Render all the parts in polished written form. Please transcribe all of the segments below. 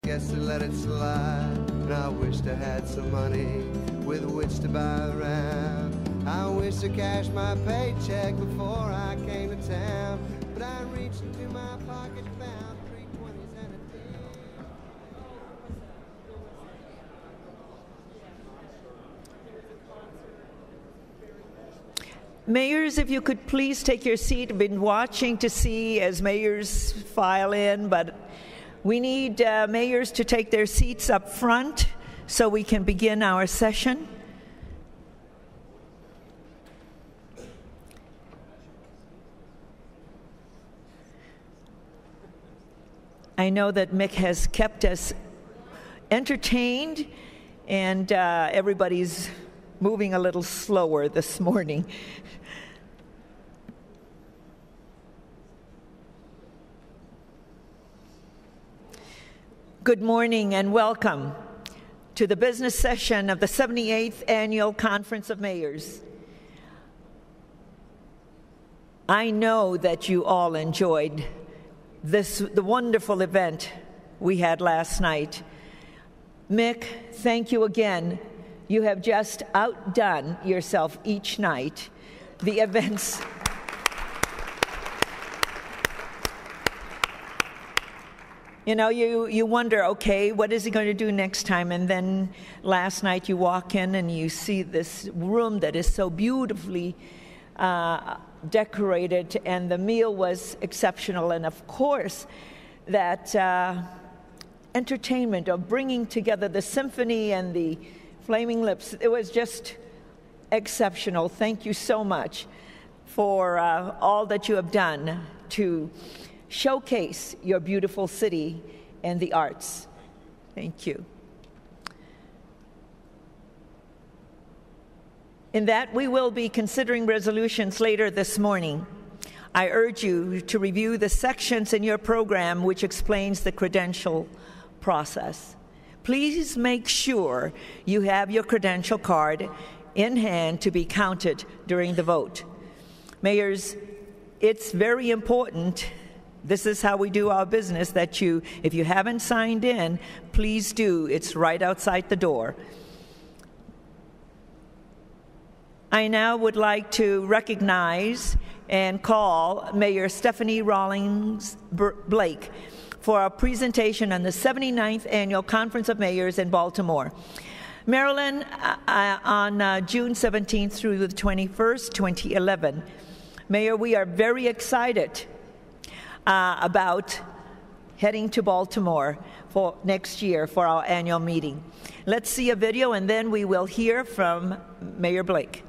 guess I let it slide. And I wished I had some money with which to buy around. I wish to cash my paycheck before I came to town. But I reached into my pocket, found 320s and a 10. Mayors, if you could please take your seat. I've been watching to see as mayors file in, but we need mayors to take their seats up front so we can begin our session. I know that Mick has kept us entertained, and everybody's moving a little slower this morning. Good morning and welcome to the business session of the 78th Annual Conference of Mayors. I know that you all enjoyed the wonderful event we had last night. Mick, thank you again. You have just outdone yourself each night. The events you know, you wonder, okay, what is he going to do next time? And then last night you walk in and you see this room that is so beautifully decorated, and the meal was exceptional. And of course, that entertainment of bringing together the symphony and the Flaming Lips, it was just exceptional. Thank you so much for all that you have done to showcase your beautiful city and the arts. Thank you. In that, we will be considering resolutions later this morning. I urge you to review the sections in your program which explains the credential process. Please make sure you have your credential card in hand to be counted during the vote. Mayors, it's very important. This is how we do our business, that you, if you haven't signed in, please do. It's right outside the door. I now would like to recognize and call Mayor Stephanie Rawlings Blake for a presentation on the 79th Annual Conference of Mayors in Baltimore, Maryland, on June 17th through the 21st, 2011. Mayor, we are very excited about heading to Baltimore for next year for our annual meeting. Let's see a video, and then we will hear from Mayor Blake.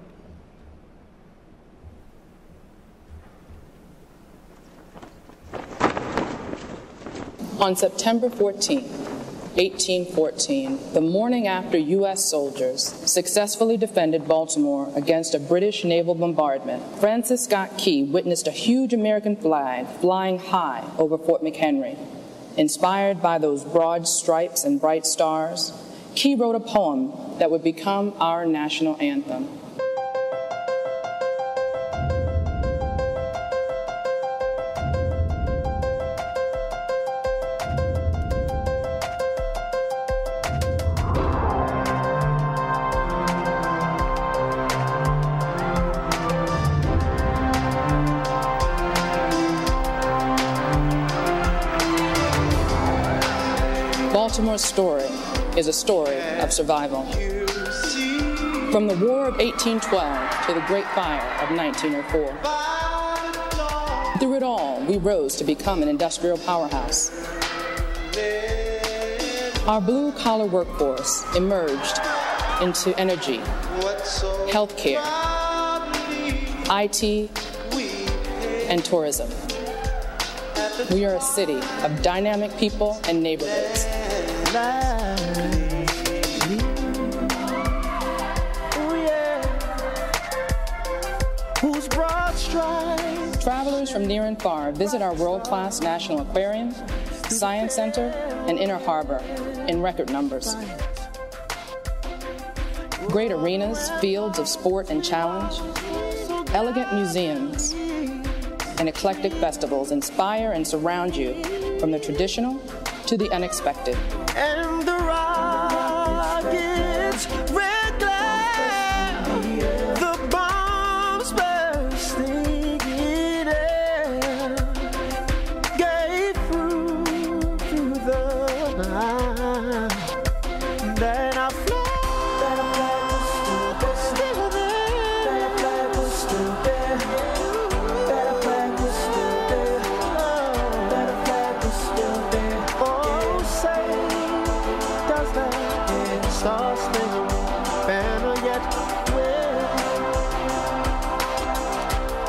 On September 14, 1814, the morning after U.S. soldiers successfully defended Baltimore against a British naval bombardment, Francis Scott Key witnessed a huge American flag flying high over Fort McHenry. Inspired by those broad stripes and bright stars, Key wrote a poem that would become our national anthem. Baltimore's story is a story of survival. From the War of 1812 to the Great Fire of 1904. Through it all, we rose to become an industrial powerhouse. Our blue-collar workforce emerged into energy, healthcare, IT, and tourism. We are a city of dynamic people and neighborhoods. Travelers from near and far visit our world-class National Aquarium, Science Center, and Inner Harbor in record numbers. Great arenas, fields of sport and challenge, elegant museums, and eclectic festivals inspire and surround you from the traditional to the unexpected. And the rockets red glare, the bombs bursting in air, gave through to the night. Then I flew.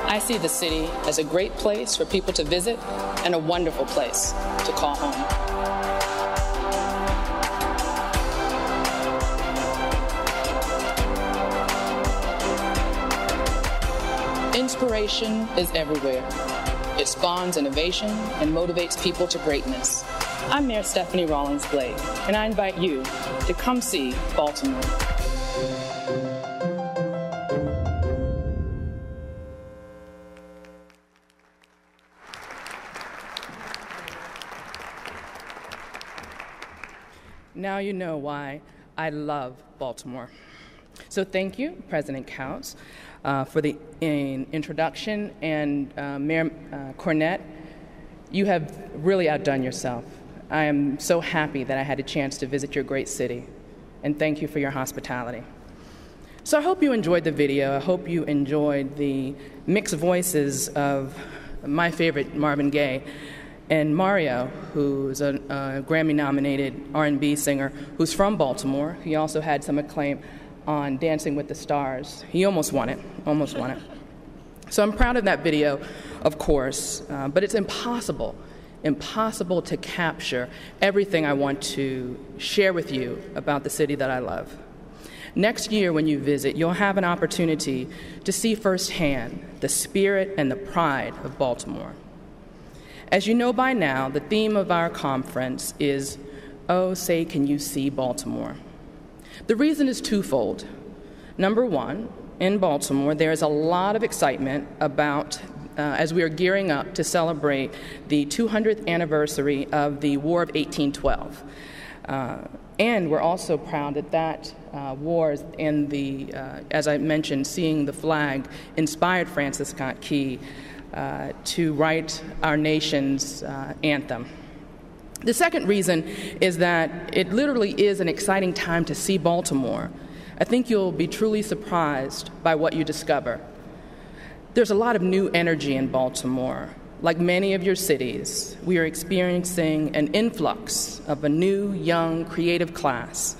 I see the city as a great place for people to visit and a wonderful place to call home. Inspiration is everywhere. It spawns innovation and motivates people to greatness. I'm Mayor Stephanie Rawlings Blake, and I invite you to come see Baltimore. Now you know why I love Baltimore. So thank you, President Kautz, for the introduction, and Mayor Cornett, you have really outdone yourself. I am so happy that I had a chance to visit your great city, and thank you for your hospitality. So I hope you enjoyed the video. I hope you enjoyed the mixed voices of my favorite, Marvin Gaye, and Mario, who's a Grammy-nominated R&B singer who's from Baltimore. He also had some acclaim on Dancing with the Stars. He almost won it. So I'm proud of that video, of course, but it's impossible to capture everything I want to share with you about the city that I love. Next year when you visit, you'll have an opportunity to see firsthand the spirit and the pride of Baltimore. As you know by now, the theme of our conference is, "Oh, say can you see Baltimore?" The reason is twofold. Number one, in Baltimore, there is a lot of excitement about as we are gearing up to celebrate the 200th anniversary of the War of 1812. And we're also proud that war and the, as I mentioned, seeing the flag inspired Francis Scott Key to write our nation's anthem. The second reason is that it literally is an exciting time to see Baltimore. I think you'll be truly surprised by what you discover. There's a lot of new energy in Baltimore. Like many of your cities, we are experiencing an influx of a new, young, creative class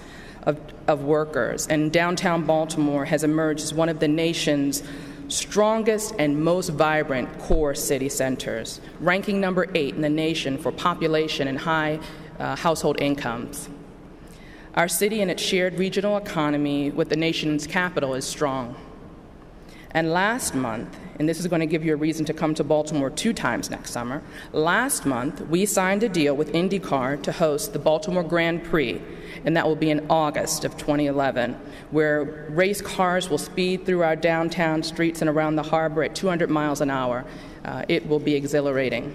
of workers, and downtown Baltimore has emerged as one of the nation's strongest and most vibrant core city centers, ranking number 8 in the nation for population and high household incomes. Our city and its shared regional economy with the nation's capital is strong. And last month, and this is going to give you a reason to come to Baltimore 2 times next summer, last month we signed a deal with IndyCar to host the Baltimore Grand Prix, and that will be in August of 2011, where race cars will speed through our downtown streets and around the harbor at 200 miles an hour. It will be exhilarating.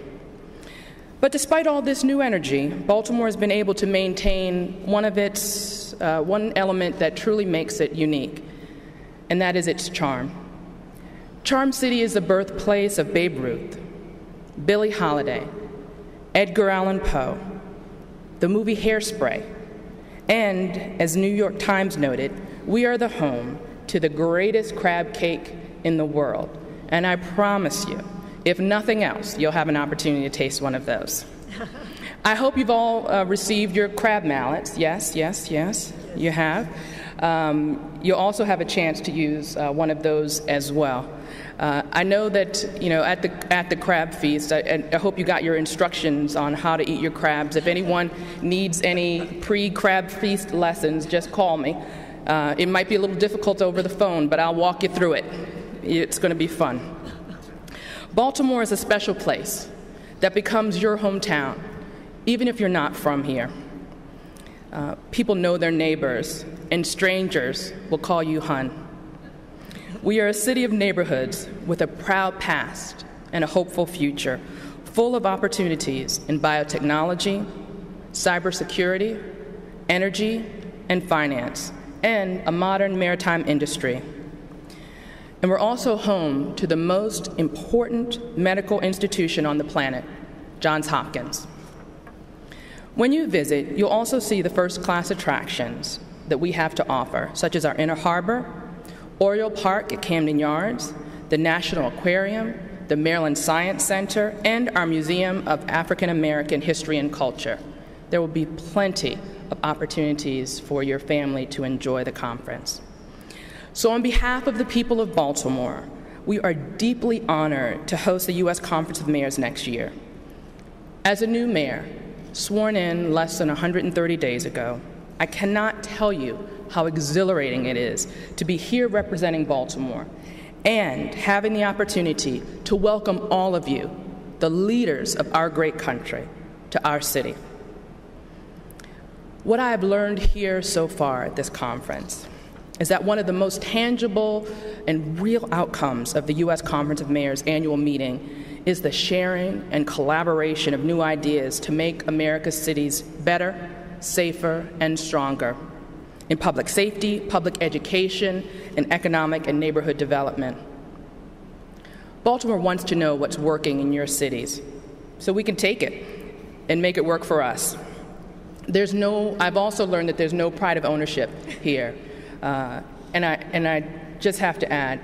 But despite all this new energy, Baltimore has been able to maintain one element that truly makes it unique, and that is its charm. Charm City is the birthplace of Babe Ruth, Billie Holiday, Edgar Allan Poe, the movie Hairspray, and, as New York Times noted, we are the home to the greatest crab cake in the world. And I promise you, if nothing else, you'll have an opportunity to taste one of those. I hope you've all received your crab mallets. Yes, you have. You'll also have a chance to use one of those as well. I know that, at the crab feast, I hope you got your instructions on how to eat your crabs. If anyone needs any pre-crab feast lessons, just call me. It might be a little difficult over the phone, but I'll walk you through it. It's going to be fun. Baltimore is a special place that becomes your hometown, even if you're not from here. People know their neighbors, and strangers will call you Hun. We are a city of neighborhoods with a proud past and a hopeful future, full of opportunities in biotechnology, cybersecurity, energy, and finance, and a modern maritime industry. And we're also home to the most important medical institution on the planet, Johns Hopkins. When you visit, you'll also see the first-class attractions that we have to offer, such as our Inner Harbor, Oriole Park at Camden Yards, the National Aquarium, the Maryland Science Center, and our Museum of African American History and Culture. There will be plenty of opportunities for your family to enjoy the conference. So on behalf of the people of Baltimore, we are deeply honored to host the U.S. Conference of Mayors next year. As a new mayor, sworn in less than 130 days ago, I cannot tell you how exhilarating it is to be here representing Baltimore and having the opportunity to welcome all of you, the leaders of our great country, to our city. What I have learned here so far at this conference is that one of the most tangible and real outcomes of the U.S. Conference of Mayors annual meeting is the sharing and collaboration of new ideas to make America's cities better, safer, and stronger in public safety, public education, and economic and neighborhood development. Baltimore wants to know what's working in your cities so we can take it and make it work for us. I've also learned that there's no pride of ownership here. And I just have to add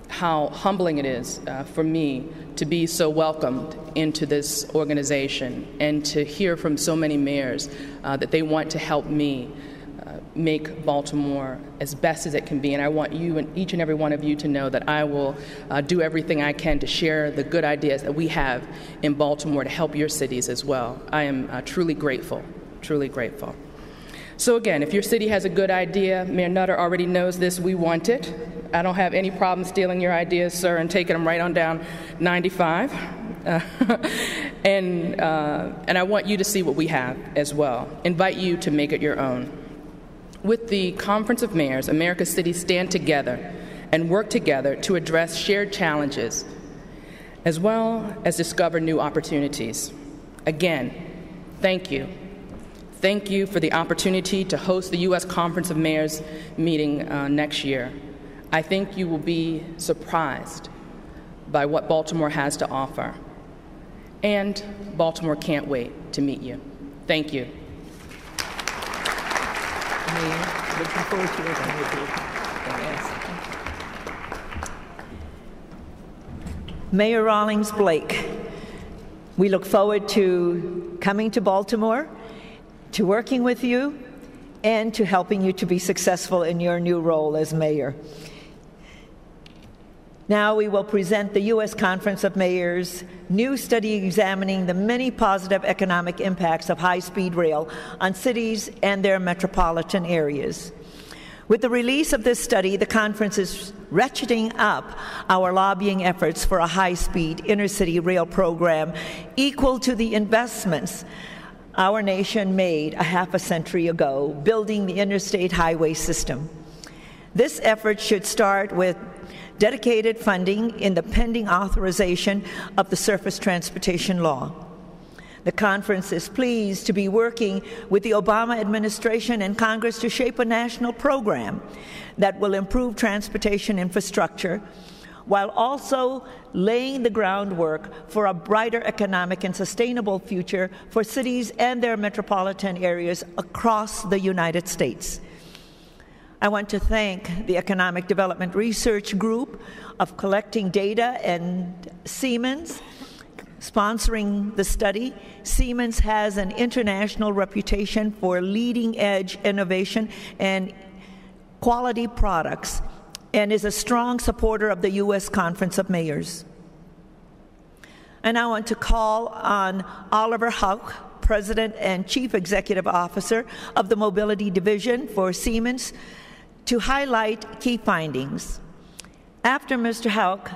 how humbling it is for me to be so welcomed into this organization and to hear from so many mayors that they want to help me make Baltimore as best as it can be. And I want you and each and every one of you to know that I will do everything I can to share the good ideas that we have in Baltimore to help your cities as well. I am truly grateful, truly grateful. So again, if your city has a good idea, Mayor Nutter already knows this, we want it. I don't have any problem stealing your ideas, sir, and taking them right on down 95. And I want you to see what we have as well. Invite you to make it your own. With the Conference of Mayors, America's cities stand together and work together to address shared challenges, as well as discover new opportunities. Again, thank you. Thank you for the opportunity to host the U.S. Conference of Mayors meeting next year. I think you will be surprised by what Baltimore has to offer. And Baltimore can't wait to meet you. Thank you. Mayor, looking forward to working with you. Yes. Mayor Rawlings Blake, we look forward to coming to Baltimore, to working with you, and to helping you to be successful in your new role as mayor. Now we will present the U.S. Conference of Mayors' new study examining the many positive economic impacts of high-speed rail on cities and their metropolitan areas. With the release of this study, the conference is ratcheting up our lobbying efforts for a high-speed inner-city rail program equal to the investments our nation made a half a century ago building the interstate highway system. This effort should start with dedicated funding in the pending authorization of the Surface Transportation Law. The conference is pleased to be working with the Obama administration and Congress to shape a national program that will improve transportation infrastructure while also laying the groundwork for a brighter economic and sustainable future for cities and their metropolitan areas across the United States. I want to thank the Economic Development Research Group of collecting data and Siemens sponsoring the study. Siemens has an international reputation for leading-edge innovation and quality products and is a strong supporter of the U.S. Conference of Mayors. And I want to call on Oliver Houck, President and Chief Executive Officer of the Mobility Division for Siemens, to highlight key findings. After Mr. Houck,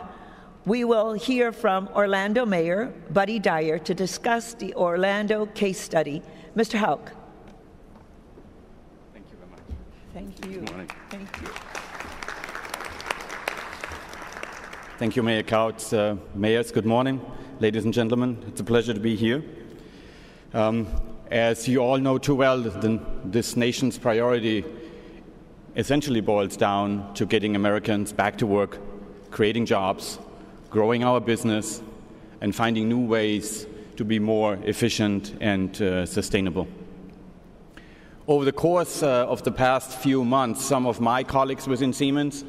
we will hear from Orlando Mayor Buddy Dyer to discuss the Orlando case study. Mr. Houck. Thank you very much. Thank you. Good morning. Thank you. Thank you, Mayor Kautz. Mayors, good morning. Ladies and gentlemen, it's a pleasure to be here. As you all know too well, this nation's priority essentially boils down to getting Americans back to work, creating jobs, growing our business, and finding new ways to be more efficient and sustainable. Over the course of the past few months, some of my colleagues within Siemens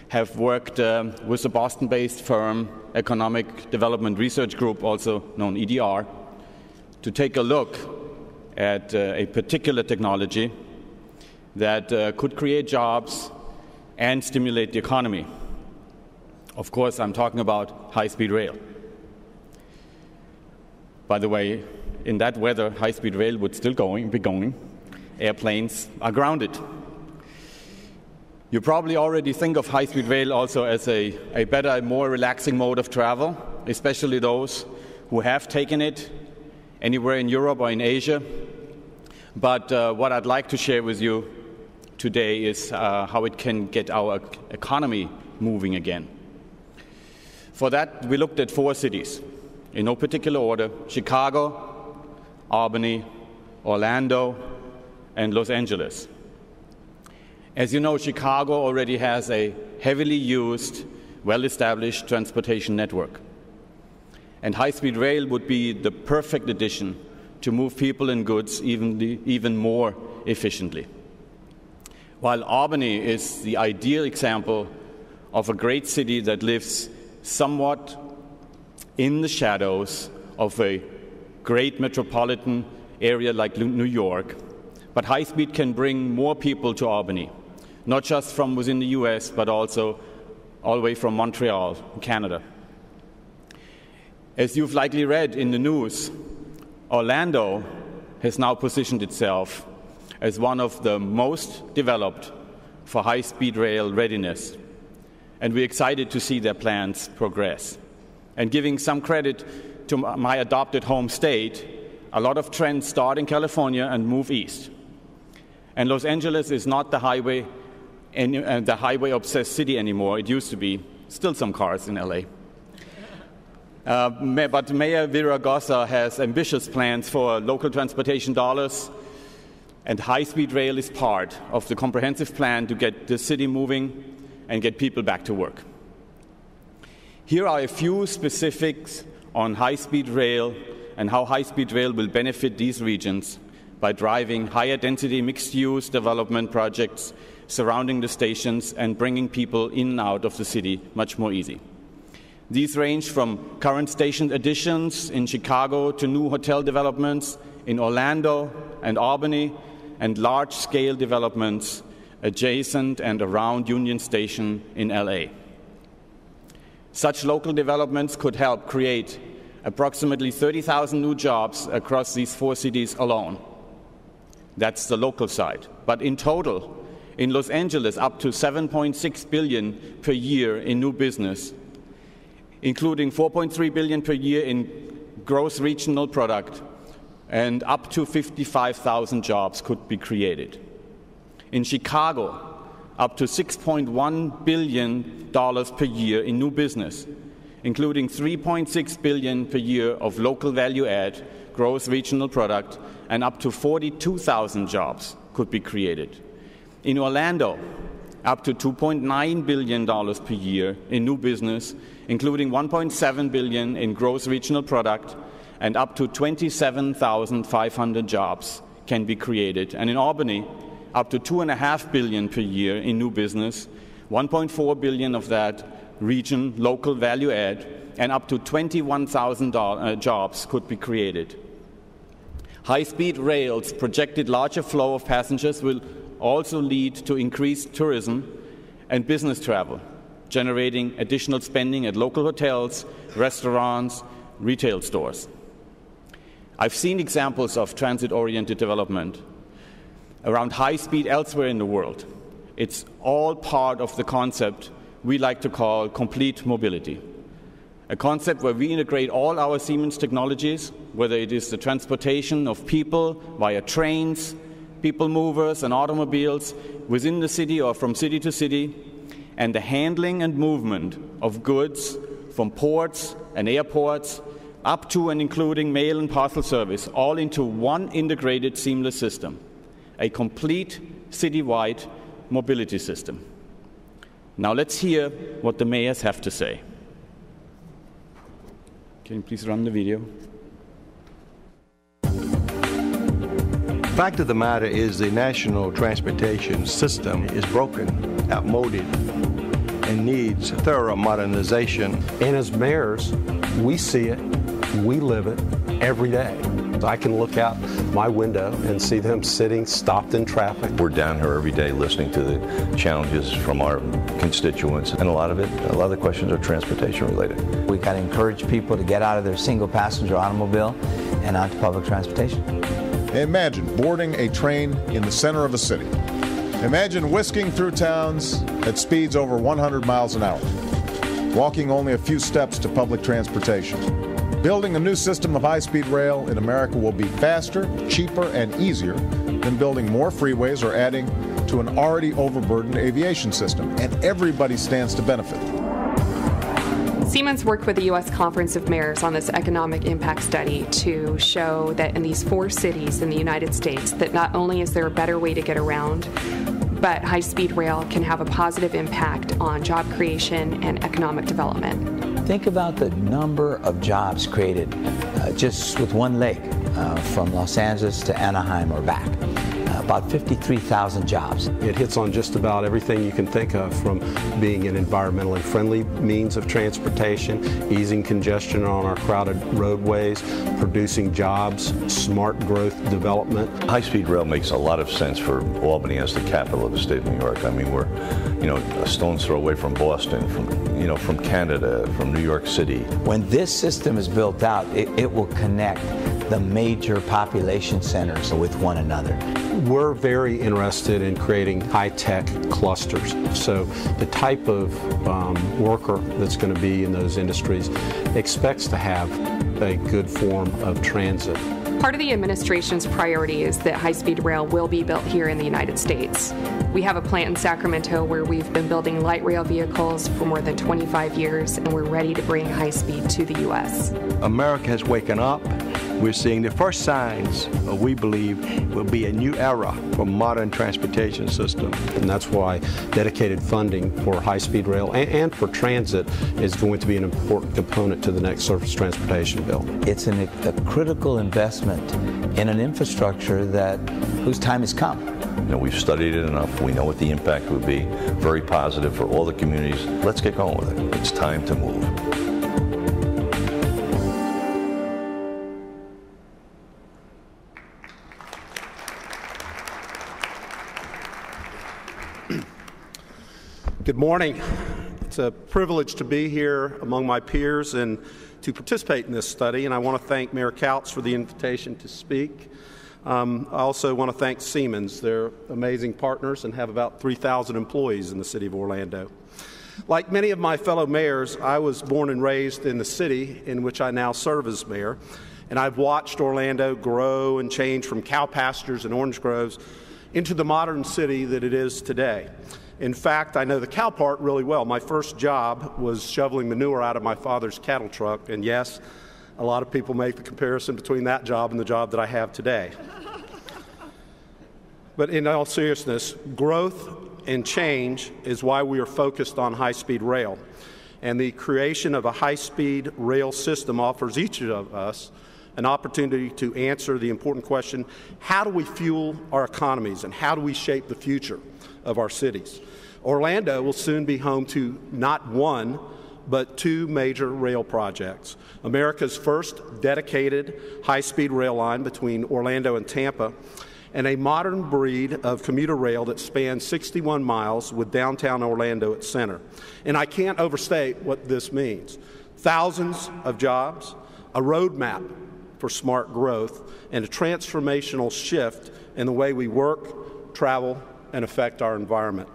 have worked with the Boston-based firm Economic Development Research Group, also known EDR, to take a look at a particular technology that could create jobs and stimulate the economy. Of course, I'm talking about high-speed rail. By the way, in that weather, high-speed rail would still be going. Airplanes are grounded. You probably already think of high-speed rail also as a better, more relaxing mode of travel, especially those who have taken it anywhere in Europe or in Asia. But what I'd like to share with you today is how it can get our economy moving again. For that, we looked at 4 cities, in no particular order: Chicago, Albany, Orlando, and Los Angeles. As you know, Chicago already has a heavily used, well-established transportation network. And high-speed rail would be the perfect addition to move people and goods even more efficiently. While Albany is the ideal example of a great city that lives somewhat in the shadows of a great metropolitan area like New York, but high-speed can bring more people to Albany, not just from within the US, but also all the way from Montreal, Canada. As you've likely read in the news, Orlando has now positioned itself as one of the most developed for high-speed rail readiness, and we're excited to see their plans progress. And giving some credit to my adopted home state, a lot of trends start in California and move east. And Los Angeles is not the highway-obsessed city anymore. It used to be. Still some cars in LA. But Mayor Villaraigosa has ambitious plans for local transportation dollars, and high-speed rail is part of the comprehensive plan to get the city moving and get people back to work. Here are a few specifics on high-speed rail and how high-speed rail will benefit these regions by driving higher density mixed-use development projects surrounding the stations and bringing people in and out of the city much more easy. These range from current station additions in Chicago to new hotel developments in Orlando and Albany, and large-scale developments adjacent and around Union Station in LA. Such local developments could help create approximately 30,000 new jobs across these 4 cities alone. That's the local side. But in total, in Los Angeles, up to $7.6 billion per year in new business, including $4.3 billion per year in gross regional product, and up to 55,000 jobs could be created. In Chicago, up to $6.1 billion per year in new business, including $3.6 billion per year of local value add, gross regional product, and up to 42,000 jobs could be created. In Orlando, up to $2.9 billion per year in new business, including $1.7 billion in gross regional product, and up to 27,500 jobs can be created. And in Albany, up to $2.5 billion per year in new business, 1.4 billion of that region local value add, and up to 21,000 jobs could be created. High-speed rail's projected larger flow of passengers will also lead to increased tourism and business travel, generating additional spending at local hotels, restaurants, retail stores. I've seen examples of transit-oriented development around high speed elsewhere in the world. It's all part of the concept we like to call complete mobility, a concept where we integrate all our Siemens technologies, whether it is the transportation of people via trains, people movers, and automobiles within the city or from city to city, and the handling and movement of goods from ports and airports up to and including mail and parcel service, all into one integrated, seamless system, a complete citywide mobility system. Now let's hear what the mayors have to say. Can you please run the video? The fact of the matter is the national transportation system is broken, outmoded, and needs thorough modernization. And as mayors, we see it, we live it every day. I can look out my window and see them sitting stopped in traffic. We're down here every day listening to the challenges from our constituents, and a lot of the questions are transportation related. We got to encourage people to get out of their single passenger automobile and onto public transportation. Imagine boarding a train in the center of a city. Imagine whisking through towns at speeds over 100 miles an hour, walking only a few steps to public transportation. Building a new system of high-speed rail in America will be faster, cheaper, and easier than building more freeways or adding to an already overburdened aviation system, and everybody stands to benefit. Siemens worked with the U.S. Conference of Mayors on this economic impact study to show that in these 4 cities in the United States that not only is there a better way to get around, but high-speed rail can have a positive impact on job creation and economic development. Think about the number of jobs created just with one leg from Los Angeles to Anaheim or back. About 53,000 jobs. It hits on just about everything you can think of, from being an environmentally friendly means of transportation, easing congestion on our crowded roadways, producing jobs, smart growth development. High-speed rail makes a lot of sense for Albany as the capital of the state of New York. I mean, we're, a stone's throw away from Boston, from Canada, from New York City. When this system is built out, it will connect the major population centers with one another. We're very interested in creating high-tech clusters. So the type of worker that's going to be in those industries expects to have a good form of transit. Part of the administration's priority is that high-speed rail will be built here in the United States. We have a plant in Sacramento where we've been building light rail vehicles for more than 25 years, and we're ready to bring high speed to the U.S. America has waken up. We're seeing the first signs of, we believe, will be a new era for modern transportation system. And that's why dedicated funding for high-speed rail and for transit is going to be an important component to the next surface transportation bill. It's a critical investment in an infrastructure whose time has come. We've studied it enough. We know what the impact would be. Very positive for all the communities. Let's get going with it. It's time to move. Good morning. It's a privilege to be here among my peers and to participate in this study, and I want to thank Mayor Kautz for the invitation to speak. I also want to thank Siemens. They're amazing partners and have about 3,000 employees in the city of Orlando. Like many of my fellow mayors, I was born and raised in the city in which I now serve as mayor, and I've watched Orlando grow and change from cow pastures and orange groves into the modern city that it is today. In fact, I know the cow part really well. My first job was shoveling manure out of my father's cattle truck, and yes, a lot of people make the comparison between that job and the job that I have today. But in all seriousness, growth and change is why we are focused on high-speed rail. And the creation of a high-speed rail system offers each of us an opportunity to answer the important question, how do we fuel our economies and how do we shape the future of our cities? Orlando will soon be home to not one, but 2 major rail projects. America's first dedicated high-speed rail line between Orlando and Tampa, and a modern breed of commuter rail that spans 61 miles with downtown Orlando at center. And I can't overstate what this means. Thousands of jobs, a roadmap for smart growth, and a transformational shift in the way we work, travel, and affect our environment.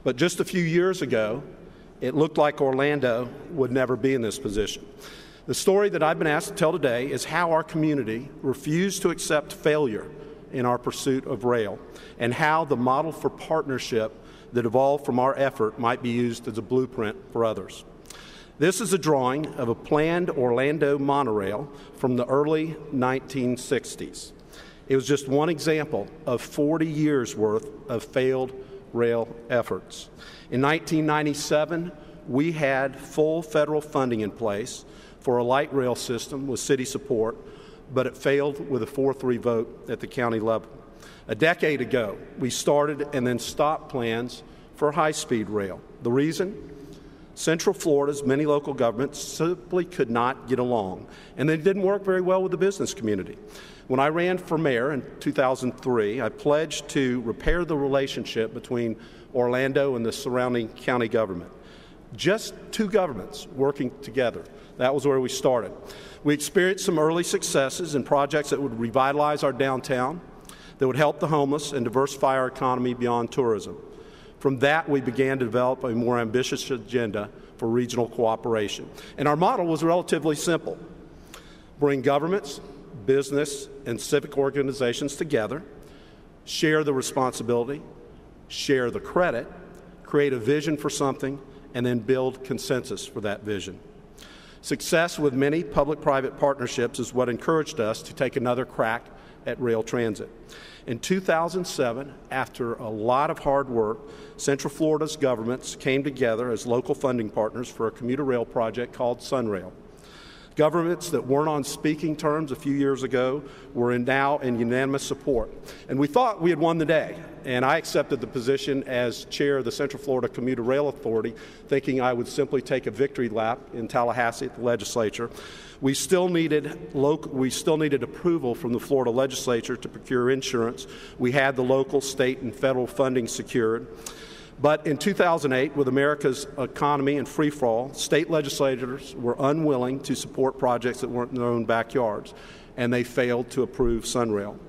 But just a few years ago, it looked like Orlando would never be in this position. The story that I've been asked to tell today is how our community refused to accept failure in our pursuit of rail, and how the model for partnership that evolved from our effort might be used as a blueprint for others. This is a drawing of a planned Orlando monorail from the early 1960s. It was just one example of 40 years' worth of failed rail efforts. In 1997, we had full federal funding in place for a light rail system with city support, but it failed with a 4-3 vote at the county level. A decade ago, we started and then stopped plans for high-speed rail. The reason? Central Florida's many local governments simply could not get along, and they didn't work very well with the business community. When I ran for mayor in 2003, I pledged to repair the relationship between Orlando and the surrounding county government. Just two governments working together. That was where we started. We experienced some early successes in projects that would revitalize our downtown, that would help the homeless and diversify our economy beyond tourism. From that, we began to develop a more ambitious agenda for regional cooperation. And our model was relatively simple. Bring governments, business, and civic organizations together, share the responsibility, share the credit, create a vision for something, and then build consensus for that vision. Success with many public-private partnerships is what encouraged us to take another crack at rail transit. In 2007, after a lot of hard work, Central Florida's governments came together as local funding partners for a commuter rail project called SunRail. Governments that weren't on speaking terms a few years ago were now in unanimous support. And we thought we had won the day. And I accepted the position as chair of the Central Florida Commuter Rail Authority, thinking I would simply take a victory lap in Tallahassee at the legislature. We still needed approval from the Florida legislature to procure insurance. We had the local, state, and federal funding secured. But in 2008, with America's economy in free fall, state legislators were unwilling to support projects that weren't in their own backyards, and they failed to approve SunRail.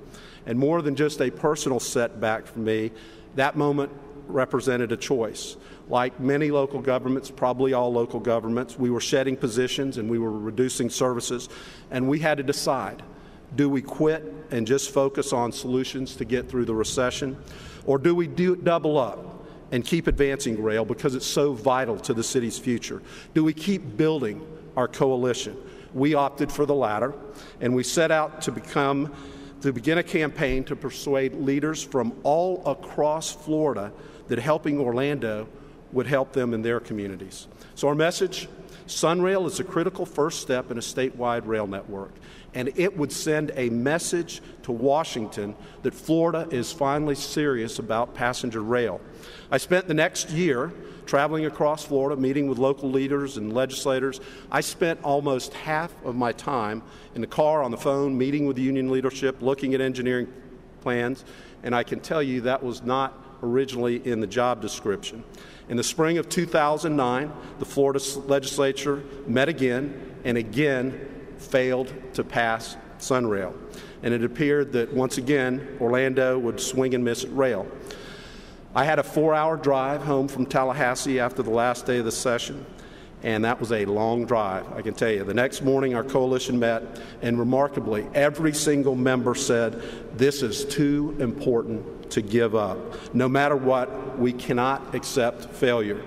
And more than just a personal setback for me, that moment represented a choice. Like many local governments, probably all local governments, we were shedding positions and we were reducing services, and we had to decide, do we quit and just focus on solutions to get through the recession, or do we double up and keep advancing rail because it's so vital to the city's future? Do we keep building our coalition? We opted for the latter, and we set out to begin a campaign to persuade leaders from all across Florida that helping Orlando would help them in their communities. So our message, SunRail is a critical first step in a statewide rail network, and it would send a message to Washington that Florida is finally serious about passenger rail. I spent the next year traveling across Florida, meeting with local leaders and legislators. I spent almost half of my time in the car, on the phone, meeting with the union leadership, looking at engineering plans, and I can tell you that was not originally in the job description. In the spring of 2009, the Florida legislature met again and again failed to pass SunRail. And it appeared that once again, Orlando would swing and miss at rail. I had a 4-hour drive home from Tallahassee after the last day of the session, and that was a long drive, I can tell you. The next morning, our coalition met, and remarkably, every single member said, this is too important to give up. No matter what, we cannot accept failure.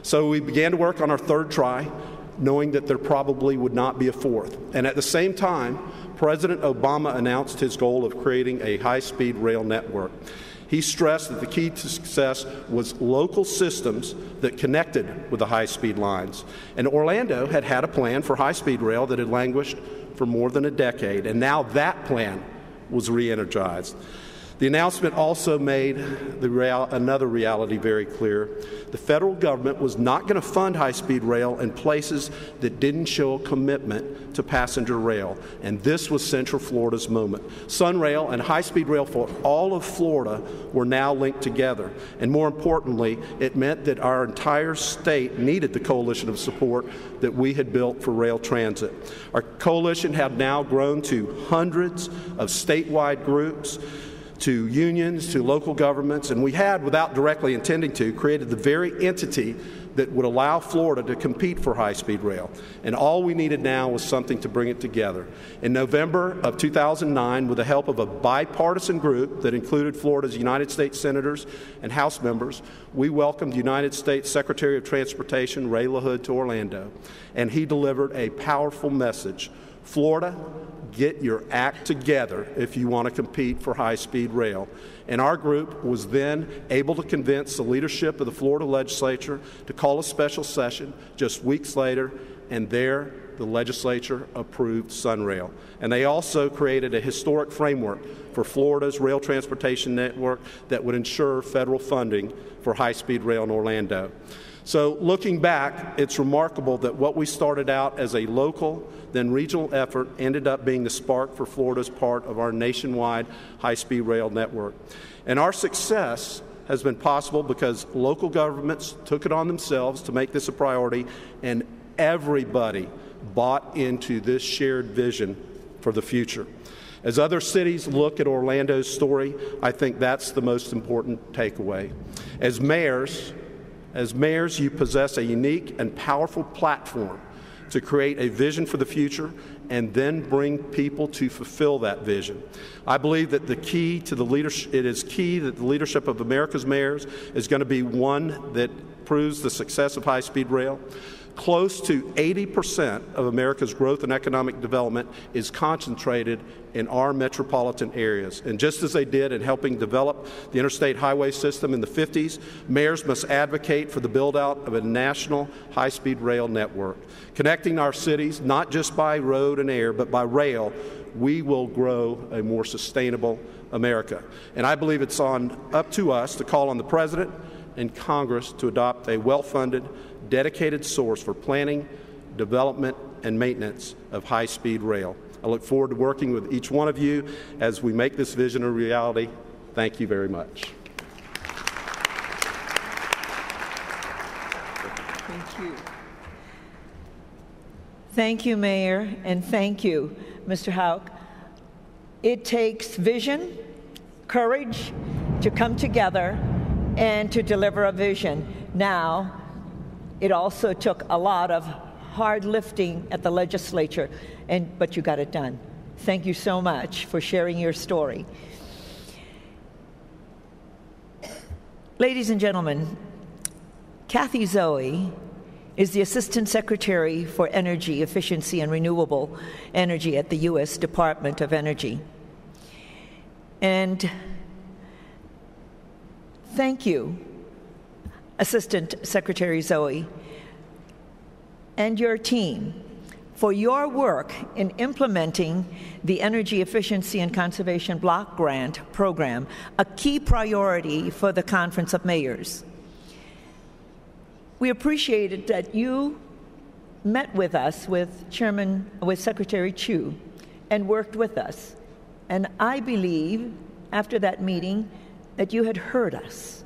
So we began to work on our third try, knowing that there probably would not be a fourth. And at the same time, President Obama announced his goal of creating a high-speed rail network. He stressed that the key to success was local systems that connected with the high-speed lines. And Orlando had had a plan for high-speed rail that had languished for more than a decade, and now that plan was re-energized. The announcement also made another reality very clear. The federal government was not going to fund high-speed rail in places that didn't show a commitment to passenger rail, and this was Central Florida's moment. SunRail and high-speed rail for all of Florida were now linked together, and more importantly, it meant that our entire state needed the coalition of support that we had built for rail transit. Our coalition had now grown to hundreds of statewide groups, to unions, to local governments, and we had, without directly intending to, created the very entity that would allow Florida to compete for high-speed rail. And all we needed now was something to bring it together. In November of 2009, with the help of a bipartisan group that included Florida's United States senators and House members, we welcomed United States Secretary of Transportation Ray LaHood to Orlando, and he delivered a powerful message. Florida, get your act together if you want to compete for high-speed rail. And our group was then able to convince the leadership of the Florida legislature to call a special session just weeks later, and there the legislature approved SunRail. And they also created a historic framework for Florida's rail transportation network that would ensure federal funding for high-speed rail in Orlando. So looking back, it's remarkable that what we started out as a local, then regional effort ended up being the spark for Florida's part of our nationwide high-speed rail network. And our success has been possible because local governments took it on themselves to make this a priority, and everybody bought into this shared vision for the future. As other cities look at Orlando's story, I think that's the most important takeaway. As mayors, you possess a unique and powerful platform to create a vision for the future and then bring people to fulfill that vision. I believe that it is key that the leadership of America's mayors is going to be one that proves the success of high-speed rail. Close to 80% of America's growth and economic development is concentrated in our metropolitan areas. And just as they did in helping develop the interstate highway system in the 50s, mayors must advocate for the build-out of a national high-speed rail network. Connecting our cities, not just by road and air, but by rail, we will grow a more sustainable America. And I believe it's up to us to call on the President and Congress to adopt a well-funded, dedicated source for planning, development, and maintenance of high-speed rail. I look forward to working with each one of you as we make this vision a reality. Thank you very much. Thank you. Thank you, Mayor, and thank you, Mr. Houck. It takes vision, courage to come together and to deliver a vision. Now, it also took a lot of hard lifting at the legislature, but you got it done. Thank you so much for sharing your story. Ladies and gentlemen, Kathy Zoe is the Assistant Secretary for Energy Efficiency and Renewable Energy at the U.S. Department of Energy. And thank you, Assistant Secretary Zoe, and your team for your work in implementing the Energy Efficiency and Conservation Block Grant Program, a key priority for the Conference of Mayors. We appreciated that you met with us, with Secretary Chu, and worked with us. And I believe, after that meeting, that you had heard us.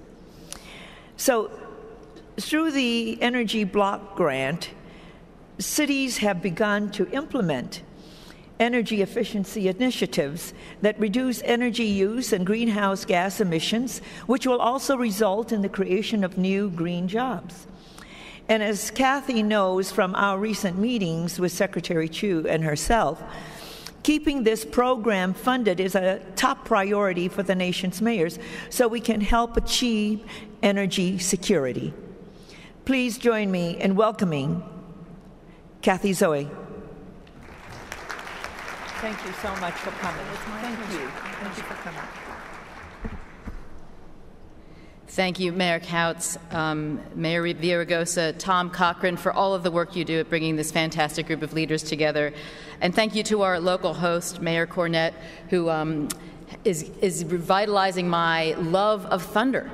So, through the Energy Block Grant, cities have begun to implement energy efficiency initiatives that reduce energy use and greenhouse gas emissions, which will also result in the creation of new green jobs. And as Kathy knows from our recent meetings with Secretary Chu and herself, keeping this program funded is a top priority for the nation's mayors so we can help achieve energy security. Please join me in welcoming Kathy Zoe. Thank you so much for coming. Thank you. Thank you for coming. Thank you, Mayor Kautz, Mayor Villaraigosa, Tom Cochran, for all of the work you do at bringing this fantastic group of leaders together. And thank you to our local host, Mayor Cornett, who is revitalizing my love of thunder.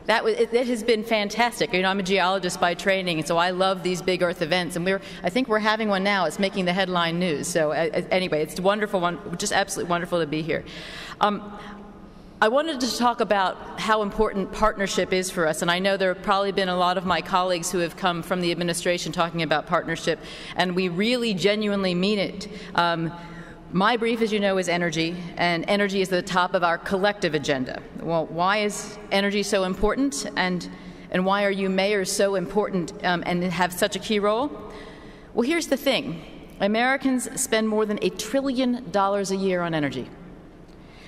It has been fantastic. You know, I'm a geologist by training, and so I love these big Earth events. And I think we're having one now. It's making the headline news. So anyway, it's wonderful, just absolutely wonderful to be here. I wanted to talk about how important partnership is for us, and I know there have probably been a lot of my colleagues who have come from the administration talking about partnership, and we really genuinely mean it. My brief, as you know, is energy, and energy is at the top of our collective agenda. Well, why is energy so important, and why are you mayors so important and have such a key role? Well, here's the thing. Americans spend more than $1 trillion a year on energy.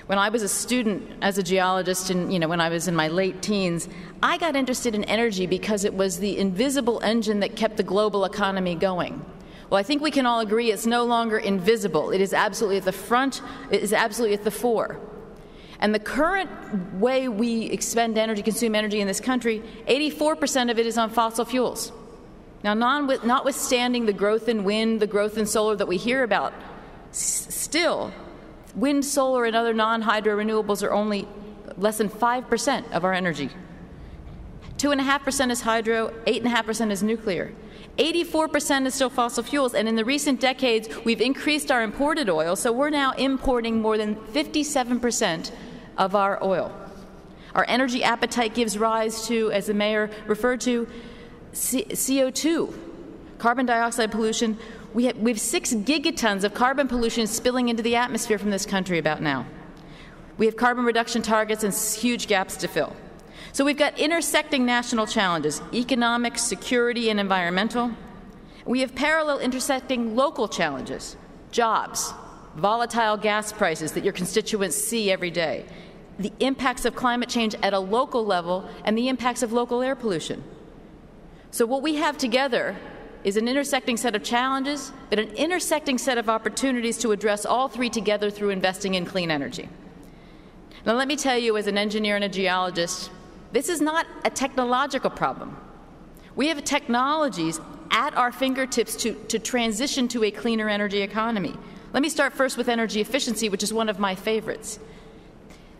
When I was a student as a geologist, and when I was in my late teens, I got interested in energy because it was the invisible engine that kept the global economy going. Well, I think we can all agree it's no longer invisible. It is absolutely at the front. It is absolutely at the fore. And the current way we expend energy, consume energy in this country, 84% of it is on fossil fuels. Now, notwithstanding the growth in wind, the growth in solar that we hear about, still, wind, solar, and other non-hydro renewables are only less than 5% of our energy. 2.5% is hydro, 8.5% is nuclear. 84% is still fossil fuels, and in the recent decades, we've increased our imported oil, so we're now importing more than 57% of our oil. Our energy appetite gives rise to, as the mayor referred to, CO2, carbon dioxide pollution. We have 6 gigatons of carbon pollution spilling into the atmosphere from this country about now. We have carbon reduction targets and huge gaps to fill. So we've got intersecting national challenges, economic, security, and environmental. We have parallel intersecting local challenges, jobs, volatile gas prices that your constituents see every day, the impacts of climate change at a local level, and the impacts of local air pollution. So what we have together is an intersecting set of challenges, but an intersecting set of opportunities to address all three together through investing in clean energy. Now, let me tell you, as an engineer and a geologist, this is not a technological problem. We have technologies at our fingertips to transition to a cleaner energy economy. Let me start first with energy efficiency, which is one of my favorites.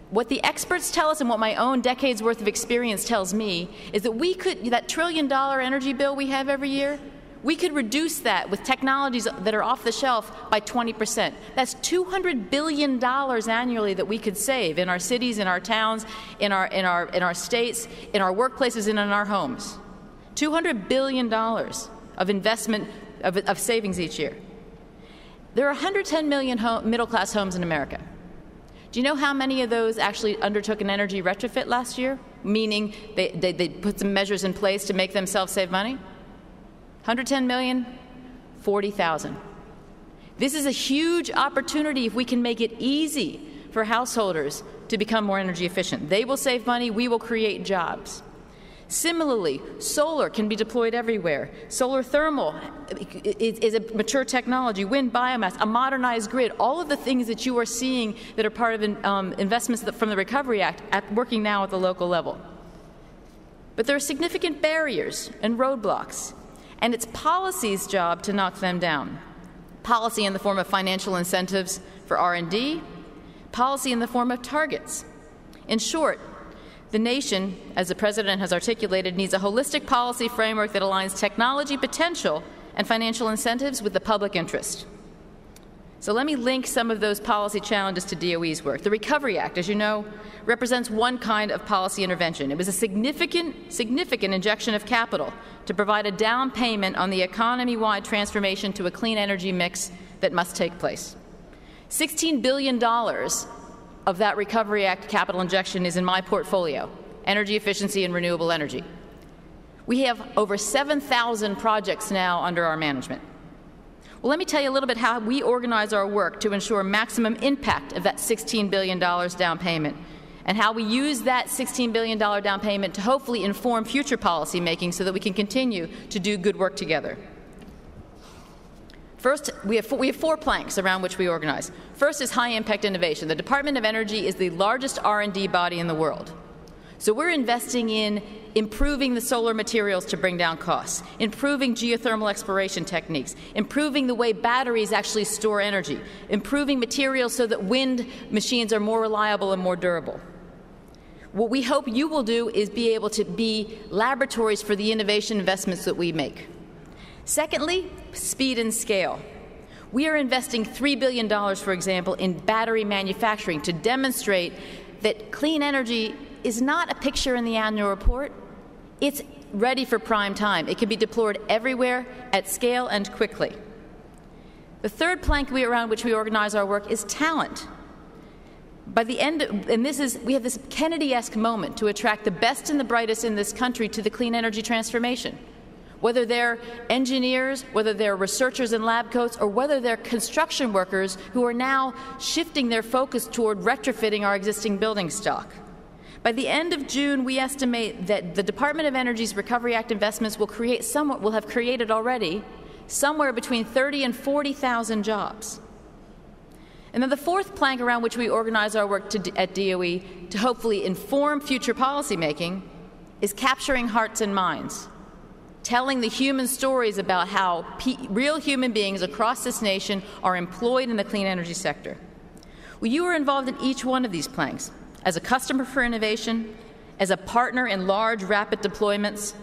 What the experts tell us and what my own decades worth of experience tells me is that that $1 trillion energy bill we have every year, we could reduce that with technologies that are off the shelf by 20%. That's $200 billion annually that we could save in our cities, in our towns, in our states, in our workplaces, and in our homes. $200 billion of investment of savings each year. There are 110 million middle-class homes in America. Do you know how many of those actually undertook an energy retrofit last year? Meaning they put some measures in place to make themselves save money? 110 million, 40,000. This is a huge opportunity if we can make it easy for householders to become more energy efficient. They will save money, we will create jobs. Similarly, solar can be deployed everywhere. Solar thermal is a mature technology, wind, biomass, a modernized grid, all of the things that you are seeing that are part of investments from the Recovery Act working now at the local level. But there are significant barriers and roadblocks, and it's policy's job to knock them down. Policy in the form of financial incentives for R&D, policy in the form of targets. In short, the nation, as the President has articulated, needs a holistic policy framework that aligns technology potential and financial incentives with the public interest. So let me link some of those policy challenges to DOE's work. The Recovery Act, as you know, represents one kind of policy intervention. It was a significant injection of capital to provide a down payment on the economy-wide transformation to a clean energy mix that must take place. $16 billion of that Recovery Act capital injection is in my portfolio, energy efficiency and renewable energy. We have over 7,000 projects now under our management. Well, let me tell you a little bit how we organize our work to ensure maximum impact of that $16 billion down payment, and how we use that $16 billion down payment to hopefully inform future policy making so that we can continue to do good work together. First, we have 4 planks around which we organize. First is high-impact innovation. The Department of Energy is the largest R&D body in the world. So we're investing in improving the solar materials to bring down costs, improving geothermal exploration techniques, improving the way batteries actually store energy, improving materials so that wind machines are more reliable and more durable. What we hope you will do is be able to be laboratories for the innovation investments that we make. Secondly, speed and scale. We are investing $3 billion, for example, in battery manufacturing to demonstrate that clean energy is not a picture in the annual report. It's ready for prime time. It can be deployed everywhere at scale and quickly. The third plank around which we organize our work is talent. By the end, we have this Kennedy-esque moment to attract the best and the brightest in this country to the clean energy transformation. Whether they're engineers, whether they're researchers in lab coats, or whether they're construction workers who are now shifting their focus toward retrofitting our existing building stock. By the end of June, we estimate that the Department of Energy's Recovery Act investments will have created already somewhere between 30 and 40,000 jobs. And then the fourth plank around which we organize our work at DOE to hopefully inform future policymaking is capturing hearts and minds, telling the human stories about how real human beings across this nation are employed in the clean energy sector. Well, you are involved in each one of these planks, as a customer for innovation, as a partner in large, rapid deployments,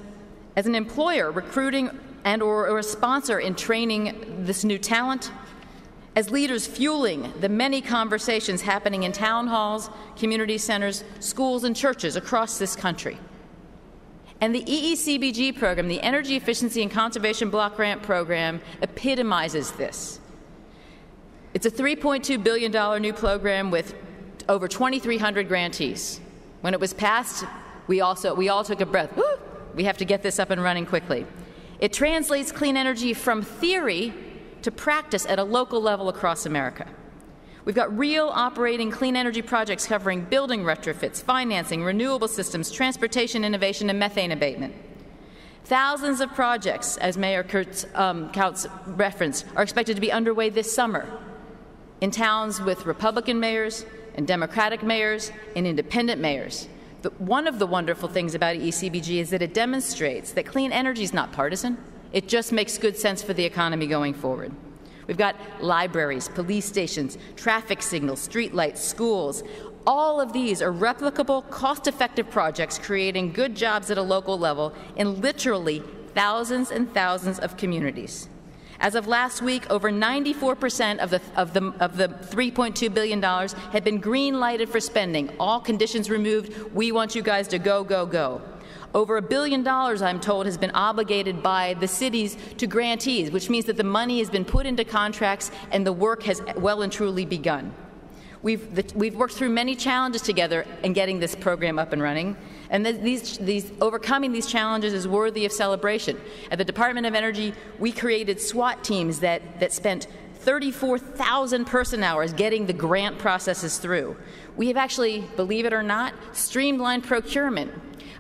as an employer recruiting and or a sponsor in training this new talent, as leaders fueling the many conversations happening in town halls, community centers, schools, and churches across this country. And the EECBG program, the Energy Efficiency and Conservation Block Grant Program, epitomizes this. It's a $3.2 billion new program with over 2,300 grantees. When it was passed, we all took a breath. Woo! We have to get this up and running quickly. It translates clean energy from theory to practice at a local level across America. We've got real operating clean energy projects covering building retrofits, financing, renewable systems, transportation innovation, and methane abatement. Thousands of projects, as Mayor Kautz referenced, are expected to be underway this summer in towns with Republican mayors and Democratic mayors and independent mayors. One of the wonderful things about ECBG is that it demonstrates that clean energy is not partisan. It just makes good sense for the economy going forward. We've got libraries, police stations, traffic signals, streetlights, schools. All of these are replicable, cost-effective projects creating good jobs at a local level in literally thousands and thousands of communities. As of last week, over 94% of the $3.2 billion had been green-lighted for spending. All conditions removed. We want you guys to go, go, go. Over $1 billion, I'm told, has been obligated by the cities to grantees, which means that the money has been put into contracts and the work has well and truly begun. We've worked through many challenges together in getting this program up and running, and overcoming these challenges is worthy of celebration. At the Department of Energy, we created SWAT teams that spent 34,000 person hours getting the grant processes through. We have actually, believe it or not, streamlined procurement.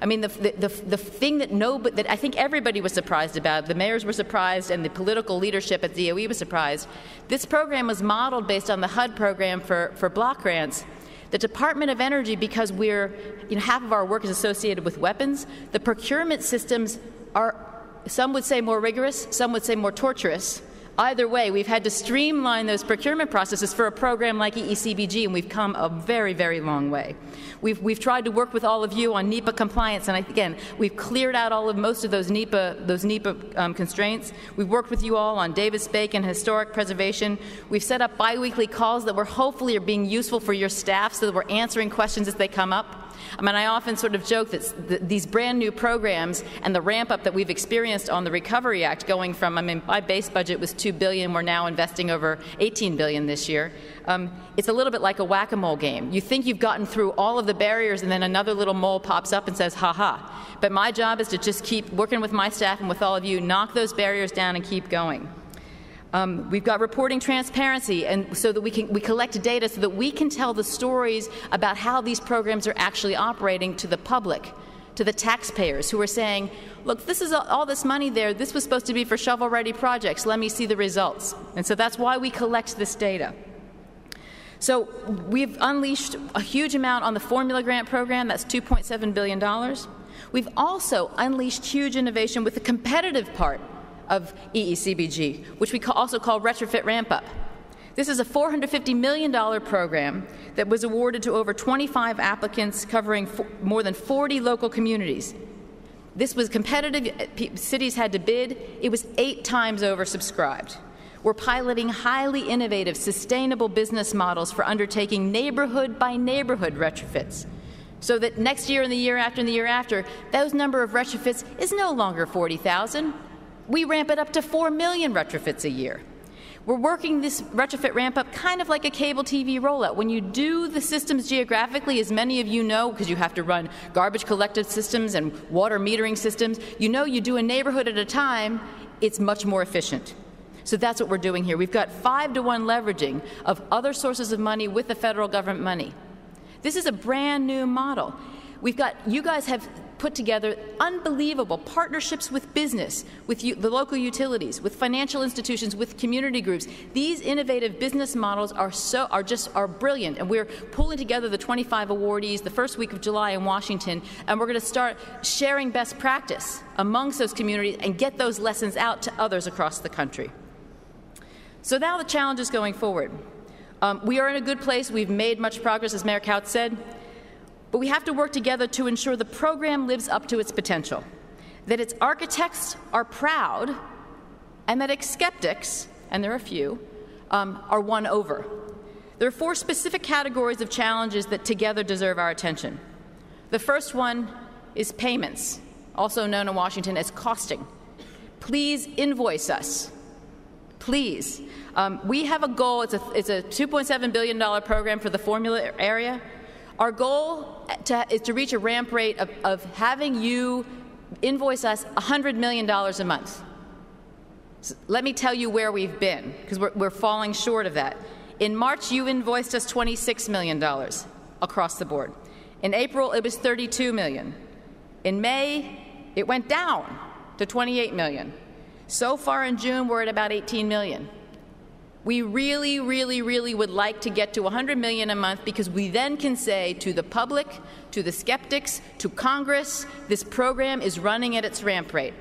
I mean, the thing that I think everybody was surprised about, the mayors were surprised and the political leadership at DOE was surprised, this program was modeled based on the HUD program for block grants. The Department of Energy, because half of our work is associated with weapons, the procurement systems are, some would say more rigorous, some would say more torturous. Either way, we've had to streamline those procurement processes for a program like EECBG, and we've come a very, very long way. We've tried to work with all of you on NEPA compliance, and again, we've cleared out most of those NEPA constraints. We've worked with you all on Davis-Bacon historic preservation. We've set up biweekly calls that hopefully are being useful for your staff so that we're answering questions as they come up. I mean, I often sort of joke that these brand new programs and the ramp up that we've experienced on the Recovery Act, going from, my base budget was $2 billion, we're now investing over $18 billion this year. It's a little bit like a whack-a-mole game. You think you've gotten through all of the barriers and then another little mole pops up and says, ha-ha. But my job is to just keep working with my staff and with all of you, knock those barriers down and keep going. We've got reporting transparency, and so that we collect data so that we can tell the stories about how these programs are actually operating to the public, to the taxpayers who are saying, look, this is all this money there, this was supposed to be for shovel-ready projects, let me see the results. And so that's why we collect this data. So we've unleashed a huge amount on the formula grant program, that's $2.7 billion. We've also unleashed huge innovation with the competitive part of EECBG, which we also call Retrofit Ramp Up. This is a $450 million program that was awarded to over 25 applicants covering more than 40 local communities. This was competitive. Cities had to bid. It was 8 times oversubscribed. We're piloting highly innovative, sustainable business models for undertaking neighborhood-by-neighborhood retrofits, so that next year and the year after and the year after, those number of retrofits is no longer 40,000. We ramp it up to 4 million retrofits a year. We're working this retrofit ramp up kind of like a cable TV rollout. When you do the systems geographically, as many of you know, because you have to run garbage collective systems and water metering systems, you know you do a neighborhood at a time, it's much more efficient. So that's what we're doing here. We've got 5-to-1 leveraging of other sources of money with the federal government money. This is a brand new model. You guys have put together unbelievable partnerships with business, with the local utilities, with financial institutions, with community groups. These innovative business models are brilliant, and we're pulling together the 25 awardees the first week of July in Washington, and we're going to start sharing best practice amongst those communities and get those lessons out to others across the country. So now the challenge is going forward. We are in a good place. We've made much progress, as Mayor Couch said. But we have to work together to ensure the program lives up to its potential, that its architects are proud, and that its skeptics, and there are a few, are won over. There are 4 specific categories of challenges that together deserve our attention. The first one is payments, also known in Washington as costing. Please invoice us. Please. We have a goal. It's a $2.7 billion program for the formula area. Our goal is to reach a ramp rate of having you invoice us $100 million a month. So let me tell you where we've been, because we're falling short of that. In March, you invoiced us $26 million across the board. In April, it was $32 million. In May, it went down to $28 million. So far in June, we're at about $18 million. We really, really, really would like to get to $100 million a month, because we then can say to the public, to the skeptics, to Congress, this program is running at its ramp rate.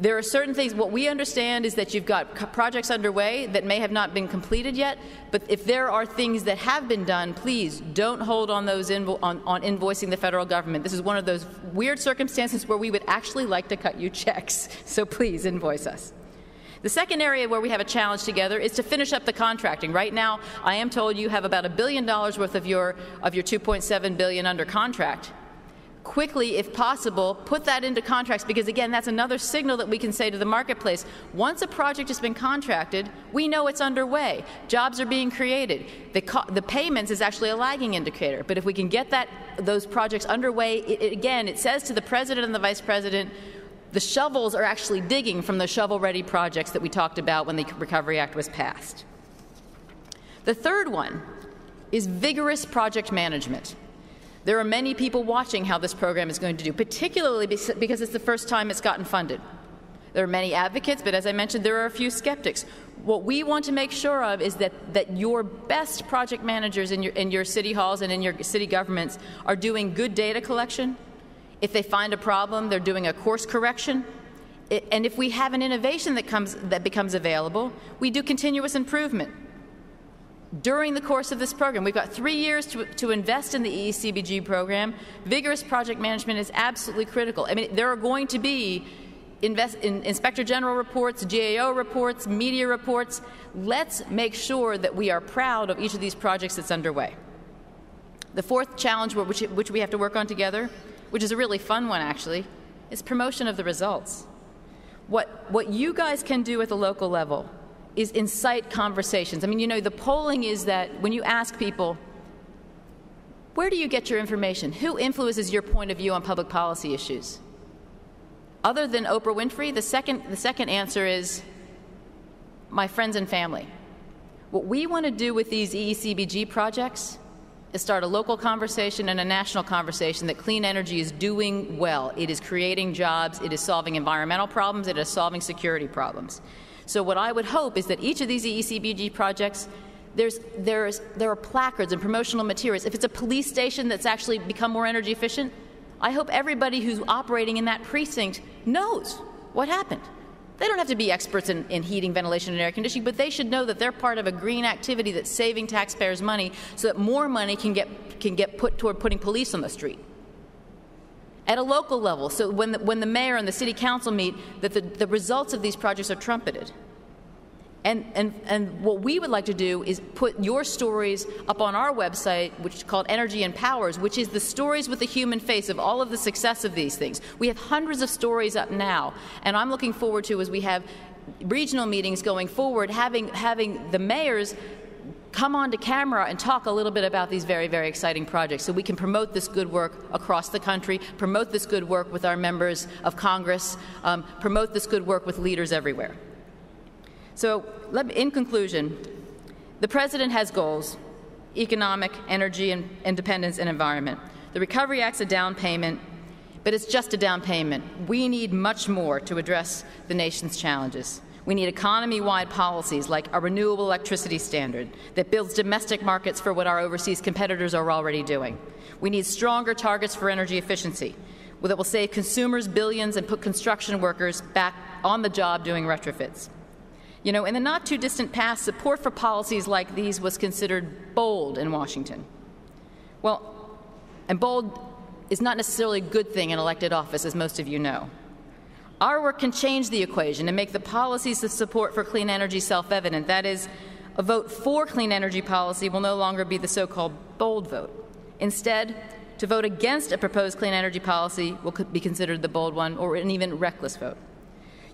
There are certain things. What we understand is that you've got projects underway that may have not been completed yet, but if there are things that have been done, please don't hold on those on invoicing the federal government. This is one of those weird circumstances where we would actually like to cut you checks, so please invoice us. The second area where we have a challenge together is to finish up the contracting. Right now, I am told you have about $1 billion worth of your $2.7 billion under contract. Quickly, if possible, put that into contracts, because again, that's another signal that we can say to the marketplace. Once a project has been contracted, we know it's underway. Jobs are being created. The payments is actually a lagging indicator. But if we can get those projects underway, it says to the president and the vice president, the shovels are actually digging from the shovel-ready projects that we talked about when the Recovery Act was passed. The third one is vigorous project management. There are many people watching how this program is going to do, particularly because it's the first time it's gotten funded. There are many advocates, but as I mentioned, there are a few skeptics. What we want to make sure of is that your best project managers in your city halls and in your city governments are doing good data collection. If they find a problem, they're doing a course correction. And if we have an innovation that becomes available, we do continuous improvement. During the course of this program, we've got 3 years to invest in the EECBG program. Vigorous project management is absolutely critical. I mean, there are going to be Inspector General reports, GAO reports, media reports. Let's make sure that we are proud of each of these projects that's underway. The fourth challenge which we have to work on together, which is a really fun one actually, is promotion of the results. What you guys can do at the local level is incite conversations. I mean, you know, the polling is that when you ask people, where do you get your information? Who influences your point of view on public policy issues? Other than Oprah Winfrey, the second answer is my friends and family. What we want to do with these EECBG projects is start a local conversation and a national conversation that clean energy is doing well. It is creating jobs, it is solving environmental problems, it is solving security problems. So what I would hope is that each of these EECBG projects, there are placards and promotional materials. If it's a police station that's actually become more energy efficient, I hope everybody who's operating in that precinct knows what happened. They don't have to be experts in heating, ventilation, and air conditioning, but they should know that they're part of a green activity that's saving taxpayers money so that more money can get put toward putting police on the street. At a local level, so when the mayor and the city council meet, that the results of these projects are trumpeted. And what we would like to do is put your stories up on our website, which is called Energy Empowers, which is the stories with the human face of all of the success of these things. We have hundreds of stories up now, and I'm looking forward to, as we have regional meetings going forward, having the mayors come onto camera and talk a little bit about these very, very exciting projects so we can promote this good work across the country, promote this good work with our members of Congress, promote this good work with leaders everywhere. So in conclusion, the President has goals: economic, energy, and independence, and environment. The Recovery Act's a down payment, but it's just a down payment. We need much more to address the nation's challenges. We need economy-wide policies like a renewable electricity standard that builds domestic markets for what our overseas competitors are already doing. We need stronger targets for energy efficiency that will save consumers billions and put construction workers back on the job doing retrofits. You know, in the not-too-distant past, support for policies like these was considered bold in Washington. Well, and bold is not necessarily a good thing in elected office, as most of you know. Our work can change the equation and make the policies of support for clean energy self-evident. That is, a vote for clean energy policy will no longer be the so-called bold vote. Instead, to vote against a proposed clean energy policy will be considered the bold one, or an even reckless vote.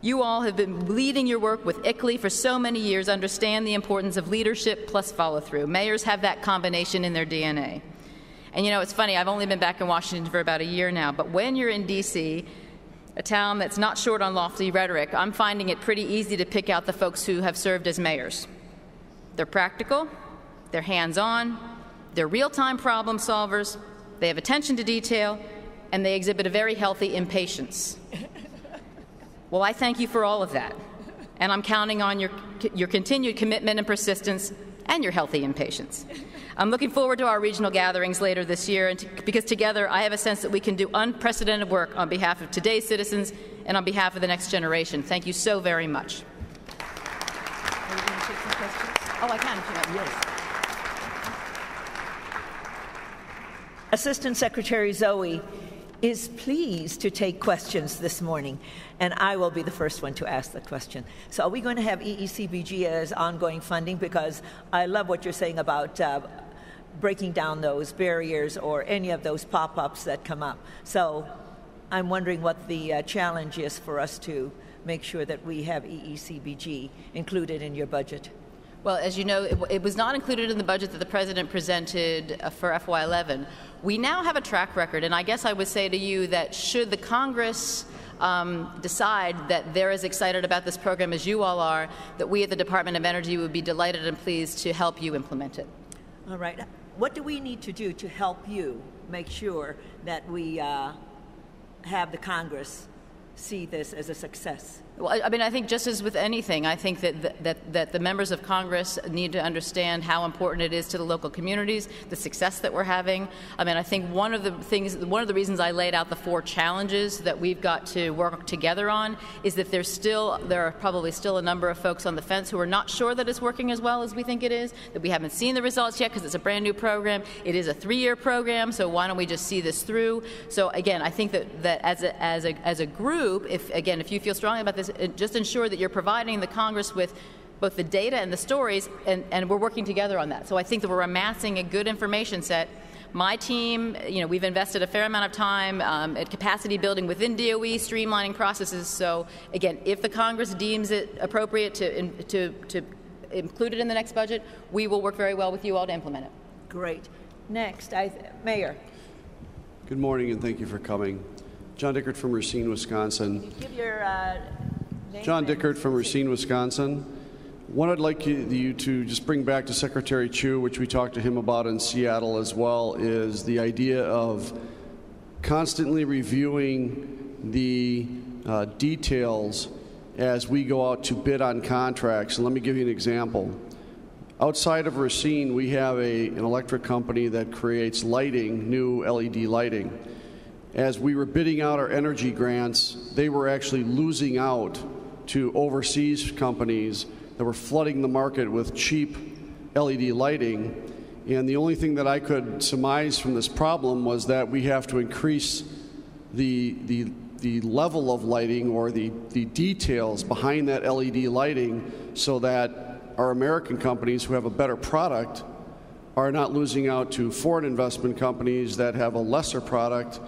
You all have been leading your work with ICLEI for so many years, understand the importance of leadership plus follow-through. Mayors have that combination in their DNA. And you know, it's funny, I've only been back in Washington for about a year now, but when you're in D.C., a town that's not short on lofty rhetoric, I'm finding it pretty easy to pick out the folks who have served as mayors. They're practical, they're hands-on, they're real-time problem solvers, they have attention to detail, and they exhibit a very healthy impatience. Well, I thank you for all of that, and I'm counting on your continued commitment and persistence and your healthy impatience. I'm looking forward to our regional gatherings later this year, because together I have a sense that we can do unprecedented work on behalf of today's citizens and on behalf of the next generation. Thank you so very much. Are you going to take some questions? Oh, I can. Yes. Assistant Secretary Zoe is pleased to take questions this morning, and I will be the first one to ask the question. So are we going to have EECBG as ongoing funding? Because I love what you're saying about breaking down those barriers or any of those pop-ups that come up. So I'm wondering what the challenge is for us to make sure that we have EECBG included in your budget. Well, as you know, it was not included in the budget that the President presented for FY11. We now have a track record, and I guess I would say to you that should the Congress decide that they're as excited about this program as you all are, that we at the Department of Energy would be delighted and pleased to help you implement it. All right. What do we need to do to help you make sure that we have the Congress see this as a success? Well, I mean, I think just as with anything, I think that the members of Congress need to understand how important it is to the local communities, the success that we're having. I mean, I think one of the reasons I laid out the 4 challenges that we've got to work together on is that there are probably still a number of folks on the fence who are not sure that it's working as well as we think it is, that we haven't seen the results yet because it's a brand new program. It is a 3-year program, so why don't we just see this through? So again, I think that as a group, if you feel strongly about this, just ensure that you're providing the Congress with both the data and the stories, and we're working together on that. So I think that we're amassing a good information set. My team, we've invested a fair amount of time at capacity building within DOE, streamlining processes. So again, if the Congress deems it appropriate to include it in the next budget, we will work very well with you all to implement it. Great. Next, Mayor. Good morning, and thank you for coming. John Dickert from Racine, Wisconsin. Give your name. John Dickert from Racine, Wisconsin. What I'd like you to just bring back to Secretary Chu, which we talked to him about in Seattle as well, is the idea of constantly reviewing the details as we go out to bid on contracts. And let me give you an example. Outside of Racine, we have an electric company that creates lighting, new LED lighting. As we were bidding out our energy grants, they were actually losing out to overseas companies that were flooding the market with cheap LED lighting. And the only thing that I could surmise from this problem was that we have to increase the level of lighting or the details behind that LED lighting so that our American companies who have a better product are not losing out to foreign investment companies that have a lesser product.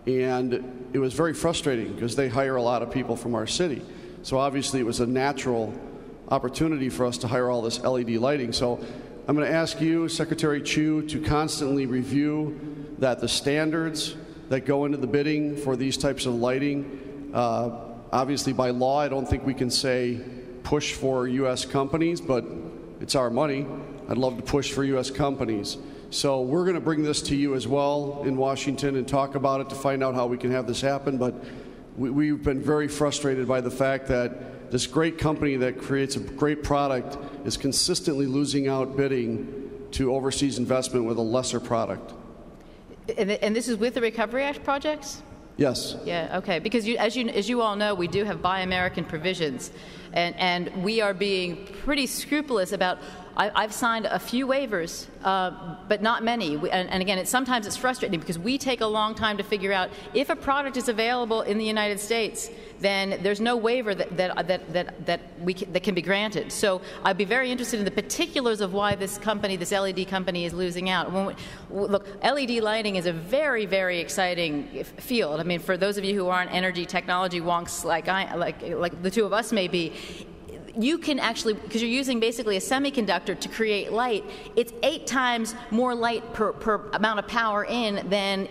And it was very frustrating because they hire a lot of people from our city. So obviously it was a natural opportunity for us to hire all this LED lighting. So I'm going to ask you, Secretary Chu, to constantly review that the standards that go into the bidding for these types of lighting, obviously by law, I don't think we can say push for U.S. companies, but it's our money. I'd love to push for U.S. companies. So we're going to bring this to you as well in Washington and talk about it to find out how we can have this happen. But we've been very frustrated by the fact that this great company that creates a great product is consistently losing out bidding to overseas investment with a lesser product. And this is with the Recovery Act projects? Yes. Yeah, okay. Because as you all know, we do have Buy American provisions, and we are being pretty scrupulous about. I've signed a few waivers, but not many. And again, sometimes it's frustrating because we take a long time to figure out if a product is available in the United States, then there's no waiver that can be granted. So I'd be very interested in the particulars of why this company, this LED company, is losing out. Look, LED lighting is a very, very exciting field. I mean, for those of you who aren't energy technology wonks like the two of us may be, you can actually, because you're using basically a semiconductor to create light, it's 8 times more light per amount of power in than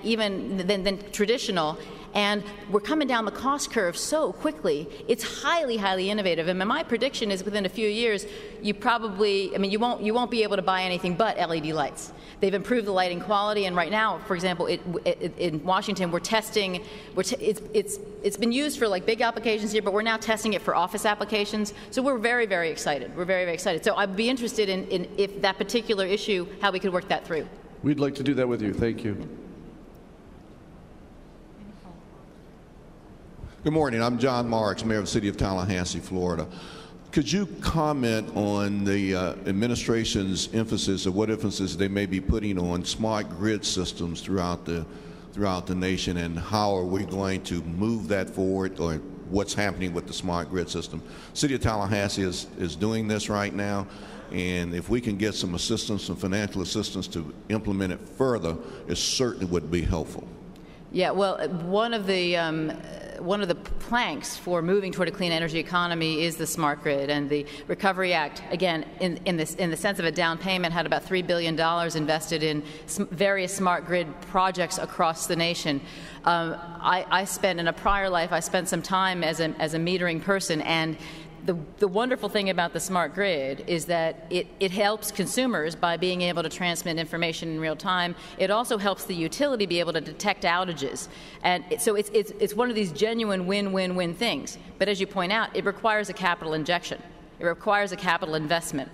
traditional. And we're coming down the cost curve so quickly. It's highly, highly innovative. And my prediction is within a few years, you won't be able to buy anything but LED lights. They've improved the lighting quality, and right now, for example, in Washington, we're testing. It's been used for like big applications here, but we're now testing it for office applications. So we're very, very excited. We're very, very excited. So I'd be interested in if that particular issue, how we could work that through. We'd like to do that with you. Thank you. Good morning. I'm John Marks, Mayor of the City of Tallahassee, Florida. Could you comment on the administration's emphasis, or what emphasis they may be putting on smart grid systems throughout the nation, and how are we going to move that forward, or what's happening with the smart grid system? City of Tallahassee is doing this right now, and if we can get some assistance, some financial assistance to implement it further, it certainly would be helpful. Yeah, well, one of the planks for moving toward a clean energy economy is the smart grid, and the Recovery Act, again, in the sense of a down payment, had about $3 billion invested in various smart grid projects across the nation. I spent, in a prior life, I spent some time as a metering person, and the wonderful thing about the smart grid is that it helps consumers by being able to transmit information in real time. It also helps the utility be able to detect outages. And so it's one of these genuine win-win-win things. But as you point out, it requires a capital injection. It requires a capital investment.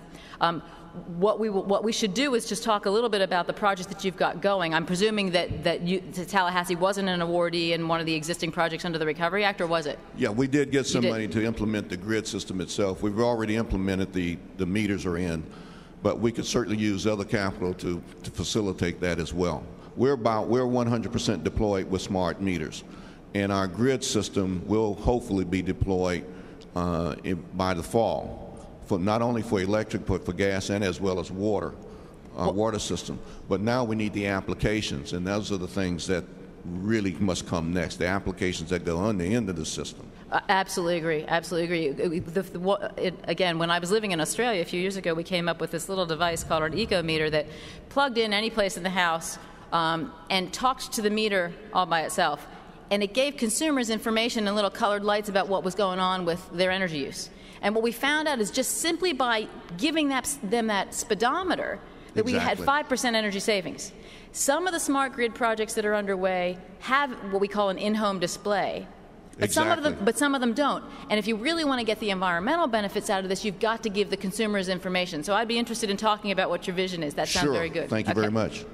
What we should do is just talk a little bit about the projects that you've got going. I'm presuming that Tallahassee wasn't an awardee in one of the existing projects under the Recovery Act, or was it? Yeah, we did get some money to implement the grid system itself. We've already implemented the meters are in, but we could certainly use other capital to facilitate that as well. We're 100% deployed with smart meters, and our grid system will hopefully be deployed by the fall. Not only for electric, but for gas and as well as water, water system. But now we need the applications, and those are the things that really must come next, the applications that go on the end of the system. Absolutely agree. Absolutely agree. Again, when I was living in Australia a few years ago, we came up with this little device called an eco-meter that plugged in any place in the house and talked to the meter all by itself. And it gave consumers information and little colored lights about what was going on with their energy use. And what we found out is just simply by giving them that speedometer that we had 5% energy savings. Some of the smart grid projects that are underway have what we call an in-home display, but some of them don't. And if you really want to get the environmental benefits out of this, you've got to give the consumers information. So I'd be interested in talking about what your vision is. That sounds very good. Thank you very much.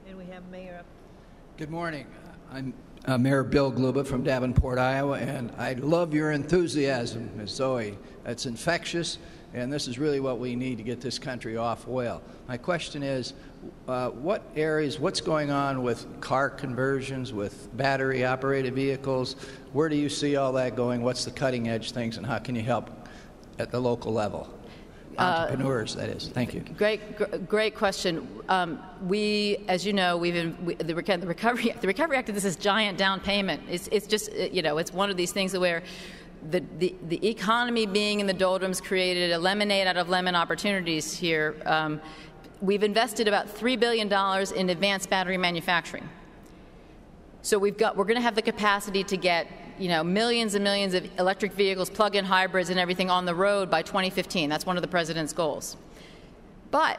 And we have Mayor up. Good morning. I'm Mayor Bill Gluba from Davenport, Iowa, and I love your enthusiasm, Ms. Zoe. It's infectious, and this is really what we need to get this country off oil. My question is, what's going on with car conversions, with battery-operated vehicles? Where do you see all that going? What's the cutting-edge things, and how can you help at the local level? Entrepreneurs, that is. Thank you. Great question. We, as you know, the Recovery Act. This is giant down payment. It's just, it's one of these things where the economy being in the doldrums created a lemonade out of lemon opportunities here. We've invested about $3 billion in advanced battery manufacturing. So we're going to have the capacity to get millions and millions of electric vehicles, plug-in hybrids and everything on the road by 2015. That's one of the president's goals. But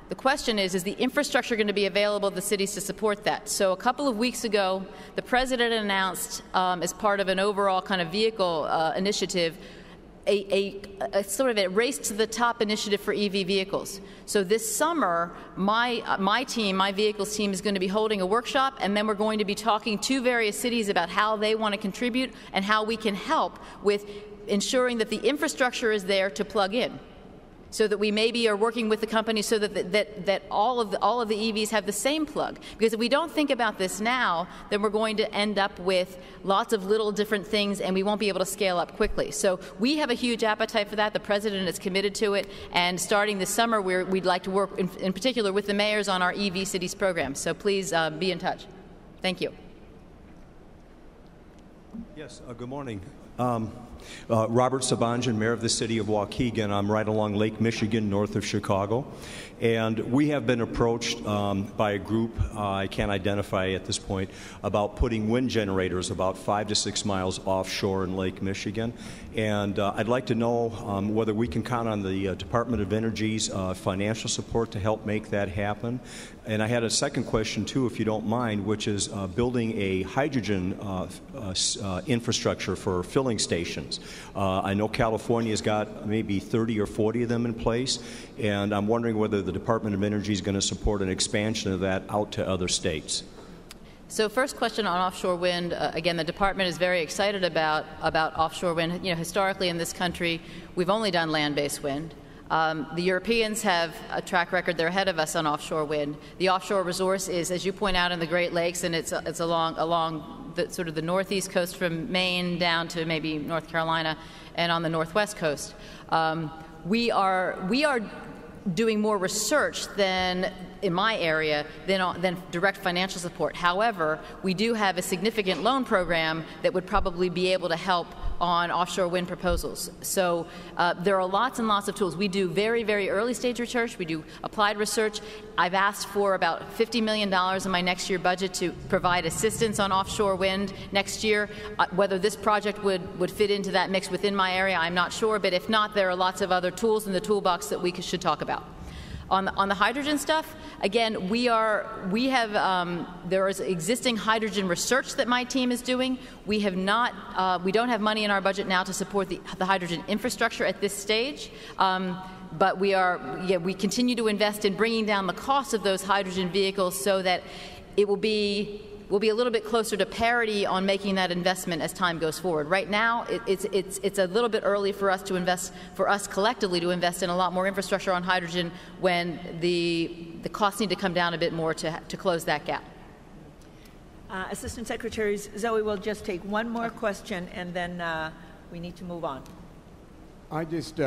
the question is the infrastructure going to be available to the cities to support that? So a couple of weeks ago, the president announced, as part of an overall kind of vehicle initiative, a sort of a race to the top initiative for EV vehicles. So this summer, my vehicles team is going to be holding a workshop, and then we're going to be talking to various cities about how they want to contribute and how we can help with ensuring that the infrastructure is there to plug in. So that we maybe are working with the company so that all of the EVs have the same plug. Because if we don't think about this now, then we're going to end up with lots of little different things, and we won't be able to scale up quickly. So we have a huge appetite for that. The president is committed to it, and starting this summer, we'd like to work in particular with the mayors on our EV Cities program. So please be in touch. Thank you. Yes. Good morning. Robert Sabanjan, Mayor of the City of Waukegan. I'm right along Lake Michigan, north of Chicago. And we have been approached by a group, I can't identify at this point, about putting wind generators about 5 to 6 miles offshore in Lake Michigan. And I'd like to know whether we can count on the Department of Energy's financial support to help make that happen. And I had a second question, too, if you don't mind, which is building a hydrogen infrastructure for filling stations. I know California's got maybe 30 or 40 of them in place, and I'm wondering whether the Department of Energy is going to support an expansion of that out to other states. So first question on offshore wind. Again, the department is very excited about offshore wind. Historically in this country, we've only done land-based wind. The Europeans have a track record. They're ahead of us on offshore wind. The offshore resource is, as you point out, in the Great Lakes, and it's along the sort of the northeast coast from Maine down to maybe North Carolina, and on the northwest coast. We are doing more research than in my area than direct financial support. However, we do have a significant loan program that would probably be able to help on offshore wind proposals. So there are lots and lots of tools. We do very, very early stage research. We do applied research. I've asked for about $50 million in my next year budget to provide assistance on offshore wind next year. Whether this project would fit into that mix within my area, I'm not sure. But if not, there are lots of other tools in the toolbox that we should talk about. On the hydrogen stuff, again, there is existing hydrogen research that my team is doing. We don't have money in our budget now to support the hydrogen infrastructure at this stage. But we continue to invest in bringing down the cost of those hydrogen vehicles so that it will be a little bit closer to parity on making that investment as time goes forward. Right now, it's a little bit early for us to invest, for us collectively to invest in a lot more infrastructure on hydrogen when the costs need to come down a bit more to close that gap. Assistant Secretaries, Zoe will just take one more question, and then we need to move on. I just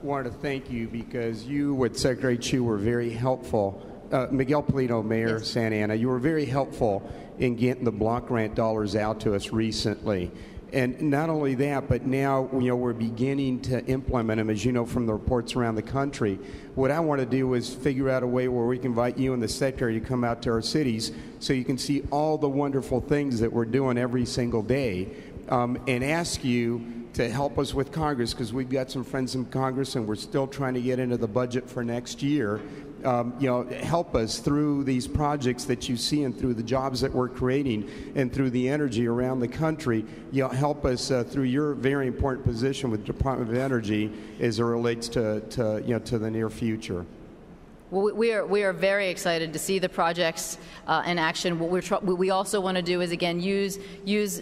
wanted to thank you because you, with Secretary Chu, were very helpful. Miguel Polito, Mayor of Santa Ana, you were very helpful in getting the block grant dollars out to us recently. And not only that, but now we're beginning to implement them, as you know from the reports around the country. What I want to do is figure out a way where we can invite you and the Secretary to come out to our cities so you can see all the wonderful things that we're doing every single day, and ask you to help us with Congress, because we've got some friends in Congress and we're still trying to get into the budget for next year. Help us through these projects that you see and through the jobs that we're creating and through the energy around the country. Help us through your very important position with the Department of Energy as it relates to the near future. Well, we are very excited to see the projects in action. What we also want to do is, again, use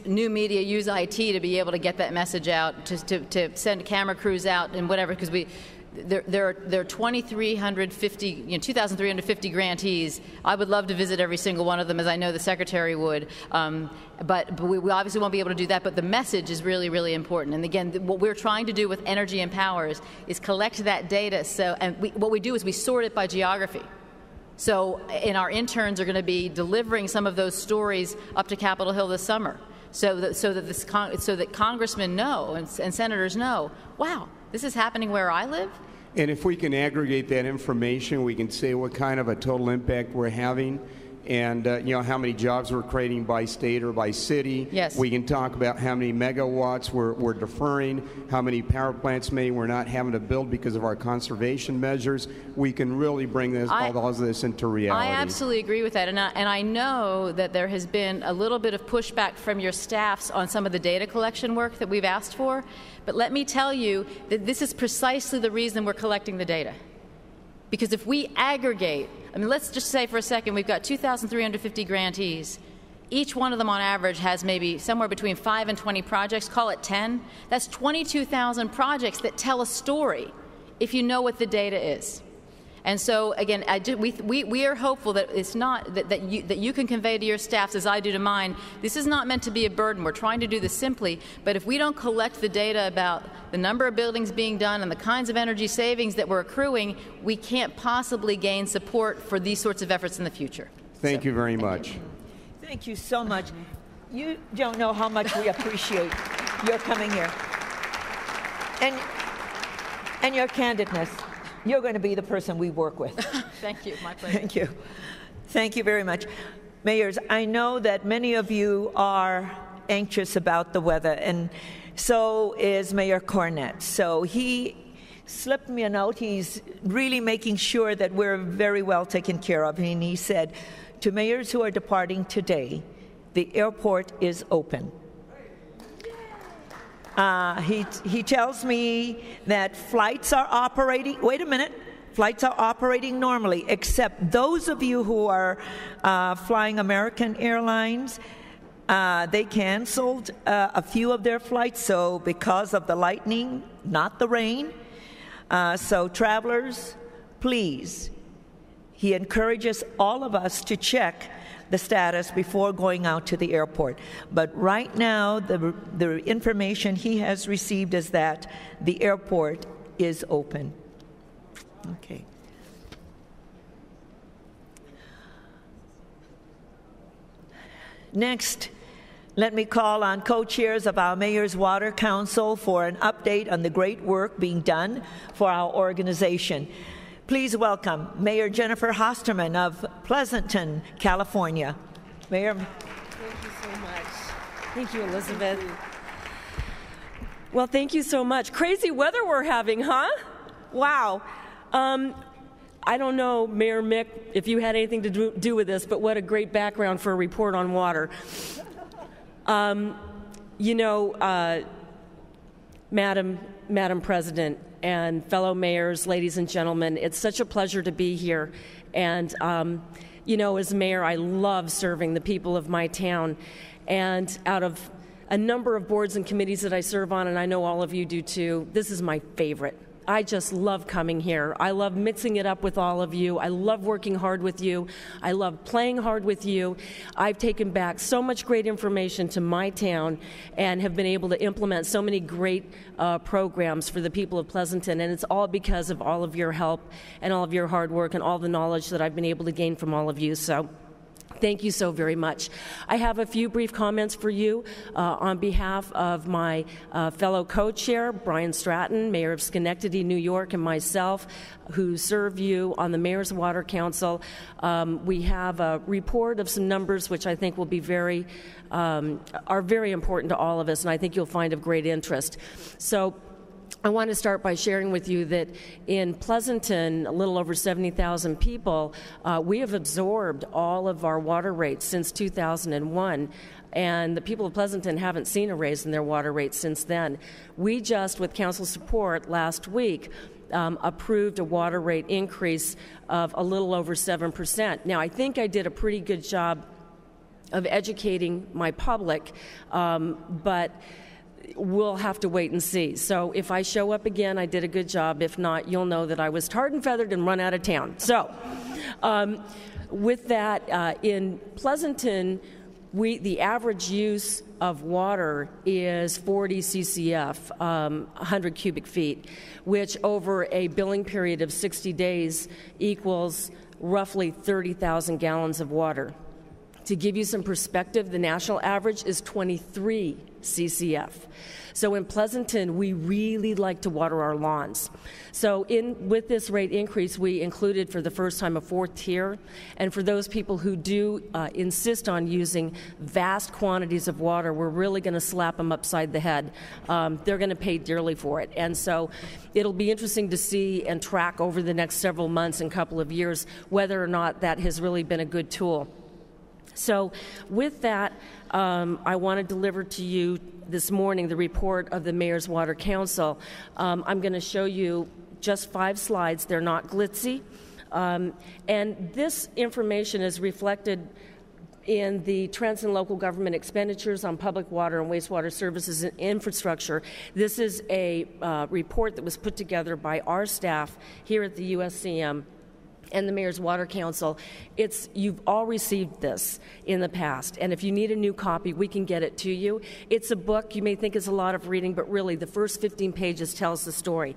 new media, use IT to be able to get that message out, to send camera crews out and whatever, because there are 2,350 grantees. I would love to visit every single one of them, as I know the Secretary would. But we obviously won't be able to do that. But the message is really, really important. And again, what we're trying to do with Energy Empowers is collect that data. What we do is we sort it by geography. So our interns are going to be delivering some of those stories up to Capitol Hill this summer. so that congressmen know and senators know, wow, this is happening where I live? And if we can aggregate that information, we can say what kind of a total impact we're having, and how many jobs we're creating by state or by city. Yes. We can talk about how many megawatts we're deferring, how many power plants we're not having to build because of our conservation measures. We can really bring all of this into reality. I absolutely agree with that, and I know that there has been a little bit of pushback from your staffs on some of the data collection work that we've asked for, but let me tell you that this is precisely the reason we're collecting the data. Because if we aggregate, let's just say for a second we've got 2,350 grantees. Each one of them on average has maybe somewhere between 5 and 20 projects, call it 10. That's 22,000 projects that tell a story if you know what the data is. And so, again, we are hopeful that it's not that you can convey to your staffs, as I do to mine, this is not meant to be a burden. We're trying to do this simply, but if we don't collect the data about the number of buildings being done and the kinds of energy savings that we're accruing, we can't possibly gain support for these sorts of efforts in the future. Thank you very much. Thank you so much. You don't know how much we appreciate your coming here and your candidness. You're going to be the person we work with. Thank you. My pleasure. Thank you. Thank you very much. Mayors, I know that many of you are anxious about the weather, and so is Mayor Cornett. So he slipped me a note. He's really making sure that we're very well taken care of. And he said, to mayors who are departing today, the airport is open. He tells me that flights are operating. Wait a minute. Flights are operating normally, except those of you who are flying American Airlines, they canceled a few of their flights, so because of the lightning, not the rain. So travelers, please, he encourages all of us to check the status before going out to the airport. But right now, the information he has received is that the airport is open. Okay. Next, let me call on co-chairs of our Mayor's Water Council for an update on the great work being done for our organization. Please welcome Mayor Jennifer Hosterman of Pleasanton, California. Mayor. Thank you so much. Thank you, Elizabeth. Well, thank you so much. Crazy weather we're having, huh? Wow. I don't know, Mayor Mick, if you had anything to do with this, but what a great background for a report on water. Madam President, and fellow mayors, ladies and gentlemen, it's such a pleasure to be here. And, as mayor, I love serving the people of my town. And out of a number of boards and committees that I serve on, and I know all of you do too, this is my favorite. I just love coming here. I love mixing it up with all of you. I love working hard with you. I love playing hard with you. I've taken back so much great information to my town and have been able to implement so many great programs for the people of Pleasanton, and it's all because of all of your help and all of your hard work and all the knowledge that I've been able to gain from all of you. So thank you so very much. I have a few brief comments for you on behalf of my fellow co-chair, Brian Stratton, Mayor of Schenectady, New York, and myself, who serve you on the Mayor's Water Council. We have a report of some numbers which I think will be are very important to all of us, and I think you'll find of great interest. So I want to start by sharing with you that in Pleasanton, a little over 70,000 people, we have absorbed all of our water rates since 2001, and the people of Pleasanton haven't seen a raise in their water rates since then. We just, with council support last week, approved a water rate increase of a little over 7%. Now, I think I did a pretty good job of educating my public, but we'll have to wait and see. So if I show up again, I did a good job. If not, you'll know that I was tarred and feathered and run out of town. So with that, in Pleasanton, the average use of water is 40 CCF, 100 cubic feet, which over a billing period of 60 days equals roughly 30,000 gallons of water. To give you some perspective, the national average is 23 CCF. So in Pleasanton, we really like to water our lawns. So with this rate increase, we included for the first time a fourth tier. And for those people who do insist on using vast quantities of water, we're really going to slap them upside the head. They're going to pay dearly for it. And so it'll be interesting to see and track over the next several months and couple of years whether or not that has really been a good tool. So with that, I want to deliver to you this morning the report of the Mayor's Water Council. I'm going to show you just 5 slides. They're not glitzy. And this information is reflected in the trends in local government expenditures on public water and wastewater services and infrastructure. This is a report that was put together by our staff here at the USCM and the Mayor's Water Council. You've all received this in the past, and if you need a new copy, we can get it to you. It's a book. You may think it's a lot of reading, but really the first 15 pages tells the story.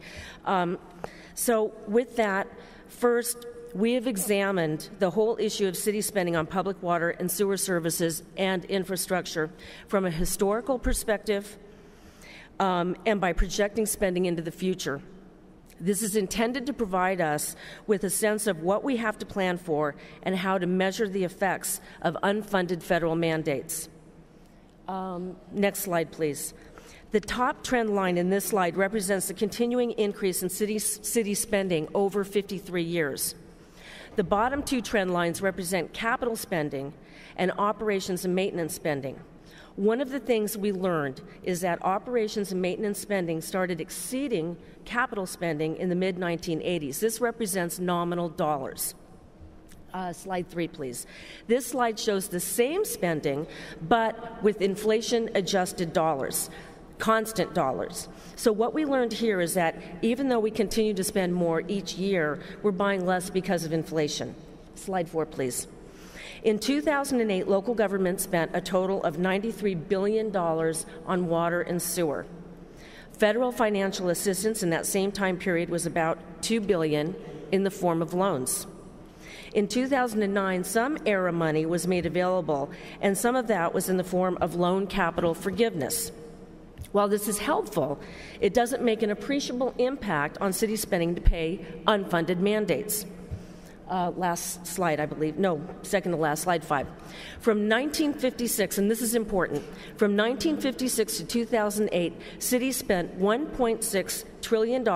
So with that, first, we have examined the whole issue of city spending on public water and sewer services and infrastructure from a historical perspective and by projecting spending into the future. This is intended to provide us with a sense of what we have to plan for and how to measure the effects of unfunded federal mandates. Next slide, please. The top trend line in this slide represents the continuing increase in city spending over 53 years. The bottom 2 trend lines represent capital spending and operations and maintenance spending. One of the things we learned is that operations and maintenance spending started exceeding capital spending in the mid-1980s. This represents nominal dollars. Slide 3, please. This slide shows the same spending, but with inflation-adjusted dollars, constant dollars. So what we learned here is that even though we continue to spend more each year, we're buying less because of inflation. Slide 4, please. In 2008, local government spent a total of $93 billion on water and sewer. Federal financial assistance in that same time period was about $2 billion in the form of loans. In 2009, some ERA money was made available, and some of that was in the form of loan capital forgiveness. While this is helpful, it doesn't make an appreciable impact on city spending to pay unfunded mandates. Last slide, I believe. No, second to last, slide 5. From 1956, and this is important, from 1956 to 2008, cities spent $1.6 trillion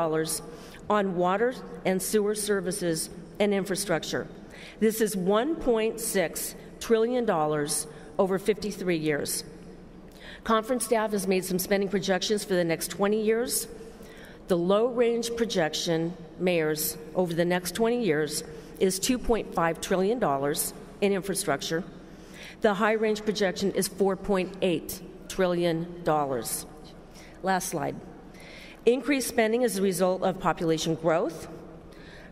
on water and sewer services and infrastructure. This is $1.6 trillion over 53 years. Conference staff has made some spending projections for the next 20 years. The low-range projection, mayors, over the next 20 years is $2.5 trillion in infrastructure. The high-range projection is $4.8 trillion. Last slide. Increased spending is a result of population growth,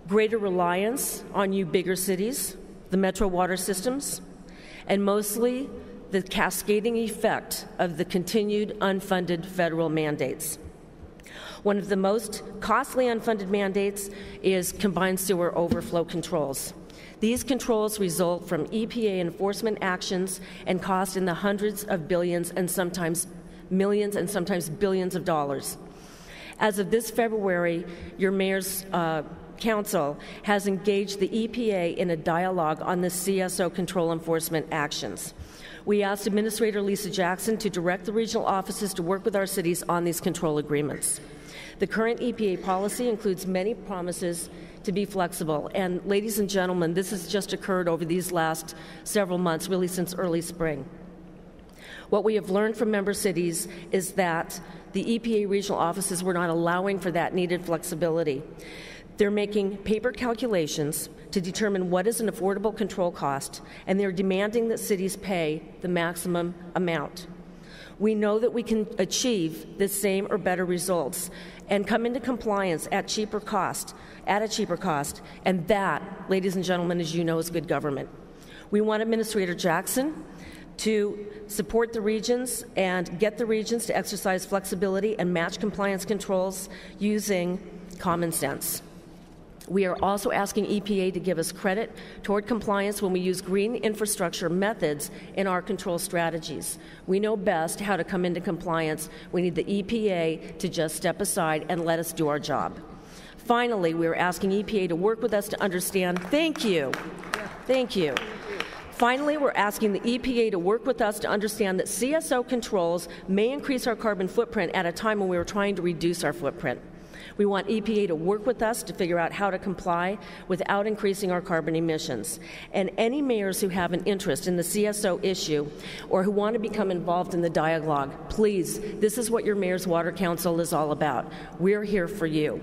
greater reliance on you bigger cities, the metro water systems, and mostly the cascading effect of the continued unfunded federal mandates. One of the most costly unfunded mandates is combined sewer overflow controls. These controls result from EPA enforcement actions and cost in the hundreds of billions and sometimes millions and sometimes billions of dollars. As of this February, your mayor's council has engaged the EPA in a dialogue on the CSO control enforcement actions. We asked Administrator Lisa Jackson to direct the regional offices to work with our cities on these control agreements. The current EPA policy includes many promises to be flexible. And ladies and gentlemen, this has just occurred over these last several months, really since early spring. What we have learned from member cities is that the EPA regional offices were not allowing for that needed flexibility. They're making paper calculations to determine what is an affordable control cost, and they're demanding that cities pay the maximum amount. We know that we can achieve the same or better results and come into compliance at a cheaper cost, and that, ladies and gentlemen, as you know, is good government. We want Administrator Jackson to support the regions and get the regions to exercise flexibility and match compliance controls using common sense. We are also asking EPA to give us credit toward compliance when we use green infrastructure methods in our control strategies. We know best how to come into compliance. We need the EPA to just step aside and let us do our job. Finally, we are asking EPA to work with us to understand. Thank you. Finally, we're asking the EPA to work with us to understand that CSO controls may increase our carbon footprint at a time when we were trying to reduce our footprint. We want EPA to work with us to figure out how to comply without increasing our carbon emissions. And any mayors who have an interest in the CSO issue or who want to become involved in the dialogue, please, this is what your Mayor's Water Council is all about. We're here for you.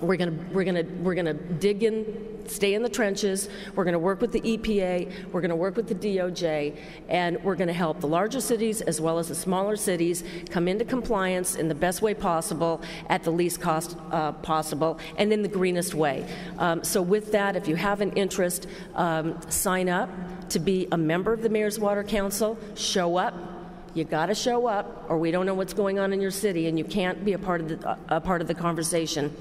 We're gonna dig in, stay in the trenches. We're gonna work with the EPA. We're gonna work with the DOJ, and we're gonna help the larger cities as well as the smaller cities come into compliance in the best way possible, at the least cost possible, and in the greenest way. So with that, if you have an interest, sign up to be a member of the Mayor's Water Council. Show up. You got to show up, or we don't know what's going on in your city, and you can't be a part of the conversation.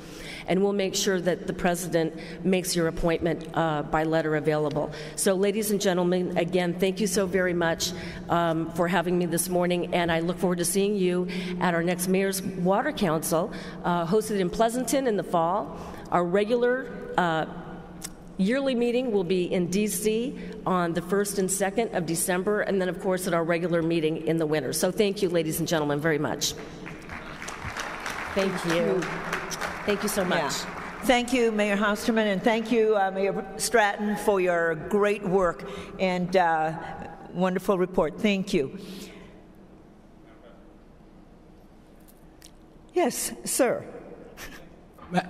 And we'll make sure that the President makes your appointment by letter available. So, ladies and gentlemen, again, thank you so very much for having me this morning, and I look forward to seeing you at our next Mayor's Water Council, hosted in Pleasanton in the fall. Our regular yearly meeting will be in D.C. on the 1st and 2nd of December, and then, of course, at our regular meeting in the winter. So thank you, ladies and gentlemen, very much. Thank you. Thank you so much. Yeah. Thank you, Mayor Hosterman, and thank you, Mayor Stratton, for your great work and wonderful report. Thank you. Yes, sir.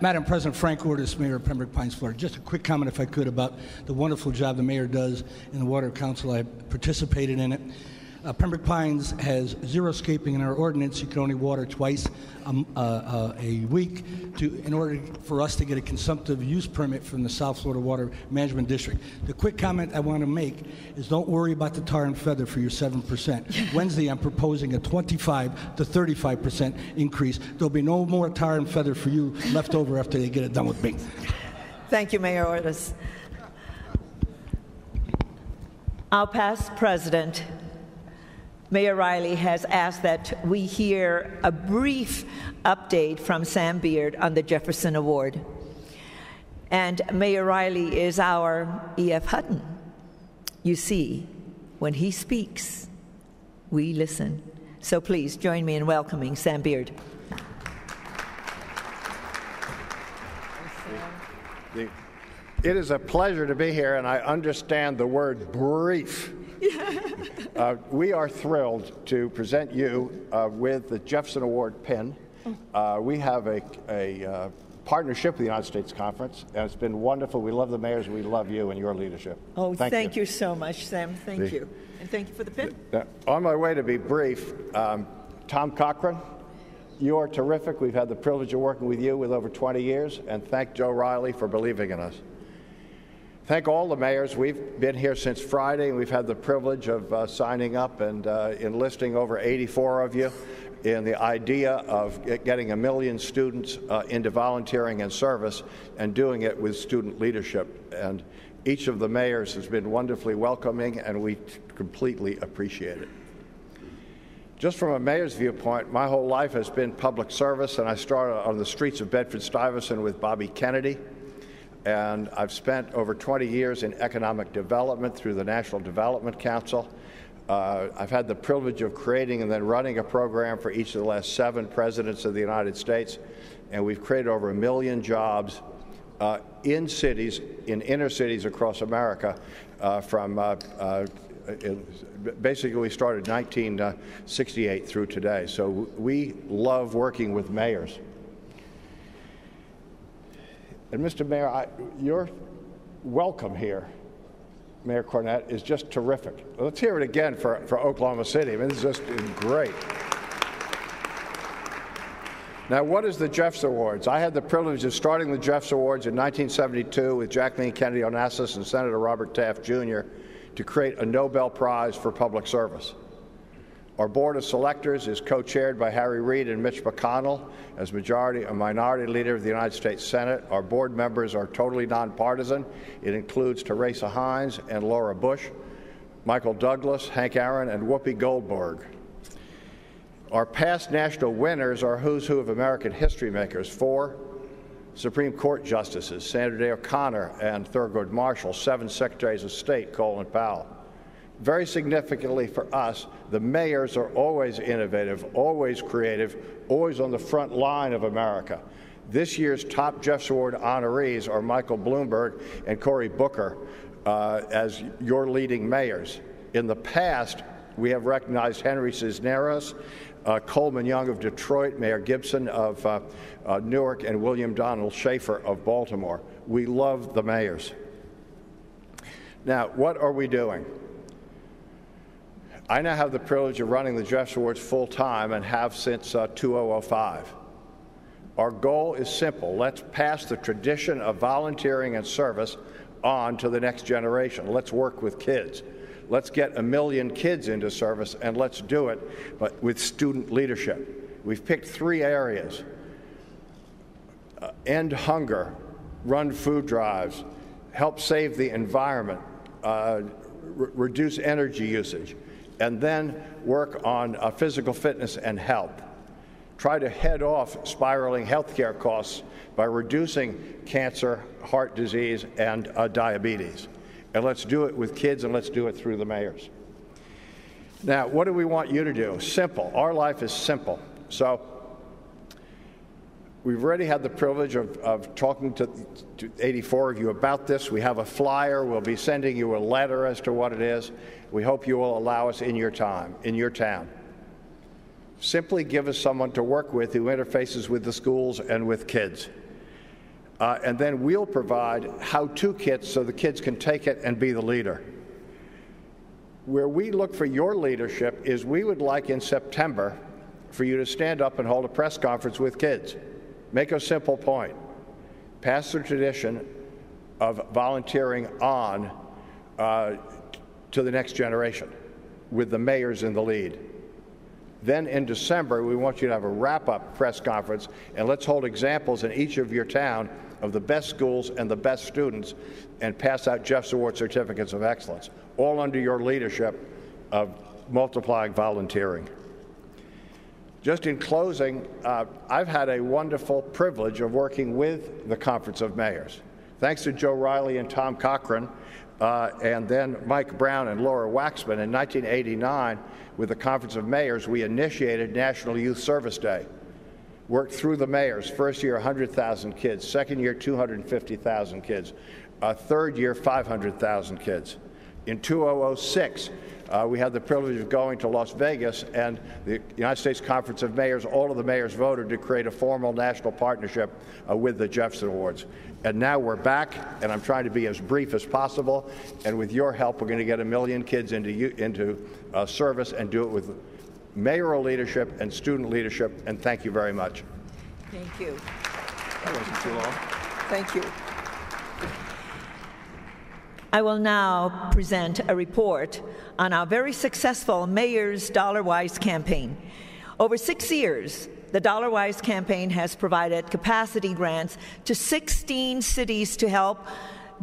Madam President, Frank Ortis, Mayor of Pembroke Pines, Florida. Just a quick comment, if I could, about the wonderful job the mayor does in the Water Council. I participated in it. Pembroke Pines has zero escaping in our ordinance. You can only water twice a week in order for us to get a consumptive use permit from the South Florida Water Management District. The quick comment I want to make is don't worry about the tar and feather for your 7%. Wednesday, I'm proposing a 25 to 35% increase. There'll be no more tar and feather for you left over after they get it done with me. Thank you, Mayor Ortis. Our past president, Mayor Riley, has asked that we hear a brief update from Sam Beard on the Jefferson Award. And Mayor Riley is our E.F. Hutton. You see, when he speaks, we listen. So please join me in welcoming Sam Beard. It is a pleasure to be here, and I understand the word brief. We are thrilled to present you with the Jefferson Award pin. We have a partnership with the United States Conference, and it's been wonderful. We love the mayors. We love you and your leadership. Oh, thank you so much, Sam. Thank you. And thank you for the pin. On my way to be brief, Tom Cochran, you are terrific. We've had the privilege of working with you with over 20 years, and thank Joe Riley for believing in us. Thank all the mayors. We've been here since Friday, and we've had the privilege of signing up and enlisting over 84 of you in the idea of getting 1 million students into volunteering and service, and doing it with student leadership. And each of the mayors has been wonderfully welcoming, and we completely appreciate it. Just from a mayor's viewpoint, my whole life has been public service, and I started on the streets of Bedford-Stuyvesant with Bobby Kennedy. And I've spent over 20 years in economic development through the National Development Council. I've had the privilege of creating and then running a program for each of the last 7 presidents of the United States, and we've created over 1 million jobs in cities, in inner cities across America. Basically, we started 1968 through today. So we love working with mayors. And Mr. Mayor, your welcome here, Mayor Cornett, is just terrific. Let's hear it again for Oklahoma City. I mean, this is just great. Now, what is the Jeffs Awards? I had the privilege of starting the Jeffs Awards in 1972 with Jacqueline Kennedy Onassis and Senator Robert Taft Jr. to create a Nobel Prize for public service. Our board of selectors is co-chaired by Harry Reid and Mitch McConnell as majority and minority leader of the United States Senate. Our board members are totally nonpartisan. It includes Teresa Hines and Laura Bush, Michael Douglas, Hank Aaron, and Whoopi Goldberg. Our past national winners are who's who of American history makers. 4 Supreme Court justices, Sandra Day O'Connor and Thurgood Marshall. 7 Secretaries of State, Colin Powell. Very significantly for us, the mayors are always innovative, always creative, always on the front line of America. This year's top Jeffs Award honorees are Michael Bloomberg and Cory Booker as your leading mayors. In the past, we have recognized Henry Cisneros, Coleman Young of Detroit, Mayor Gibson of Newark, and William Donald Schaefer of Baltimore. We love the mayors. Now, what are we doing? I now have the privilege of running the Jeffs Awards full-time and have since 2005. Our goal is simple. Let's pass the tradition of volunteering and service on to the next generation. Let's work with kids. Let's get 1 million kids into service, and let's do it but with student leadership. We've picked 3 areas. End hunger, run food drives, help save the environment, reduce energy usage, and then work on physical fitness and health. Try to head off spiraling healthcare costs by reducing cancer, heart disease, and diabetes. And let's do it with kids, and let's do it through the mayors. Now, what do we want you to do? Simple. Our life is simple. So we've already had the privilege of talking to 84 of you about this. We have a flyer. We'll be sending you a letter as to what it is. We hope you will allow us in your time, in your town. Simply give us someone to work with who interfaces with the schools and with kids. And then we'll provide how-to kits so the kids can take it and be the leader. Where we look for your leadership is we would like in September for you to stand up and hold a press conference with kids. Make a simple point. Pass the tradition of volunteering on to the next generation with the mayors in the lead. Then in December, we want you to have a wrap-up press conference, and let's hold examples in each of your town of the best schools and the best students and pass out Jeffs Award certificates of excellence, all under your leadership of multiplying volunteering. Just in closing, I've had a wonderful privilege of working with the Conference of Mayors. Thanks to Joe Riley and Tom Cochran, and then Mike Brown and Laura Waxman in 1989, with the Conference of Mayors, we initiated National Youth Service Day. Worked through the mayors. First year, 100,000 kids. Second year, 250,000 kids. Third year, 500,000 kids. In 2006, we had the privilege of going to Las Vegas, and the United States Conference of Mayors, all of the mayors voted to create a formal national partnership with the Jeffs Awards. And now we're back, and I'm trying to be as brief as possible. And with your help, we're going to get 1 million kids into service and do it with mayoral leadership and student leadership. And thank you very much. Thank you. That wasn't too long. Thank you. I will now present a report on our very successful Mayor's DollarWise campaign. Over 6 years, the DollarWise campaign has provided capacity grants to 16 cities to help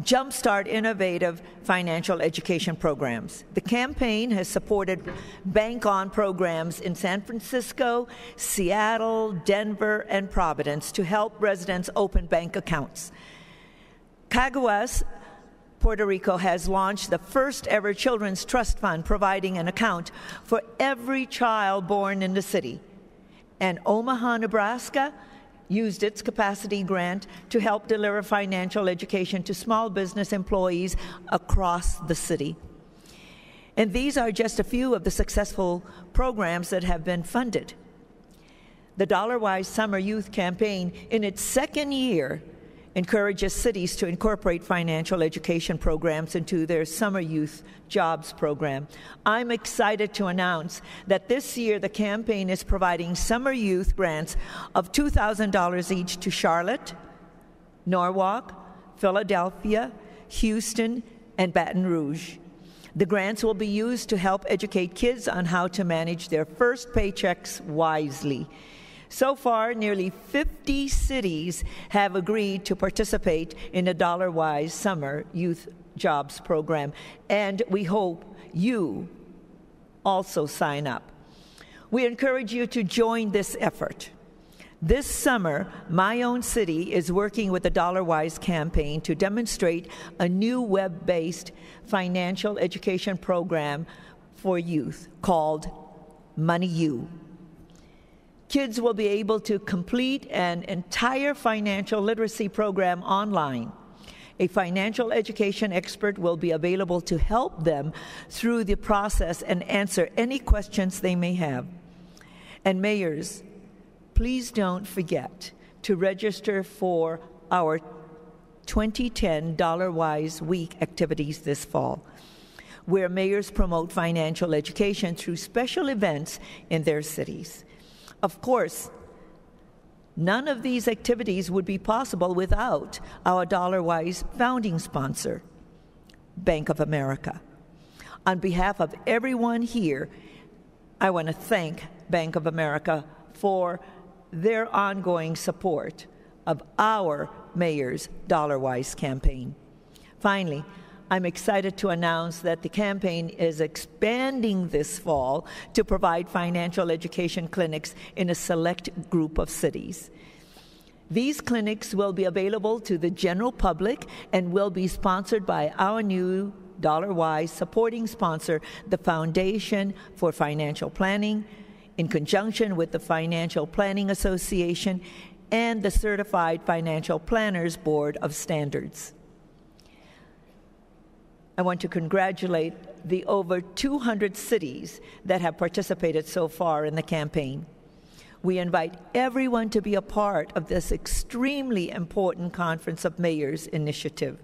jumpstart innovative financial education programs. The campaign has supported bank-on programs in San Francisco, Seattle, Denver, and Providence to help residents open bank accounts. Caguas, Puerto Rico has launched the first ever children's trust fund, providing an account for every child born in the city. And Omaha, Nebraska used its capacity grant to help deliver financial education to small business employees across the city. And these are just a few of the successful programs that have been funded. The DollarWise Summer Youth Campaign, in its second year, encourages cities to incorporate financial education programs into their Summer Youth Jobs program. I'm excited to announce that this year the campaign is providing summer youth grants of $2,000 each to Charlotte, Norwalk, Philadelphia, Houston, and Baton Rouge. The grants will be used to help educate kids on how to manage their first paychecks wisely. So far, nearly 50 cities have agreed to participate in the DollarWise Summer Youth Jobs Program, and we hope you also sign up. We encourage you to join this effort. This summer, my own city is working with the DollarWise campaign to demonstrate a new web-based financial education program for youth called Money U. Kids will be able to complete an entire financial literacy program online. A financial education expert will be available to help them through the process and answer any questions they may have. And mayors, please don't forget to register for our 2010 DollarWise Week activities this fall, where mayors promote financial education through special events in their cities. Of course, none of these activities would be possible without our DollarWise founding sponsor, Bank of America. On behalf of everyone here, I want to thank Bank of America for their ongoing support of our mayor's DollarWise campaign. Finally, I'm excited to announce that the campaign is expanding this fall to provide financial education clinics in a select group of cities. These clinics will be available to the general public and will be sponsored by our new DollarWise supporting sponsor, the Foundation for Financial Planning, in conjunction with the Financial Planning Association and the Certified Financial Planners Board of Standards. I want to congratulate the over 200 cities that have participated so far in the campaign. We invite everyone to be a part of this extremely important Conference of Mayors initiative.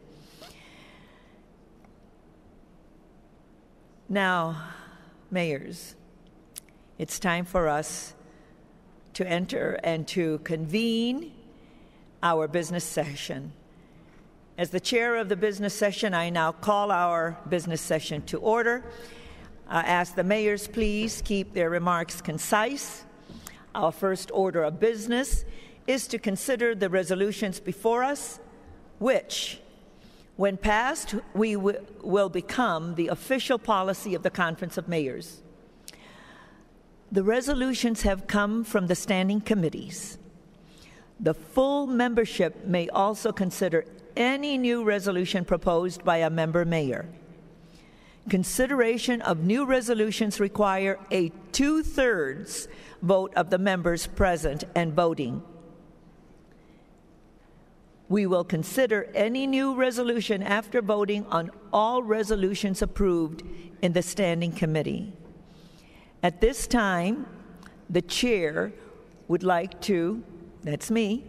Now, mayors, it's time for us to enter and to convene our business session. As the chair of the business session, I now call our business session to order. I ask the mayors please keep their remarks concise. Our first order of business is to consider the resolutions before us, which, when passed, will become the official policy of the Conference of Mayors. The resolutions have come from the standing committees. The full membership may also consider any new resolution proposed by a member mayor. Consideration of new resolutions require a 2/3 vote of the members present and voting. We will consider any new resolution after voting on all resolutions approved in the standing committee. At this time, the chair would like to, that's me,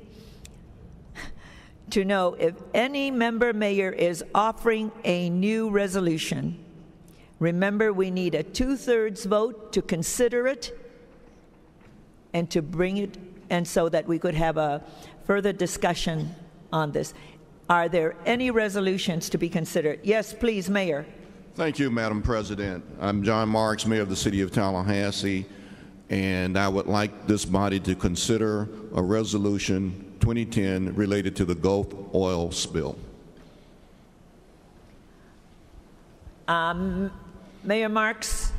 to know if any member mayor is offering a new resolution. Remember, we need a 2/3 vote to consider it and to bring it, and so that we could have a further discussion on this. Are there any resolutions to be considered? Yes, please, Mayor. Thank you, Madam President. I'm John Marks, Mayor of the City of Tallahassee, and I would like this body to consider a resolution 2010 related to the Gulf oil spill. Mayor Marks?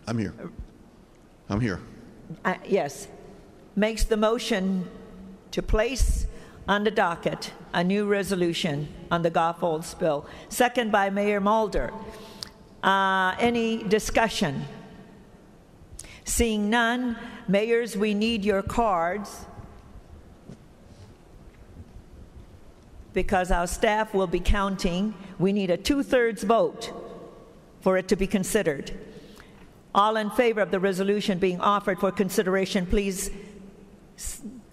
I'm here. I'm here. Yes. Makes the motion to place on the docket a new resolution on the Gulf oil spill. Second by Mayor Mulder. Any discussion? Seeing none, mayors, we need your cards, because our staff will be counting. We need a 2/3 vote for it to be considered. All in favor of the resolution being offered for consideration, please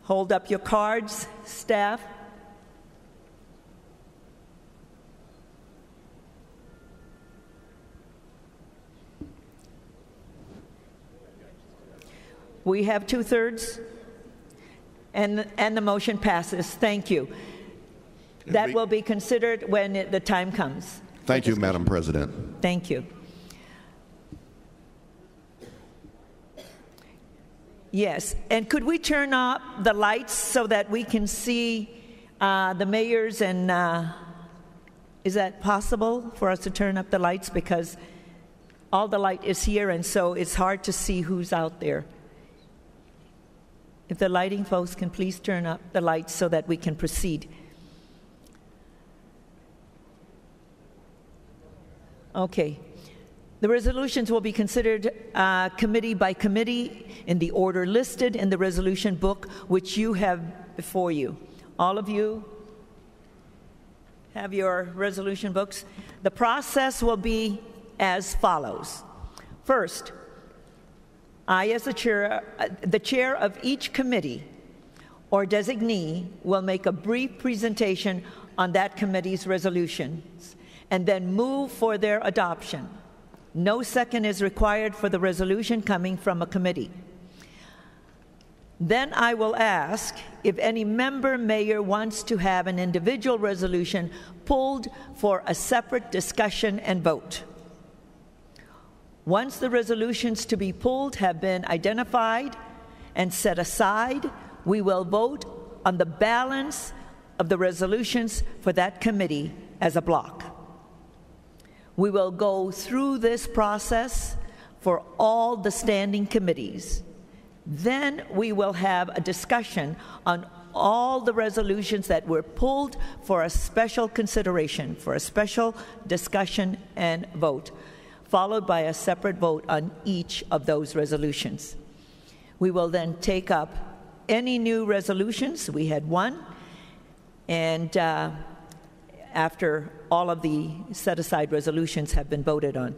hold up your cards, staff. We have 2/3, and the motion passes. Thank you. That will be considered when the time comes. Thank you, Madam President. Thank you. Yes, and could we turn up the lights so that we can see the mayors, and is that possible for us to turn up the lights, because all the light is here and so it's hard to see who's out there. If the lighting folks can please turn up the lights so that we can proceed. Okay. The resolutions will be considered committee by committee in the order listed in the resolution book, which you have before you. All of you have your resolution books. The process will be as follows. First, I, as the chair of each committee or designee, will make a brief presentation on that committee's resolutions and then move for their adoption. No second is required for the resolution coming from a committee. Then I will ask if any member mayor wants to have an individual resolution pulled for a separate discussion and vote. Once the resolutions to be pulled have been identified and set aside, we will vote on the balance of the resolutions for that committee as a block. We will go through this process for all the standing committees. Then we will have a discussion on all the resolutions that were pulled for a special consideration, for a special discussion and vote, followed by a separate vote on each of those resolutions. We will then take up any new resolutions. We had one, and after all of the set-aside resolutions have been voted on.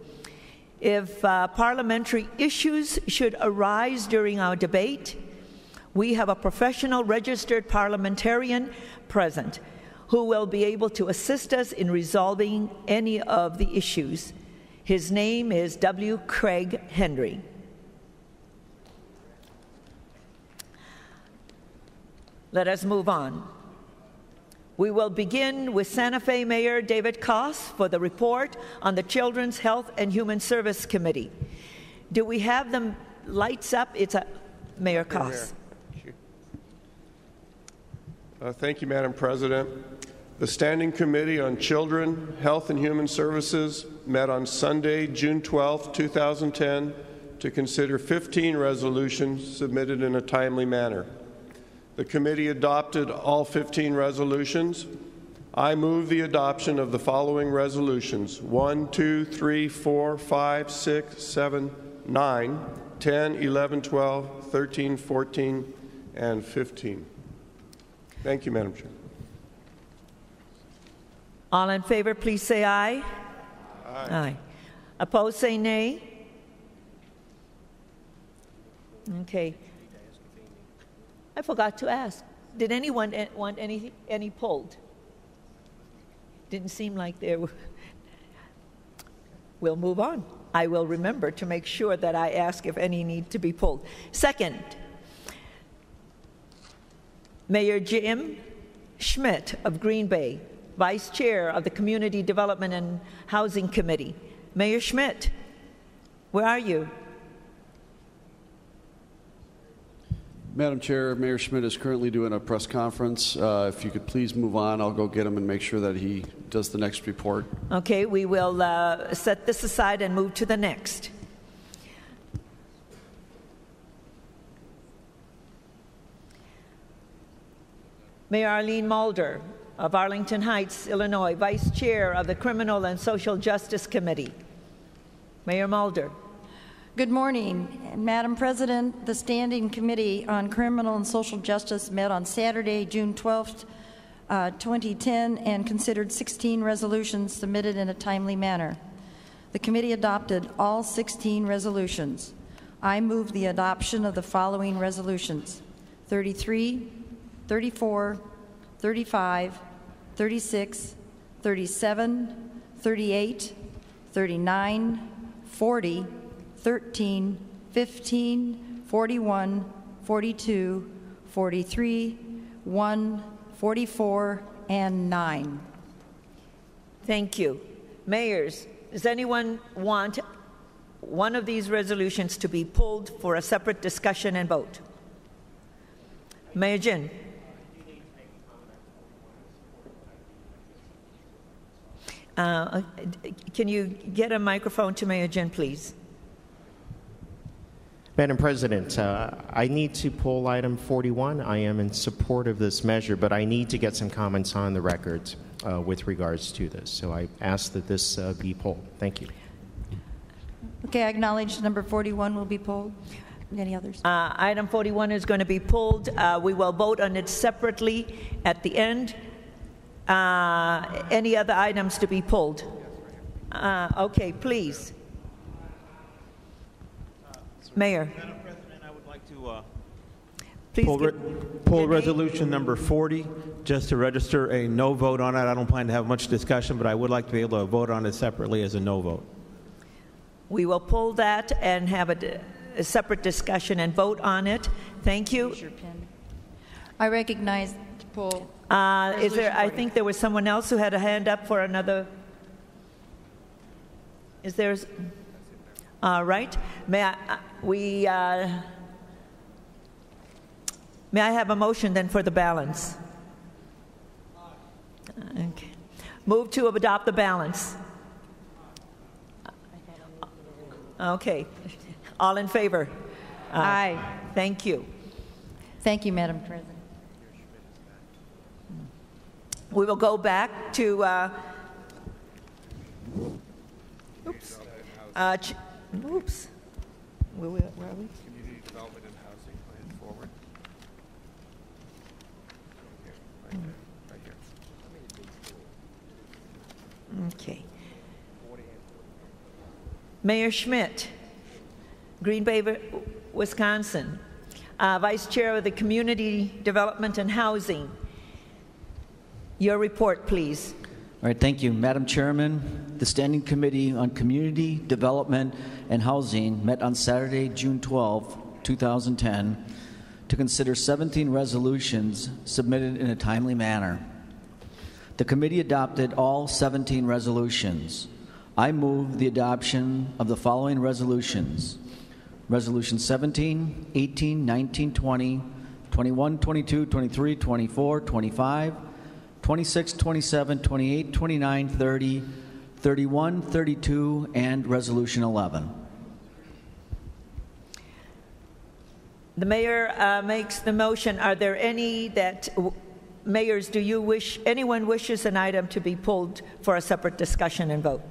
If parliamentary issues should arise during our debate, we have a professional registered parliamentarian present who will be able to assist us in resolving any of the issues. His name is W. Craig Henry. Let us move on. We will begin with Santa Fe Mayor David Koss for the report on the Children's Health and Human Service Committee. Do we have the lights up? It's Mayor Koss. Thank you, Madam President. The Standing Committee on Children, Health and Human Services met on Sunday, June 12, 2010, to consider 15 resolutions submitted in a timely manner. The committee adopted all 15 resolutions. I move the adoption of the following resolutions: 1, 2, 3, 4, 5, 6, 7, 9, 10, 11, 12, 13, 14, and 15. Thank you, Madam Chair. All in favor, please say aye. Aye. Aye. Opposed, say nay. Okay. I forgot to ask. Did anyone want any pulled? Didn't seem like there were. We'll move on. I will remember to make sure that I ask if any need to be pulled. Second, Mayor Jim Schmidt of Green Bay, Vice Chair of the Community Development and Housing Committee. Mayor Schmidt, where are you? Madam Chair, Mayor Schmidt is currently doing a press conference. If you could please move on, I'll go get him and make sure that he does the next report. Okay, we will set this aside and move to the next. Mayor Arlene Mulder of Arlington Heights, Illinois, Vice Chair of the Criminal and Social Justice Committee. Mayor Mulder. Good morning. Madam President, the Standing Committee on Criminal and Social Justice met on Saturday, June 12, 2010, and considered 16 resolutions submitted in a timely manner. The committee adopted all 16 resolutions. I move the adoption of the following resolutions: 33, 34, 35, 36, 37, 38, 39, 40, 13, 15, 41, 42, 43, 1, 44, and 9. Thank you. Mayors, Does anyone want one of these resolutions to be pulled for a separate discussion and vote? Mayor Jin. Can you get a microphone to Mayor Jin, please? Madam President, I need to pull item 41. I am in support of this measure, but I need to get some comments on the record with regards to this. So I ask that this be pulled. Thank you. Okay, I acknowledge number 41 will be pulled. Any others? Item 41 is going to be pulled. We will vote on it separately at the end. Any other items to be pulled? Okay, please. Mayor. Madam President, I would like to please pull resolution number 40, just to register a no vote on it. I don't plan to have much discussion, but I would like to be able to vote on it separately as a no vote. We will pull that and have a separate discussion and vote on it. Thank you. I recognize to pull. Is there? I think there was someone else who had a hand up for another. Is there? All right. May I have a motion then for the balance? Okay. Move to adopt the balance. Okay. All in favor? Aye. Thank you. Thank you, Madam President. We will go back to oops. Oops. Where are we? Community Development and Housing Plan forward. Right here. Okay. Mayor Schmidt, Green Bay, Wisconsin, Vice Chair of the Community Development and Housing. Your report, please. All right, thank you. Madam Chairman, the Standing Committee on Community Development and Housing met on Saturday, June 12, 2010, to consider 17 resolutions submitted in a timely manner. The committee adopted all 17 resolutions. I move the adoption of the following resolutions: Resolution 17, 18, 19, 20, 21, 22, 23, 24, 25, 26, 27, 28, 29, 30, 31, 32, and Resolution 11. The mayor makes the motion. Are there any that, mayors, do you wish, anyone wishes an item to be pulled for a separate discussion and vote?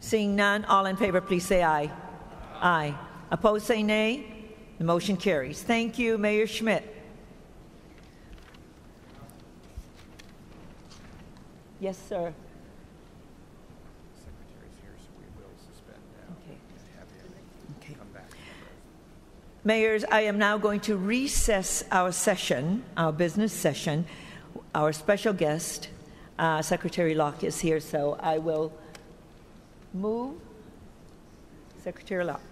Seeing none, all in favor, please say aye. Aye. Opposed, say nay. The motion carries. Thank you, Mayor Schmidt. Yes, sir. Secretary's here, so we will suspend now. Okay. And have you come back. Mayors, I am now going to recess our session, our business session. Our special guest, Secretary Locke, is here, so I will move. Secretary Locke.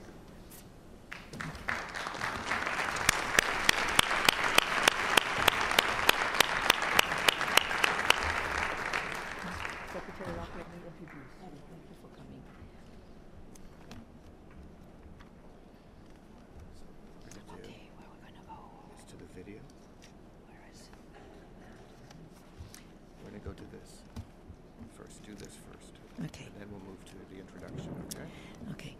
Secretary Locke, let me introduce you. Thank you for coming. Okay, where we're going to go? Is to the video. Where is it? We're going to go to this first. Do this first. Okay. And then we'll move to the introduction, okay? Okay.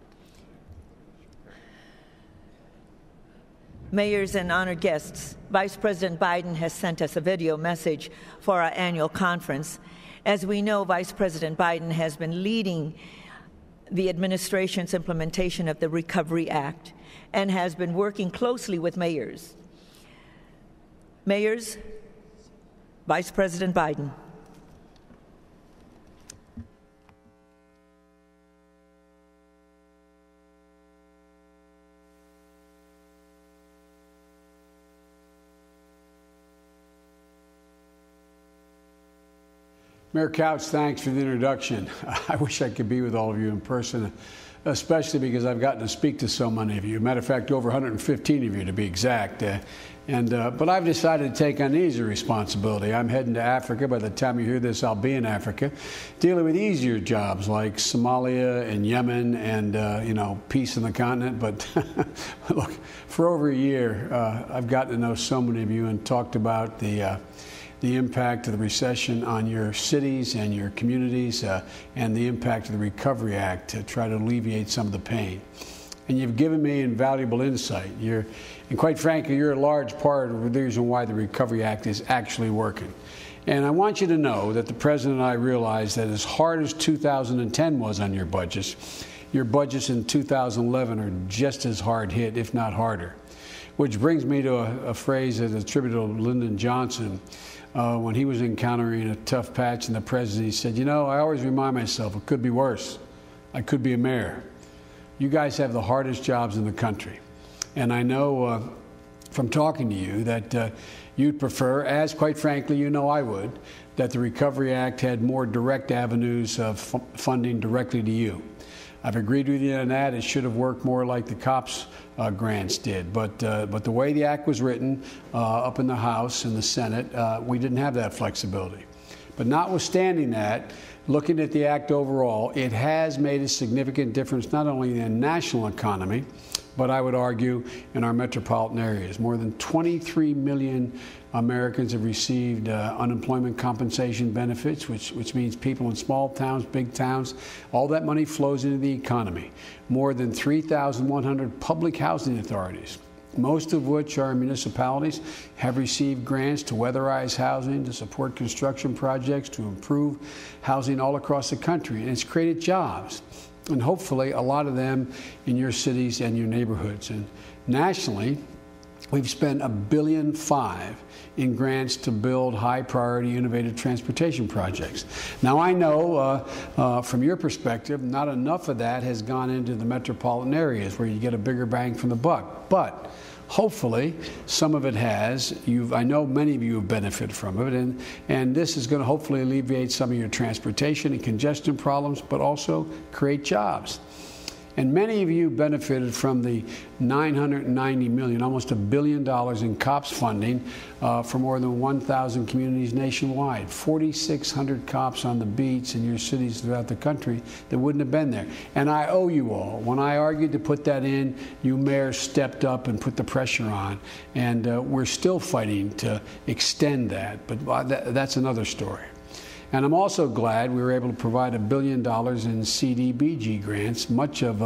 Mayors and honored guests, Vice President Biden has sent us a video message for our annual conference. As we know, Vice President Biden has been leading the administration's implementation of the Recovery Act and has been working closely with mayors. Mayors, Vice President Biden. Mayor Couch, thanks for the introduction. I wish I could be with all of you in person, especially because I've gotten to speak to so many of you. Matter of fact, over 115 of you to be exact. But I've decided to take on the easier responsibility. I'm heading to Africa. By the time you hear this, I'll be in Africa, dealing with easier jobs like Somalia and Yemen and, peace in the continent. But look, for over a year, I've gotten to know so many of you and talked about the impact of the recession on your cities and your communities and the impact of the Recovery Act to try to alleviate some of the pain. And you've given me invaluable insight. And quite frankly, you're a large part of the reason why the Recovery Act is actually working. And I want you to know that the President and I realize that as hard as 2010 was on your budgets in 2011 are just as hard hit, if not harder. Which brings me to a phrase that's attributed to Lyndon Johnson. When he was encountering a tough patch in the presidency, he said, I always remind myself, it could be worse. I could be a mayor. You guys have the hardest jobs in the country. And I know from talking to you that you'd prefer, as quite frankly I would, that the Recovery Act had more direct avenues of funding directly to you. I've agreed with you on that. It should have worked more like the COPS grants did. But the way the act was written up in the House and the Senate, we didn't have that flexibility. But notwithstanding that, looking at the act overall, it has made a significant difference not only in the national economy, but I would argue in our metropolitan areas. More than 23 million Americans have received unemployment compensation benefits, which means people in small towns, big towns, all that money flows into the economy. More than 3,100 public housing authorities, most of which are municipalities, have received grants to weatherize housing, to support construction projects, to improve housing all across the country. And it's created jobs, and hopefully a lot of them in your cities and your neighborhoods. And nationally, we've spent $1.5 billion in grants to build high-priority innovative transportation projects. Now, I know from your perspective, not enough of that has gone into the metropolitan areas where you get a bigger bang from the buck. But hopefully, some of it has. I know many of you have benefited from it, and this is going to hopefully alleviate some of your transportation and congestion problems, but also create jobs. And many of you benefited from the $990 million, almost $1 billion in COPS funding for more than 1,000 communities nationwide. 4,600 cops on the beats in your cities throughout the country that wouldn't have been there. And I owe you all. When I argued to put that in, you mayors stepped up and put the pressure on. And we're still fighting to extend that, but that's another story. And I'm also glad we were able to provide $1 billion in CDBG grants, much of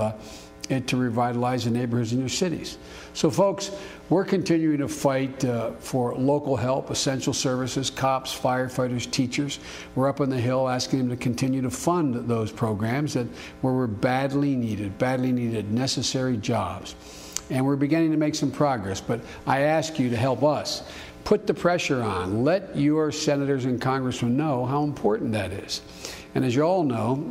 it to revitalize the neighborhoods in your cities. So, folks, we're continuing to fight for local help, essential services, cops, firefighters, teachers. We're up on the Hill asking them to continue to fund those programs where we're badly needed, necessary jobs. And we're beginning to make some progress, but I ask you to help us. Put the pressure on. Let your senators and congressmen know how important that is. And as you all know,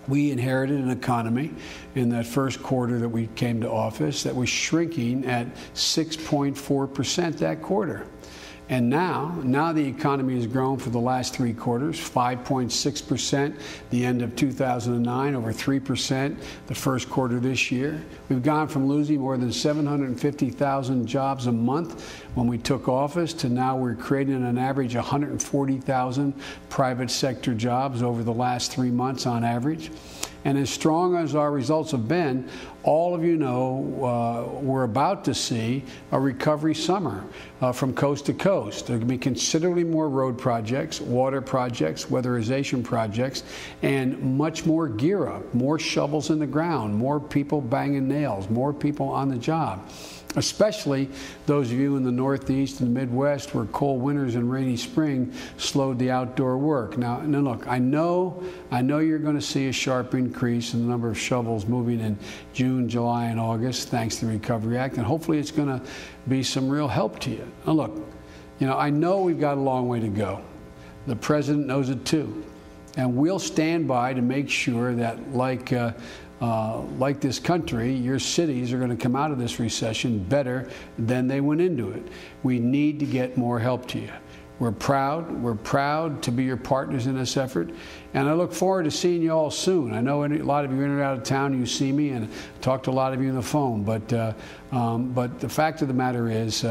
we inherited an economy in that first quarter that we came to office that was shrinking at 6.4% that quarter. And now the economy has grown for the last 3 quarters, 5.6% the end of 2009, over 3% the first quarter this year. We've gone from losing more than 750,000 jobs a month when we took office to now we're creating an average 140,000 private sector jobs over the last 3 months on average. And as strong as our results have been, all of you know we're about to see a recovery summer from coast to coast. There are going to be considerably more road projects, water projects, weatherization projects, and much more gear up, more shovels in the ground, more people banging nails, more people on the job. Especially those of you in the Northeast and the Midwest where cold winters and rainy spring slowed the outdoor work. Now look, I know you're going to see a sharp increase in the number of shovels moving in June, July, and August, thanks to the Recovery Act, and hopefully it's going to be some real help to you. Now look, I know we've got a long way to go. The President knows it too. And we'll stand by to make sure that like this country, your cities are going to come out of this recession better than they went into it. We need to get more help to you. We're proud to be your partners in this effort, and I look forward to seeing you all soon. I know a lot of you are in and out of town. You see me, and talk to a lot of you on the phone. But the fact of the matter is,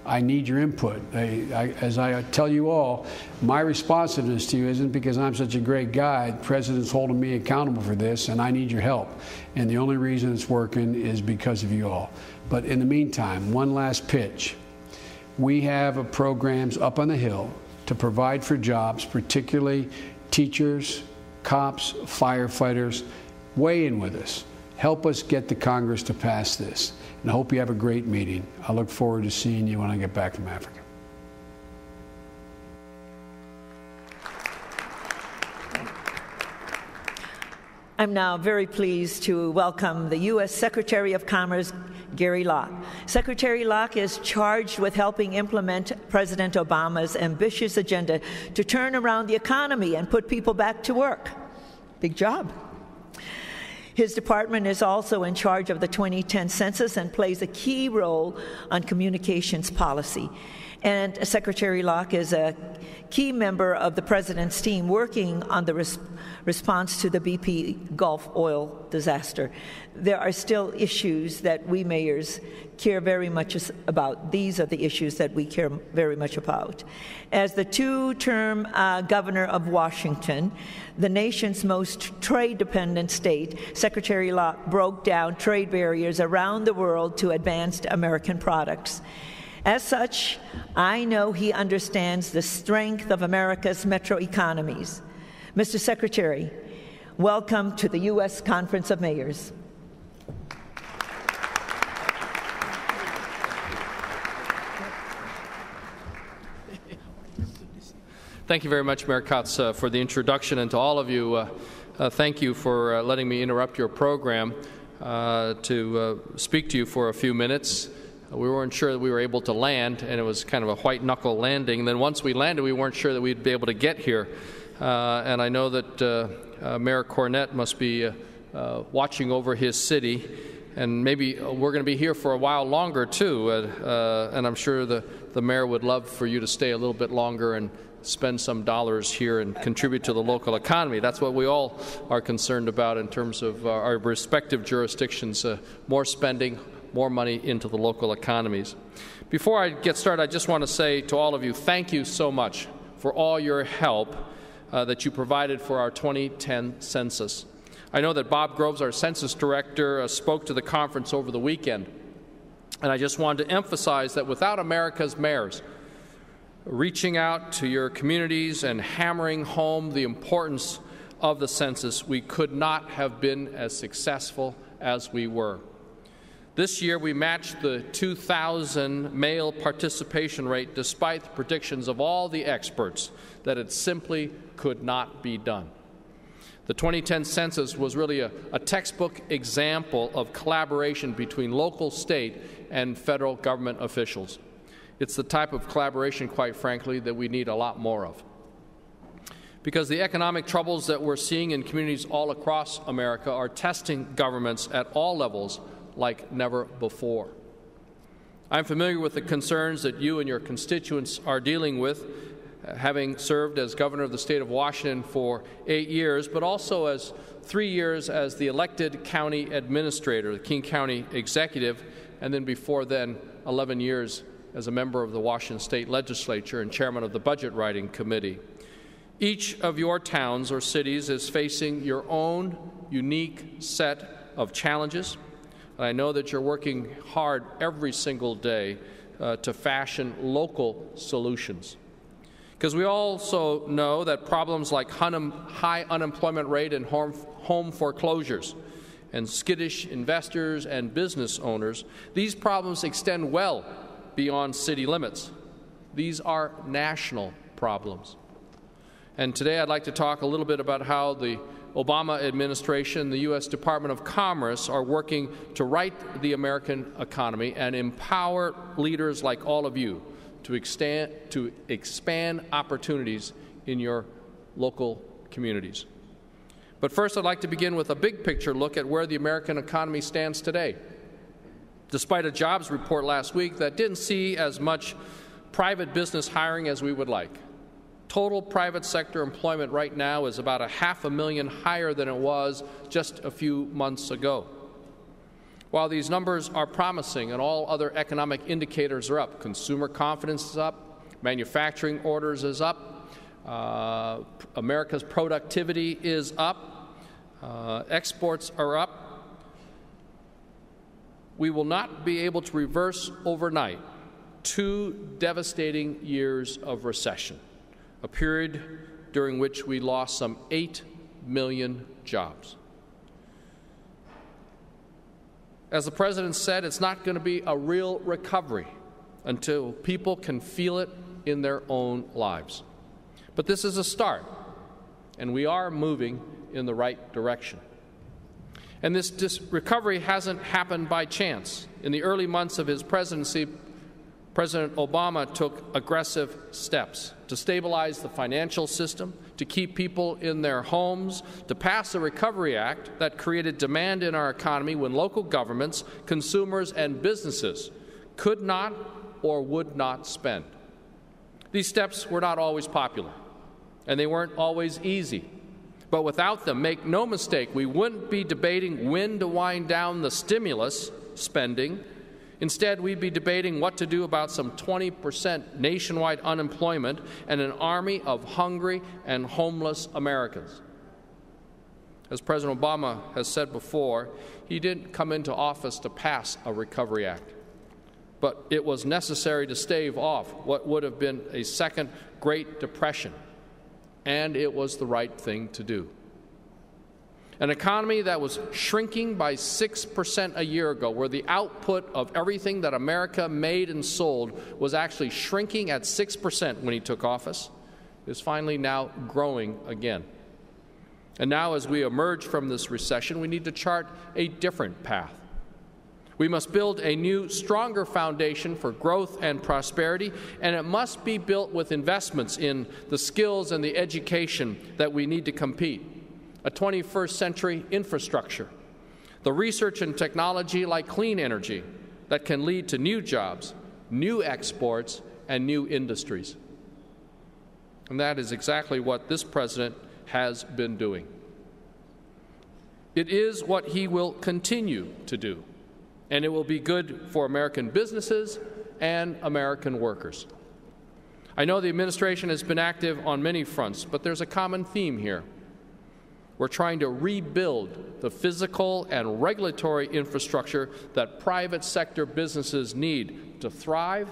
I need your input. As I tell you all, my responsiveness to you isn't because I'm such a great guy. The President's holding me accountable for this, and I need your help. And the only reason it's working is because of you all. But in the meantime, one last pitch. We have programs up on the Hill to provide for jobs, particularly teachers, cops, firefighters. Weigh in with us. Help us get the Congress to pass this. And I hope you have a great meeting. I look forward to seeing you when I get back from Africa. I'm now very pleased to welcome the U.S. Secretary of Commerce, Gary Locke. Secretary Locke is charged with helping implement President Obama's ambitious agenda to turn around the economy and put people back to work. Big job. His department is also in charge of the 2010 census and plays a key role on communications policy. And Secretary Locke is a key member of the President's team working on the response to the BP Gulf oil disaster. There are still issues that we mayors care very much about. These are the issues that we care very much about. As the two-term governor of Washington, the nation's most trade-dependent state, Secretary Locke broke down trade barriers around the world to advance American products. As such, I know he understands the strength of America's metro economies. Mr. Secretary, welcome to the U.S. Conference of Mayors. Thank you very much, Mayor Kotz, for the introduction, and to all of you, thank you for letting me interrupt your program to speak to you for a few minutes. We weren't sure that we were able to land, and it was kind of a white-knuckle landing. And then once we landed, we weren't sure that we'd be able to get here. And I know that Mayor Cornett must be watching over his city, and maybe we're going to be here for a while longer, too. And I'm sure the mayor would love for you to stay a little bit longer and spend some dollars here and contribute to the local economy. That's what we all are concerned about in terms of our respective jurisdictions, more spending, more money into the local economies. Before I get started, I just want to say to all of you, thank you so much for all your help that you provided for our 2010 census. I know that Bob Groves, our census director, spoke to the conference over the weekend, and I just wanted to emphasize that without America's mayors reaching out to your communities and hammering home the importance of the census, we could not have been as successful as we were. This year, we matched the 2000 male participation rate despite the predictions of all the experts that it simply could not be done. The 2010 census was really a textbook example of collaboration between local, state, and federal government officials. It's the type of collaboration, quite frankly, that we need a lot more of. Because the economic troubles that we're seeing in communities all across America are testing governments at all levels like never before. I'm familiar with the concerns that you and your constituents are dealing with, having served as governor of the state of Washington for 8 years, but also as 3 years as the elected county administrator, the King County executive, and then before then, 11 years as a member of the Washington State Legislature and chairman of the Budget Writing Committee. Each of your towns or cities is facing your own unique set of challenges. And I know that you're working hard every single day to fashion local solutions. Because we also know that problems like high unemployment rate and home foreclosures and skittish investors and business owners, these problems extend well beyond city limits. These are national problems. And today I'd like to talk a little bit about how the Obama administration, the U.S. Department of Commerce are working to right the American economy and empower leaders like all of you to expand opportunities in your local communities. But first, I'd like to begin with a big picture look at where the American economy stands today. Despite a jobs report last week that didn't see as much private business hiring as we would like. Total private sector employment right now is about 500,000 higher than it was just a few months ago. While these numbers are promising and all other economic indicators are up, consumer confidence is up, manufacturing orders is up, America's productivity is up, exports are up, we will not be able to reverse overnight 2 devastating years of recession, a period during which we lost some 8 million jobs. As the President said, it's not going to be a real recovery until people can feel it in their own lives. But this is a start, and we are moving in the right direction. And this recovery hasn't happened by chance. In the early months of his presidency, President Obama took aggressive steps to stabilize the financial system, to keep people in their homes, to pass a Recovery Act that created demand in our economy when local governments, consumers, and businesses could not or would not spend. These steps were not always popular, and they weren't always easy. But without them, make no mistake, we wouldn't be debating when to wind down the stimulus spending. Instead, we'd be debating what to do about some 20% nationwide unemployment and an army of hungry and homeless Americans. As President Obama has said before, he didn't come into office to pass a Recovery Act, but it was necessary to stave off what would have been a second Great Depression, and it was the right thing to do. An economy that was shrinking by 6% a year ago, where the output of everything that America made and sold was actually shrinking at 6% when he took office, is finally now growing again. And now, as we emerge from this recession, we need to chart a different path. We must build a new, stronger foundation for growth and prosperity, and it must be built with investments in the skills and the education that we need to compete, a 21st century infrastructure, the research and technology like clean energy that can lead to new jobs, new exports, and new industries. And that is exactly what this President has been doing. It is what he will continue to do, and it will be good for American businesses and American workers. I know the administration has been active on many fronts, but there's a common theme here. We're trying to rebuild the physical and regulatory infrastructure that private sector businesses need to thrive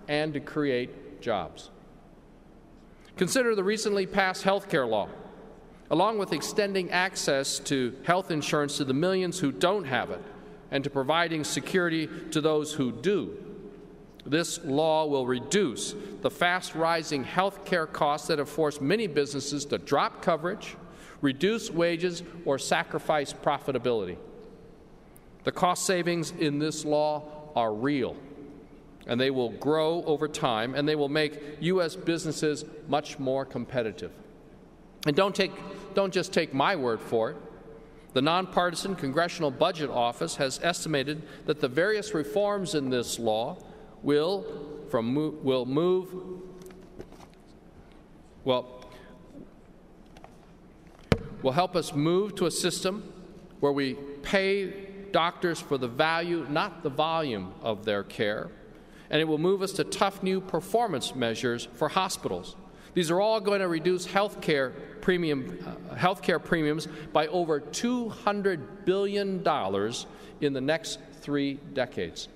and to create jobs. Consider the recently passed health care law. Along with extending access to health insurance to the millions who don't have it and to providing security to those who do, this law will reduce the fast-rising health care costs that have forced many businesses to drop coverage, reduce wages, or sacrifice profitability. The cost savings in this law are real, and they will grow over time, and they will make U.S. businesses much more competitive. And don't just take my word for it. The nonpartisan Congressional Budget Office has estimated that the various reforms in this law will help us move to a system where we pay doctors for the value, not the volume, of their care, and it will move us to tough new performance measures for hospitals. These are all going to reduce health care premiums by over $200 billion in the next 3 decades.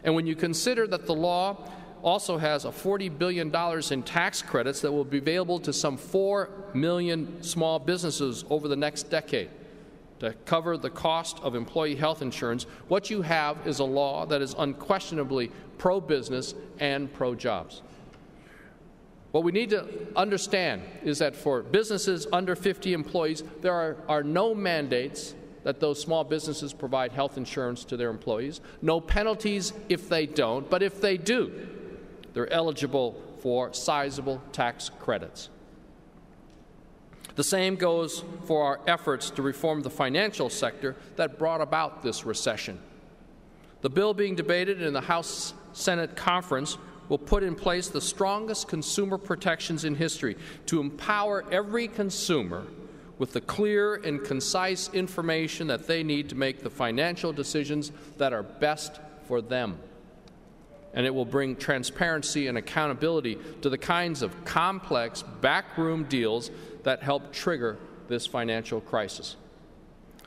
And when you consider that the law also has a $40 billion in tax credits that will be available to some 4 million small businesses over the next decade to cover the cost of employee health insurance, what you have is a law that is unquestionably pro-business and pro-jobs. What we need to understand is that for businesses under 50 employees, there are no mandates that those small businesses provide health insurance to their employees, no penalties if they don't, but if they do, they're eligible for sizable tax credits. The same goes for our efforts to reform the financial sector that brought about this recession. The bill being debated in the House-Senate conference will put in place the strongest consumer protections in history to empower every consumer with the clear and concise information that they need to make the financial decisions that are best for them. And it will bring transparency and accountability to the kinds of complex backroom deals that help trigger this financial crisis.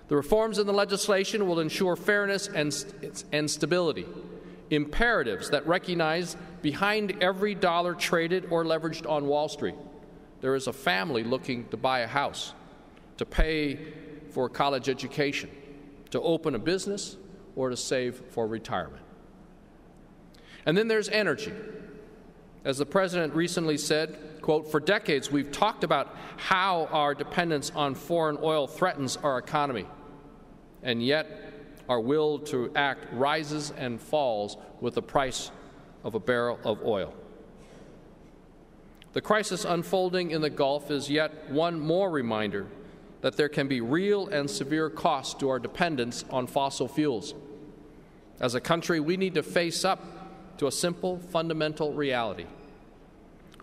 The reforms in the legislation will ensure fairness and stability, imperatives that recognize behind every dollar traded or leveraged on Wall Street, there is a family looking to buy a house, to pay for a college education, to open a business, or to save for retirement. And then there's energy. As the President recently said, quote, "For decades we've talked about how our dependence on foreign oil threatens our economy, and yet our will to act rises and falls with the price of a barrel of oil." The crisis unfolding in the Gulf is yet one more reminder that there can be real and severe costs to our dependence on fossil fuels. As a country, we need to face up to a simple, fundamental reality.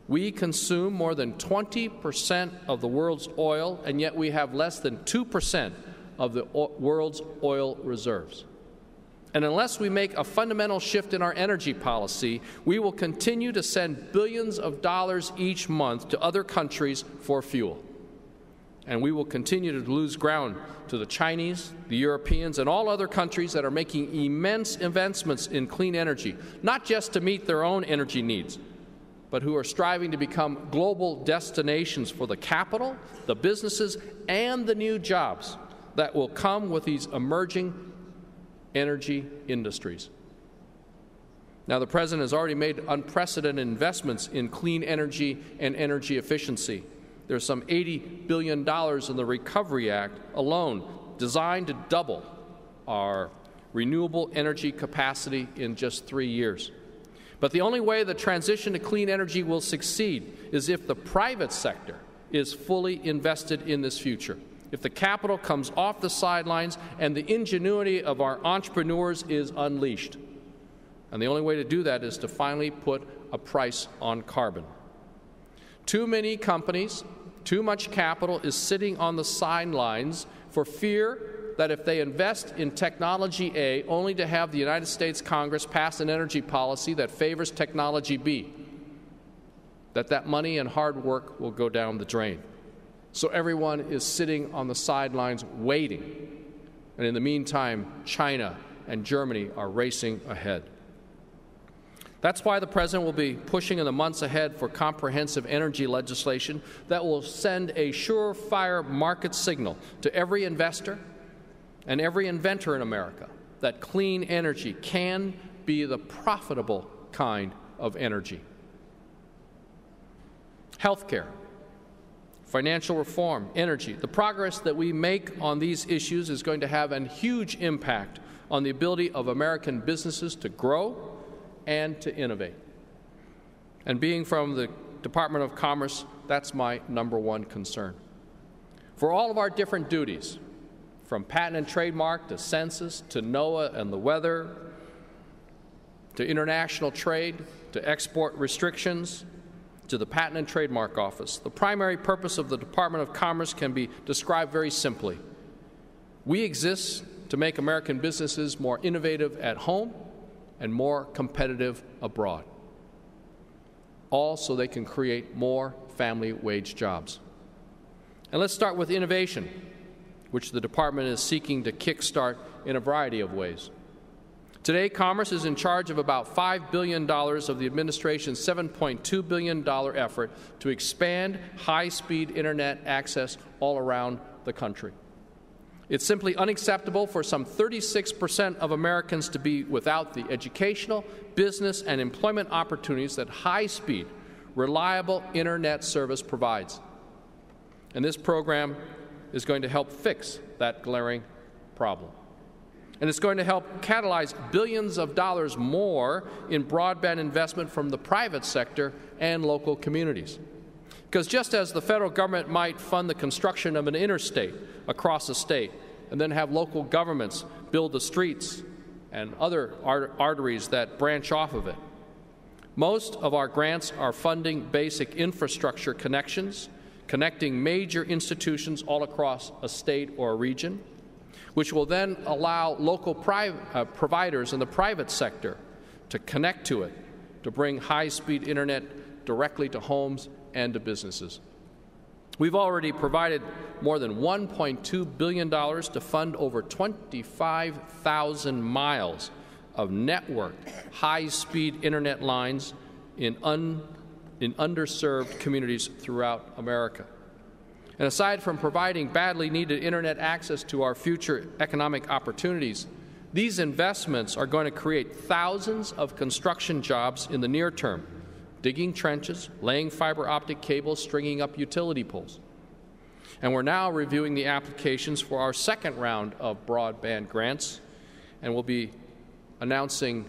We consume more than 20% of the world's oil, and yet we have less than 2% of the world's oil reserves. And unless we make a fundamental shift in our energy policy, we will continue to send billions of dollars each month to other countries for fuel. And we will continue to lose ground to the Chinese, the Europeans, and all other countries that are making immense investments in clean energy, not just to meet their own energy needs, but who are striving to become global destinations for the capital, the businesses, and the new jobs that will come with these emerging energy industries. Now, the President has already made unprecedented investments in clean energy and energy efficiency. There's some $80 billion in the Recovery Act alone designed to double our renewable energy capacity in just 3 years. But the only way the transition to clean energy will succeed is if the private sector is fully invested in this future, if the capital comes off the sidelines and the ingenuity of our entrepreneurs is unleashed. And the only way to do that is to finally put a price on carbon. Too many companies, too much capital is sitting on the sidelines for fear that if they invest in technology A only to have the United States Congress pass an energy policy that favors technology B, that money and hard work will go down the drain. So everyone is sitting on the sidelines waiting. And in the meantime, China and Germany are racing ahead. That's why the President will be pushing in the months ahead for comprehensive energy legislation that will send a surefire market signal to every investor and every inventor in America that clean energy can be the profitable kind of energy. Healthcare, financial reform, energy. The progress that we make on these issues is going to have a huge impact on the ability of American businesses to grow and to innovate. And being from the Department of Commerce, that's my #1 concern. For all of our different duties, from patent and trademark to census to NOAA and the weather, to international trade, to export restrictions, to the Patent and Trademark Office, the primary purpose of the Department of Commerce can be described very simply. We exist to make American businesses more innovative at home and more competitive abroad, all so they can create more family wage jobs. And let's start with innovation, which the Department is seeking to kickstart in a variety of ways. Today, Commerce is in charge of about $5 billion of the administration's $7.2 billion effort to expand high-speed Internet access all around the country. It's simply unacceptable for some 36% of Americans to be without the educational, business, and employment opportunities that high-speed, reliable Internet service provides. And this program is going to help fix that glaring problem. And it's going to help catalyze billions of dollars more in broadband investment from the private sector and local communities. Because just as the federal government might fund the construction of an interstate across a state and then have local governments build the streets and other arteries that branch off of it, Most of our grants are funding basic infrastructure connections, connecting major institutions all across a state or a region, which will then allow local providers in the private sector to connect to it, to bring high-speed internet directly to homes and to businesses. We've already provided more than $1.2 billion to fund over 25,000 miles of networked high-speed internet lines in underserved communities throughout America. And aside from providing badly needed internet access to our future economic opportunities, these investments are going to create thousands of construction jobs in the near term, digging trenches, laying fiber optic cables, stringing up utility poles. And we're now reviewing the applications for our second round of broadband grants, and we'll be announcing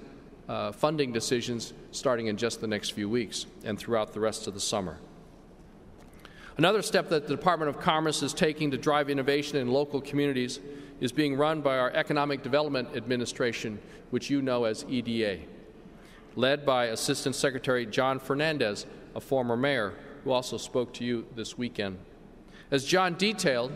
funding decisions starting in just the next few weeks and throughout the rest of the summer. Another step that the Department of Commerce is taking to drive innovation in local communities is being run by our Economic Development Administration, which you know as EDA, led by Assistant Secretary John Fernandez, a former mayor who also spoke to you this weekend. As John detailed,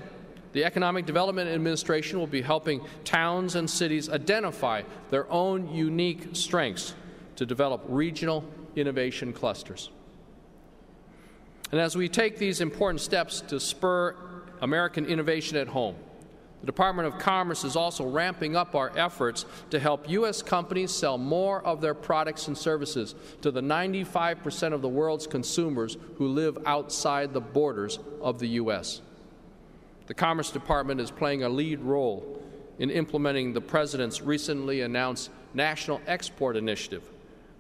the Economic Development Administration will be helping towns and cities identify their own unique strengths to develop regional innovation clusters. And as we take these important steps to spur American innovation at home, the Department of Commerce is also ramping up our efforts to help U.S. companies sell more of their products and services to the 95% of the world's consumers who live outside the borders of the U.S. The Commerce Department is playing a lead role in implementing the President's recently announced National Export Initiative,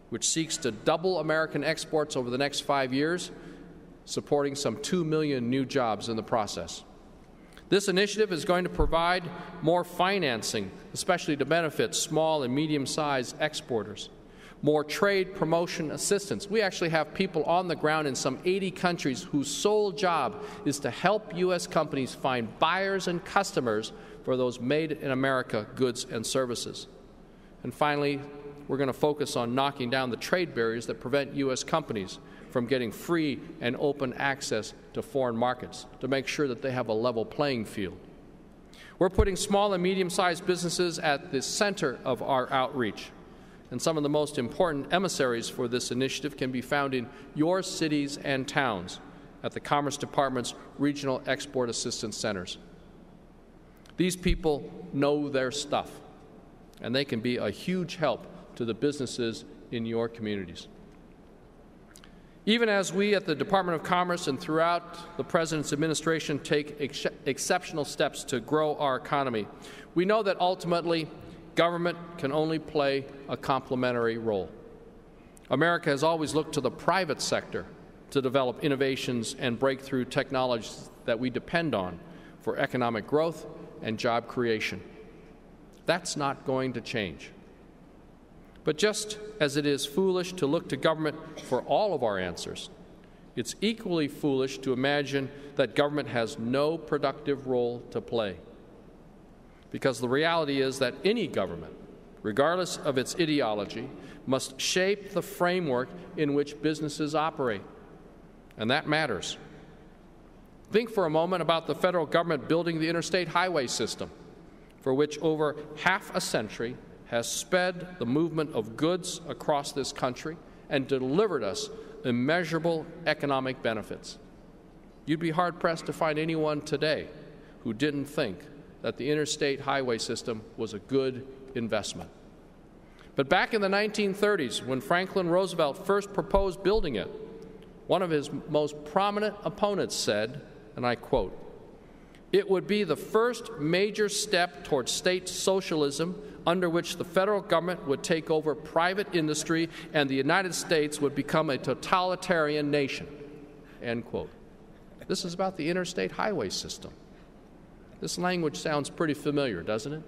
which seeks to double American exports over the next 5 years, supporting some 2 million new jobs in the process. This initiative is going to provide more financing, especially to benefit small and medium-sized exporters, more trade promotion assistance. We actually have people on the ground in some 80 countries whose sole job is to help U.S. companies find buyers and customers for those made-in-America goods and services. And finally, we're going to focus on knocking down the trade barriers that prevent U.S. companies from getting free and open access to foreign markets, to make sure that they have a level playing field. We're putting small and medium-sized businesses at the center of our outreach, and some of the most important emissaries for this initiative can be found in your cities and towns at the Commerce Department's Regional Export Assistance Centers. These people know their stuff, and they can be a huge help to the businesses in your communities. Even as we at the Department of Commerce and throughout the President's administration take exceptional steps to grow our economy, we know that ultimately government can only play a complementary role. America has always looked to the private sector to develop innovations and breakthrough technologies that we depend on for economic growth and job creation. That's not going to change. But just as it is foolish to look to government for all of our answers, it's equally foolish to imagine that government has no productive role to play. Because the reality is that any government, regardless of its ideology, must shape the framework in which businesses operate. And that matters. Think for a moment about the federal government building the interstate highway system, for which over half a century has sped the movement of goods across this country and delivered us immeasurable economic benefits. You'd be hard-pressed to find anyone today who didn't think that the interstate highway system was a good investment. But back in the 1930s, when Franklin Roosevelt first proposed building it, one of his most prominent opponents said, and I quote, "It would be the first major step towards state socialism under which the federal government would take over private industry and the United States would become a totalitarian nation." End quote. This is about the interstate highway system. This language sounds pretty familiar, doesn't it?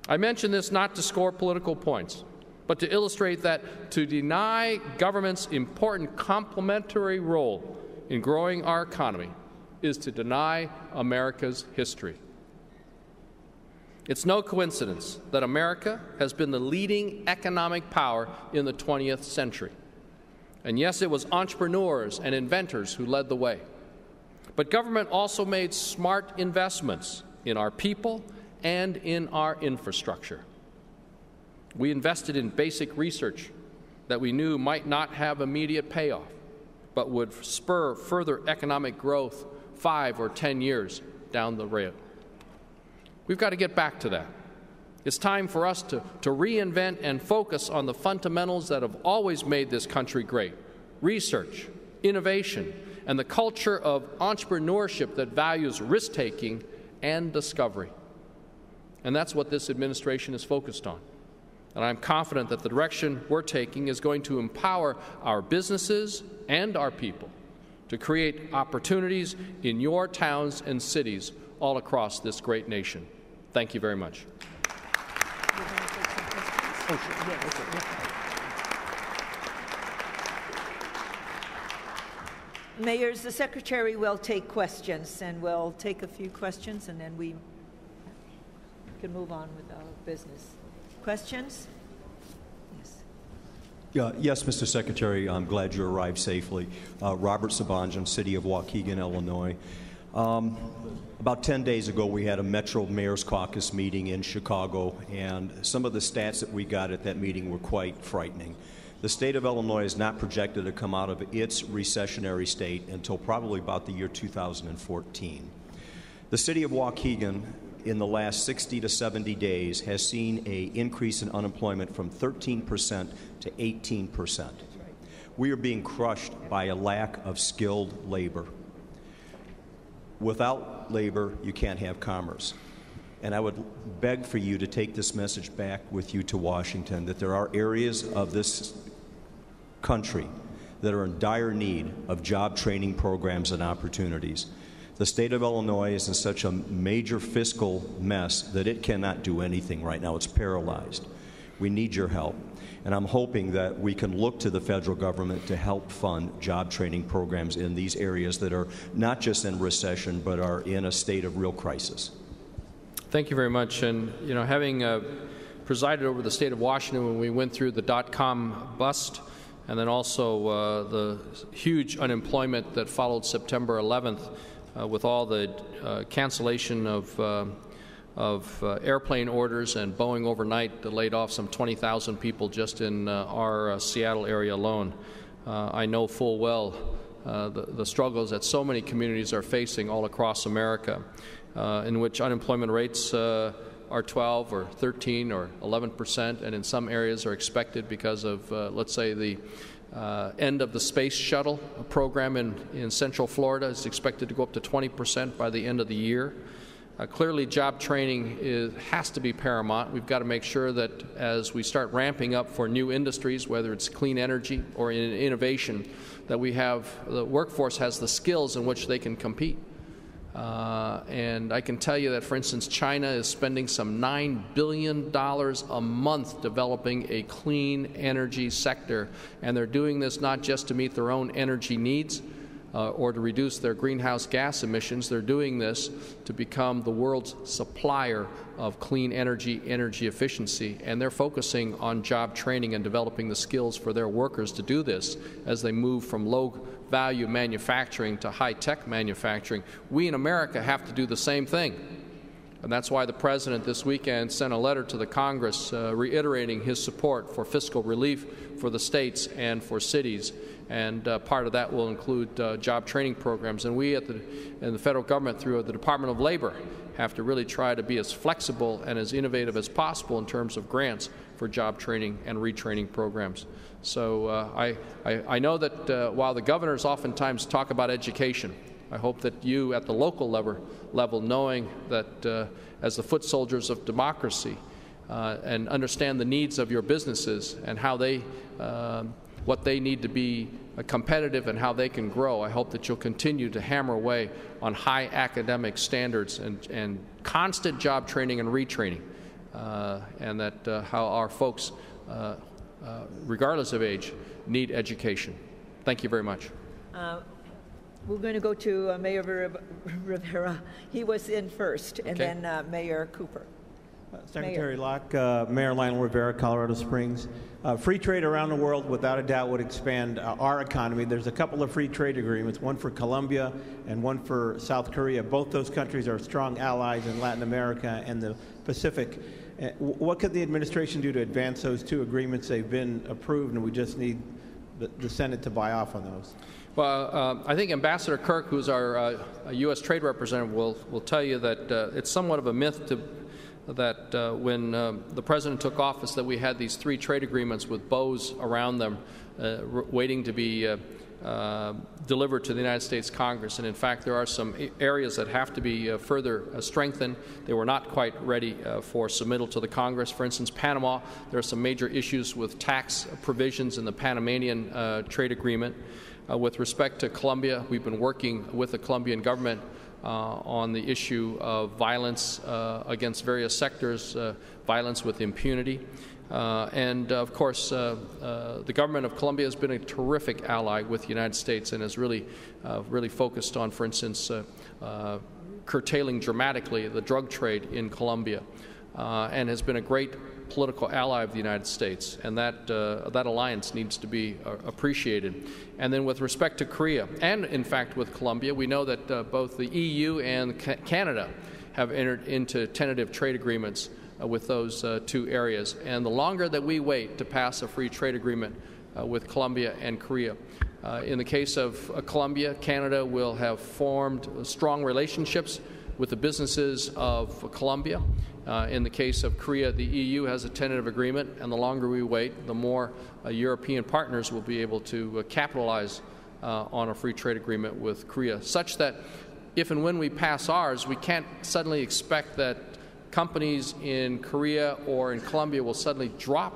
I mention this not to score political points, but to illustrate that to deny government's important complementary role in growing our economy is to deny America's history. It's no coincidence that America has been the leading economic power in the 20th century. And yes, it was entrepreneurs and inventors who led the way. But government also made smart investments in our people and in our infrastructure. We invested in basic research that we knew might not have immediate payoff, but would spur further economic growth 5 or 10 years down the road. We've got to get back to that. It's time for us to reinvent and focus on the fundamentals that have always made this country great: research, innovation, and the culture of entrepreneurship that values risk-taking and discovery. And that's what this administration is focused on. And I'm confident that the direction we're taking is going to empower our businesses and our people to create opportunities in your towns and cities all across this great nation. Thank you very much. Mayors, the Secretary will take questions, and we'll take a few questions, and then we can move on with our business. Questions? Yes. Yes, Mr. Secretary, I'm glad you arrived safely. Robert Sabanjan, City of Waukegan, Illinois. About 10 days ago, we had a Metro Mayor's Caucus meeting in Chicago, and some of the stats that we got at that meeting were quite frightening. The state of Illinois is not projected to come out of its recessionary state until probably about the year 2014. The City of Waukegan, in the last 60 to 70 days, has seen an increase in unemployment from 13% to 18%. We are being crushed by a lack of skilled labor. Without labor, you can't have commerce. And I would beg for you to take this message back with you to Washington, that there are areas of this country that are in dire need of job training programs and opportunities. The state of Illinois is in such a major fiscal mess that it cannot do anything right now. It's paralyzed. We need your help. And I'm hoping that we can look to the federal government to help fund job training programs in these areas that are not just in recession, but are in a state of real crisis. Thank you very much. And, you know, having presided over the state of Washington when we went through the dot-com bust, and then also the huge unemployment that followed September 11th, with all the cancellation of airplane orders, and Boeing overnight laid off some 20,000 people just in our Seattle area alone. I know full well the struggles that so many communities are facing all across America, in which unemployment rates are 12 or 13 or 11%, and in some areas are expected because of, let's say, the end of the space shuttle program in Central Florida is expected to go up to 20% by the end of the year. Clearly, job training has to be paramount. We've got to make sure that as we start ramping up for new industries, whether it's clean energy or in innovation, that the workforce has the skills in which they can compete. And I can tell you that, for instance, China is spending some $9 billion a month developing a clean energy sector, and they're doing this not just to meet their own energy needs or to reduce their greenhouse gas emissions. They're doing this to become the world's supplier of clean energy, energy efficiency, and they're focusing on job training and developing the skills for their workers to do this as they move from low-value manufacturing to high-tech manufacturing. We in America have to do the same thing. And that's why the President this weekend sent a letter to the Congress reiterating his support for fiscal relief for the states and for cities. And part of that will include job training programs. And we in the federal government, through the Department of Labor, have to really try to be as flexible and as innovative as possible in terms of grants for job training and retraining programs. So I know that while the governors oftentimes talk about education, I hope that you at the local level knowing that as the foot soldiers of democracy and understand the needs of your businesses and how they what they need to be competitive and how they can grow. I hope that you'll continue to hammer away on high academic standards and constant job training and retraining, and that how our folks, regardless of age, need education. Thank you very much. We're going to go to Mayor Rivera. He was in first, and then Mayor Cooper. Secretary Locke, Mayor Lionel Rivera, Colorado Springs. Free trade around the world, without a doubt, would expand our economy. There's a couple of free trade agreements, one for Colombia and one for South Korea. Both those countries are strong allies in Latin America and the Pacific. What could the administration do to advance those two agreements? They've been approved, and we just need the Senate to buy off on those. Well, I think Ambassador Kirk, who's our U.S. trade representative, will tell you that it's somewhat of a myth that when the president took office that we had these 3 trade agreements with bows around them waiting to be delivered to the United States Congress. And in fact, there are some areas that have to be further strengthened. They were not quite ready for submittal to the Congress. For instance, Panama, there are some major issues with tax provisions in the Panamanian trade agreement. With respect to Colombia, we've been working with the Colombian government on the issue of violence against various sectors, violence with impunity. And of course, the government of Colombia has been a terrific ally with the United States and has really focused on, for instance, curtailing dramatically the drug trade in Colombia, and has been a great political ally of the United States, and that alliance needs to be appreciated. And then with respect to Korea, and in fact with Colombia, we know that both the EU and Canada have entered into tentative trade agreements with those 2 areas. And the longer that we wait to pass a free trade agreement with Colombia and Korea, in the case of Colombia, Canada will have formed strong relationships with the businesses of Colombia. In the case of Korea, the EU has a tentative agreement, and the longer we wait, the more European partners will be able to capitalize on a free trade agreement with Korea, such that if and when we pass ours, we can't suddenly expect that companies in Korea or in Colombia will suddenly drop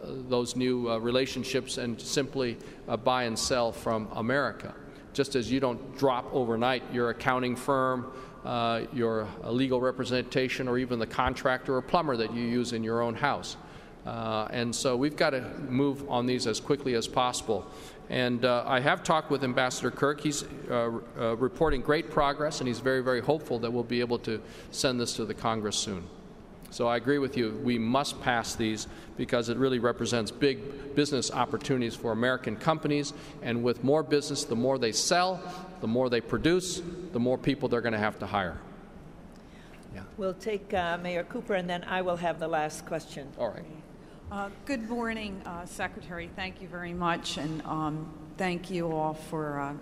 those new relationships and simply buy and sell from America. Just as you don't drop overnight your accounting firm, your legal representation, or even the contractor or plumber that you use in your own house. And so we've got to move on these as quickly as possible. And I have talked with Ambassador Kirk. He's reporting great progress, and he's very, very hopeful that we'll be able to send this to the Congress soon. So I agree with you. We must pass these because it really represents big business opportunities for American companies. And with more business, the more they sell, the more they produce, the more people they're going to have to hire. Yeah. We'll take Mayor Cooper, and then I will have the last question. All right. Good morning, Secretary. Thank you very much, and thank you all for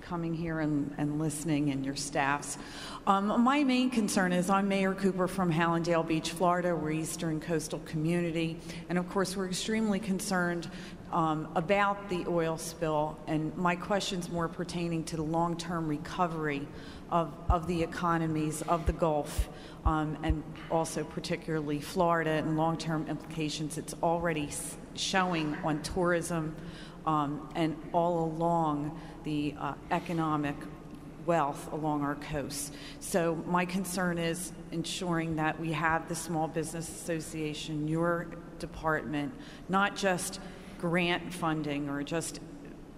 coming here and listening, and your staffs. My main concern is I'm Mayor Cooper from Hallandale Beach, Florida. We're Eastern Coastal Community, and of course we're extremely concerned about the oil spill, and my question's more pertaining to the long-term recovery of the economies of the Gulf, and also particularly Florida, and long-term implications it's already showing on tourism and all along the economic wealth along our coast. So my concern is ensuring that we have the Small Business Association, your department, not just grant funding or just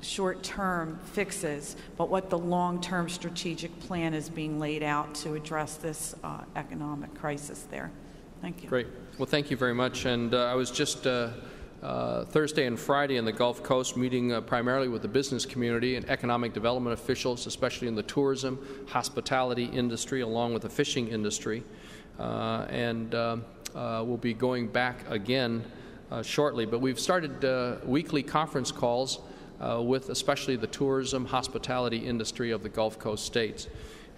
short-term fixes, but what the long-term strategic plan is being laid out to address this economic crisis there. Thank you. Great. Well, thank you very much. And I was just Thursday and Friday in the Gulf Coast meeting primarily with the business community and economic development officials, especially in the tourism, hospitality industry, along with the fishing industry. And we'll be going back again shortly. But we've started weekly conference calls with especially the tourism, hospitality industry of the Gulf Coast states.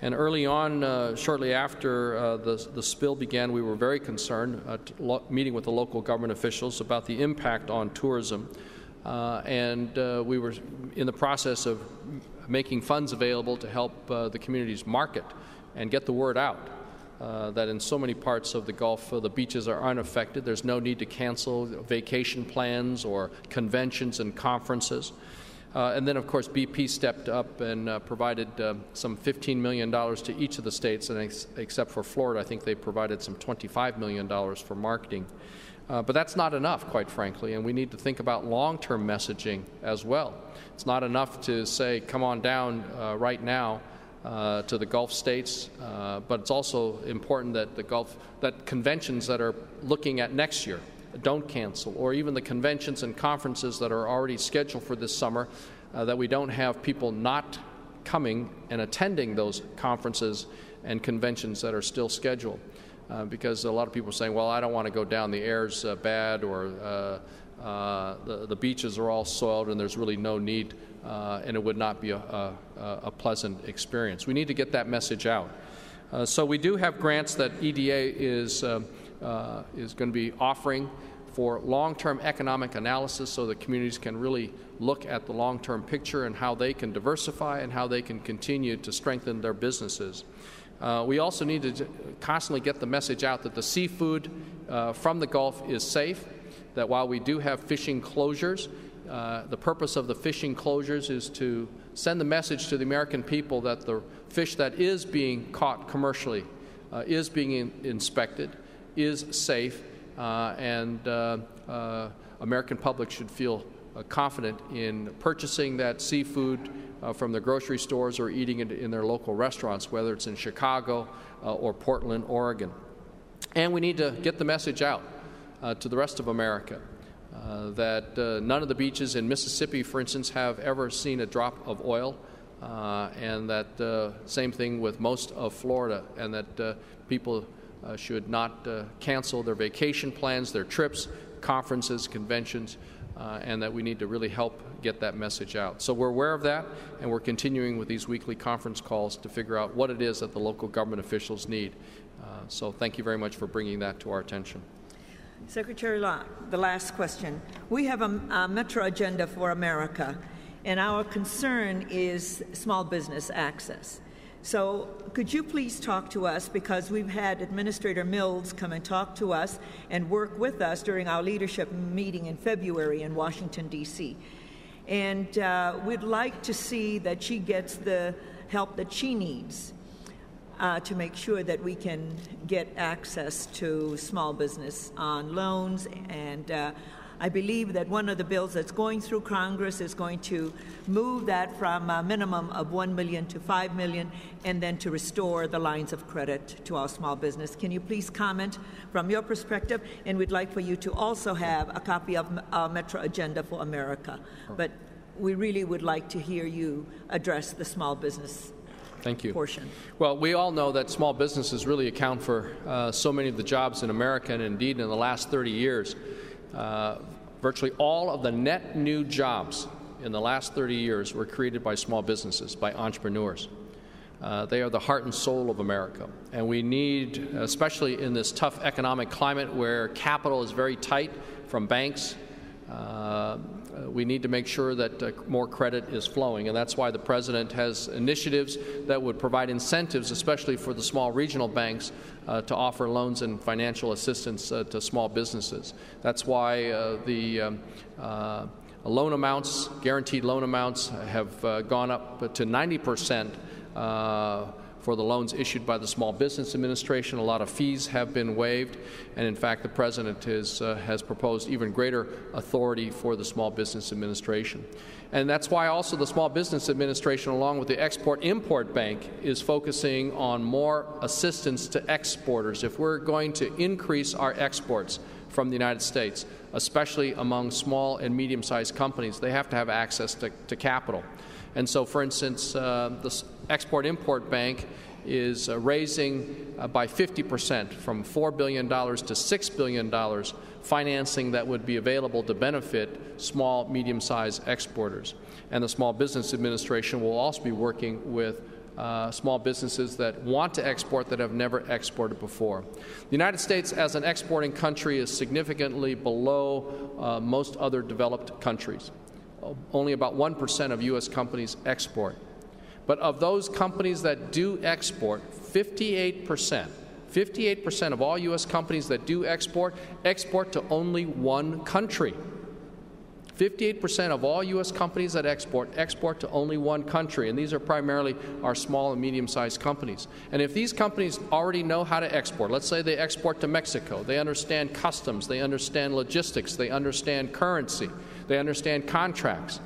And early on, shortly after the spill began, we were very concerned, meeting with the local government officials about the impact on tourism. And we were in the process of making funds available to help the communities market and get the word out that in so many parts of the Gulf, the beaches are unaffected. There's no need to cancel vacation plans or conventions and conferences. And then, of course, BP stepped up and provided some $15 million to each of the states, and except for Florida, I think they provided some $25 million for marketing. But that's not enough, quite frankly, and we need to think about long-term messaging as well. It's not enough to say, come on down right now. to the Gulf states, but it's also important that that conventions that are looking at next year don't cancel, or even the conventions and conferences that are already scheduled for this summer, that we don't have people not coming and attending those conferences and conventions that are still scheduled. Because a lot of people are saying, well, I don't want to go down, the air's bad, or the beaches are all soiled and there's really no need, and it would not be a pleasant experience. We need to get that message out. So we do have grants that EDA is going to be offering for long-term economic analysis, so that communities can really look at the long-term picture and how they can diversify and how they can continue to strengthen their businesses. We also need to constantly get the message out that the seafood from the Gulf is safe, that while we do have fishing closures, the purpose of the fishing closures is to send the message to the American people that the fish that is being caught commercially is being inspected, is safe, and American public should feel confident in purchasing that seafood from the grocery stores or eating it in their local restaurants, whether it's in Chicago or Portland, Oregon. And we need to get the message out to the rest of America that none of the beaches in Mississippi, for instance, have ever seen a drop of oil, and that same thing with most of Florida, and that people should not cancel their vacation plans, their trips, conferences, conventions, and that we need to really help get that message out. So we're aware of that, and we're continuing with these weekly conference calls to figure out what it is that the local government officials need. So thank you very much for bringing that to our attention. Secretary Locke, the last question. We have a Metro agenda for America, and our concern is small business access. So could you please talk to us, because we've had Administrator Mills come and talk to us and work with us during our leadership meeting in February in Washington, D.C. And we'd like to see that she gets the help that she needs to make sure that we can get access to small business on loans. And I believe that one of the bills that's going through Congress is going to move that from a minimum of $1 million to $5 million, and then to restore the lines of credit to our small business. Can you please comment from your perspective? And we'd like for you to also have a copy of our Metro Agenda for America. But we really would like to hear you address the small business Thank you. portion. Well, we all know that small businesses really account for so many of the jobs in America, and indeed in the last 30 years, virtually all of the net new jobs in the last 30 years were created by small businesses, by entrepreneurs. They are the heart and soul of America, and we need, especially in this tough economic climate where capital is very tight from banks, we need to make sure that more credit is flowing, and that's why the President has initiatives that would provide incentives, especially for the small regional banks, to offer loans and financial assistance to small businesses. That's why the loan amounts, guaranteed loan amounts, have gone up to 90% for the loans issued by the Small Business Administration. A lot of fees have been waived, and in fact the President has proposed even greater authority for the Small Business Administration. And that's why also the Small Business Administration, along with the Export-Import Bank, is focusing on more assistance to exporters. If we're going to increase our exports from the United States, especially among small and medium-sized companies, they have to have access to capital. And so, for instance, the Export-Import Bank is raising by 50%, from $4 billion to $6 billion, financing that would be available to benefit small, medium-sized exporters. And the Small Business Administration will also be working with small businesses that want to export that have never exported before. The United States, as an exporting country, is significantly below most other developed countries. Only about 1% of U.S. companies export. But of those companies that do export, 58% of all U.S. companies that do export to only one country. 58% of all U.S. companies that export to only one country, and these are primarily our small and medium-sized companies. And if these companies already know how to export, let's say they export to Mexico, they understand customs, they understand logistics, they understand currency, they understand contracts,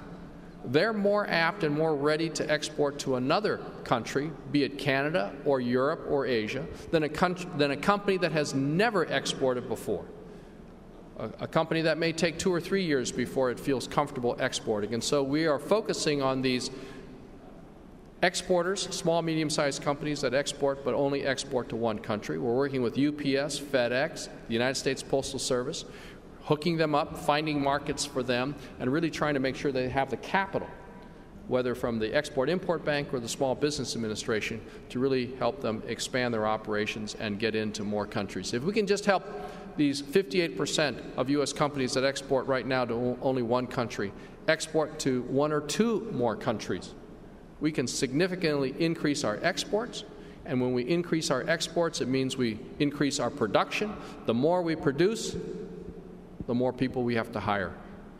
they're more apt and more ready to export to another country, be it Canada or Europe or Asia, than a company that has never exported before. A company that may take 2 or 3 years before it feels comfortable exporting. And so we are focusing on these exporters, small, medium-sized companies that export but only export to one country. We're working with UPS, FedEx, the United States Postal Service, hooking them up, finding markets for them, and really trying to make sure they have the capital, whether from the Export-Import Bank or the Small Business Administration, to really help them expand their operations and get into more countries. If we can just help these 58% of U.S. companies that export right now to only one country export to 1 or 2 more countries, we can significantly increase our exports. And when we increase our exports, it means we increase our production. The more we produce, the more people we have to hire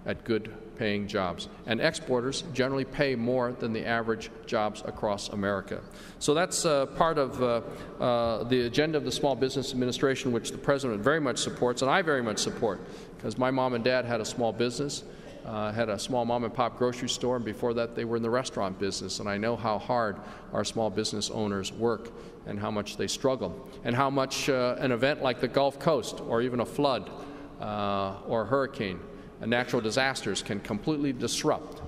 at good paying jobs. And exporters generally pay more than the average jobs across America. So that's part of the agenda of the Small Business Administration, which the President very much supports, and I very much support, because my mom and dad had a small business, had a small mom and pop grocery store, and before that they were in the restaurant business, and I know how hard our small business owners work and how much they struggle, and how much an event like the Gulf Coast, or even a flood or a hurricane, natural disasters can completely disrupt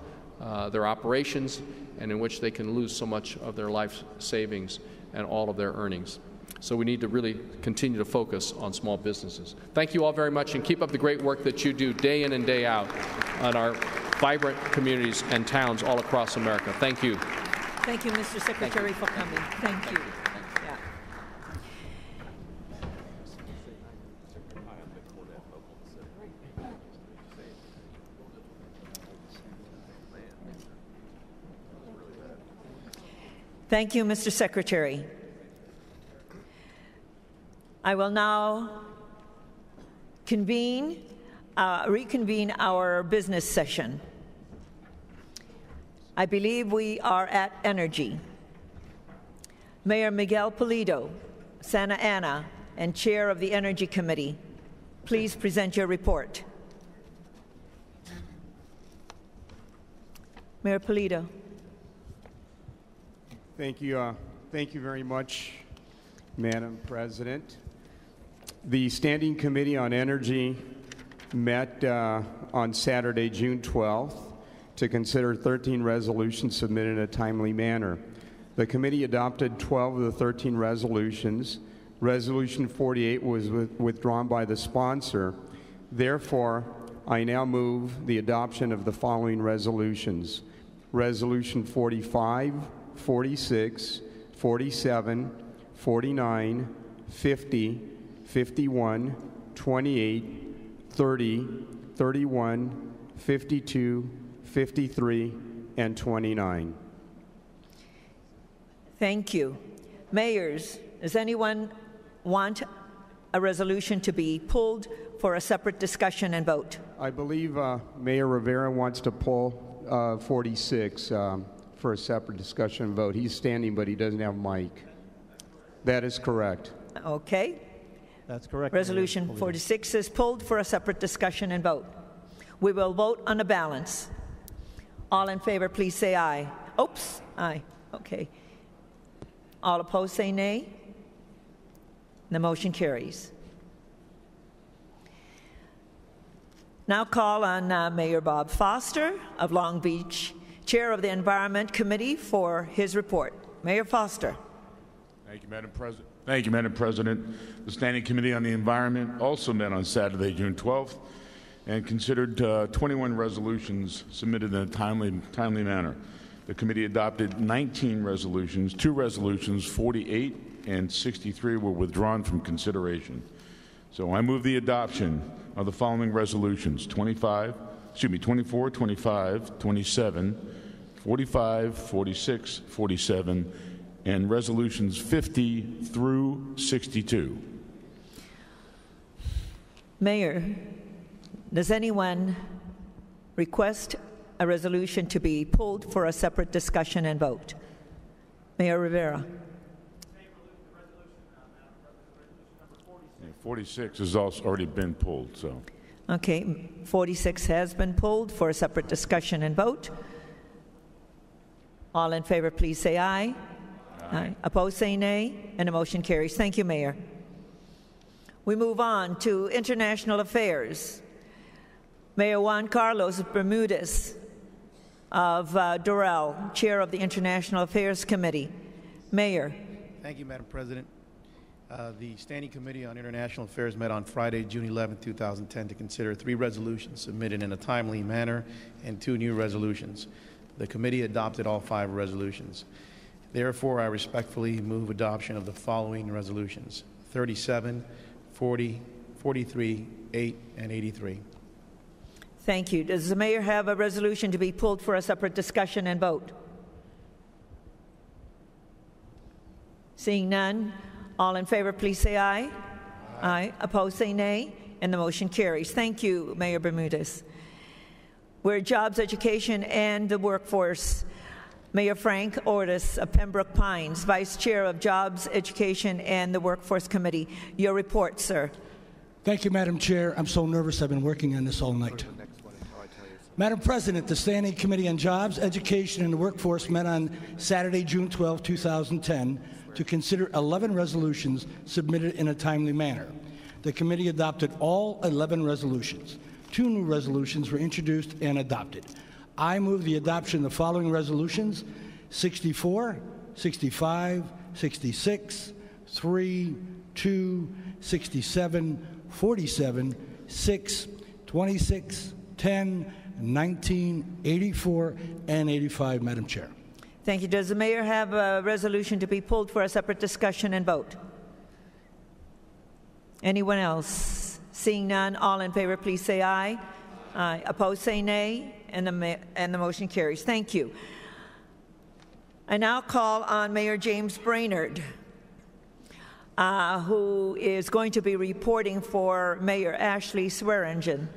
their operations, and in which they can lose so much of their life savings and all of their earnings. So we need to really continue to focus on small businesses. Thank you all very much, and keep up the great work that you do day in and day out on our vibrant communities and towns all across America. Thank you. Thank you, Mr. Secretary, for coming. Thank you. Thank you, Mr. Secretary. I will now reconvene our business session. I believe we are at energy. Mayor Miguel Pulido, Santa Ana, and Chair of the Energy Committee, please present your report. Mayor Pulido. Thank you very much, Madam President. The Standing Committee on Energy met on Saturday, June 12th, to consider 13 resolutions submitted in a timely manner. The committee adopted 12 of the 13 resolutions. Resolution 48 was withdrawn by the sponsor. Therefore, I now move the adoption of the following resolutions. Resolution 45, 46, 47, 49, 50, 51, 28, 30, 31, 52, 53, and 29. Thank you. Mayors, does anyone want a resolution to be pulled for a separate discussion and vote? I believe Mayor Rivera wants to pull 46 for a separate discussion and vote. He's standing, but he doesn't have a mic. That is correct. Okay. That's correct. Resolution 46 is pulled for a separate discussion and vote. We will vote on a balance. All in favor, please say aye. Oops, aye. Okay. All opposed, say nay. The motion carries. Now call on Mayor Bob Foster of Long Beach, Chair of the Environment Committee, for his report. Mayor Foster. Thank you, Madam President. Thank you, Madam President. The Standing Committee on the Environment also met on Saturday, June 12th, and considered 21 resolutions submitted in a timely manner. The committee adopted 19 resolutions. 2 resolutions, 48 and 63, were withdrawn from consideration. So I move the adoption of the following resolutions: 24, 25, 27, 45, 46, 47, and resolutions 50 through 62. Mayor, does anyone request a resolution to be pulled for a separate discussion and vote? Mayor Rivera. 46 has also already been pulled, so. Okay, 46 has been pulled for a separate discussion and vote. All in favor, please say aye. Aye. Opposed, say nay. And the motion carries. Thank you, Mayor. We move on to international affairs. Mayor Juan Carlos Bermudez of Doral, Chair of the International Affairs Committee. Mayor. Thank you, Madam President. The Standing Committee on International Affairs met on Friday, June 11, 2010, to consider 3 resolutions submitted in a timely manner and 2 new resolutions. The committee adopted all 5 resolutions. Therefore, I respectfully move adoption of the following resolutions: 37, 40, 43, 8, and 83. Thank you. Does the mayor have a resolution to be pulled for a separate discussion and vote? Seeing none, all in favor, please say aye. Aye. Opposed, say nay. And the motion carries. Thank you, Mayor Bermudez. Where Jobs, Education, and the Workforce, Mayor Frank Ortis of Pembroke Pines, Vice Chair of Jobs, Education, and the Workforce Committee. Your report, sir. Thank you, Madam Chair. I'm so nervous. I've been working on this all night. Madam President, the Standing Committee on Jobs, Education, and the Workforce met on Saturday, June 12, 2010, to consider 11 resolutions submitted in a timely manner. The committee adopted all 11 resolutions. 2 new resolutions were introduced and adopted. I move the adoption of the following resolutions: 64, 65, 66, 3, 2, 67, 47, 6, 26, 10, 19, 84, and 85, Madam Chair. Thank you. Does the mayor have a resolution to be pulled for a separate discussion and vote? Anyone else? Seeing none, all in favor, please say aye. Aye. Opposed, say nay. And the motion carries. Thank you. I now call on Mayor James Brainerd, who is going to be reporting for Mayor Ashley Swearingen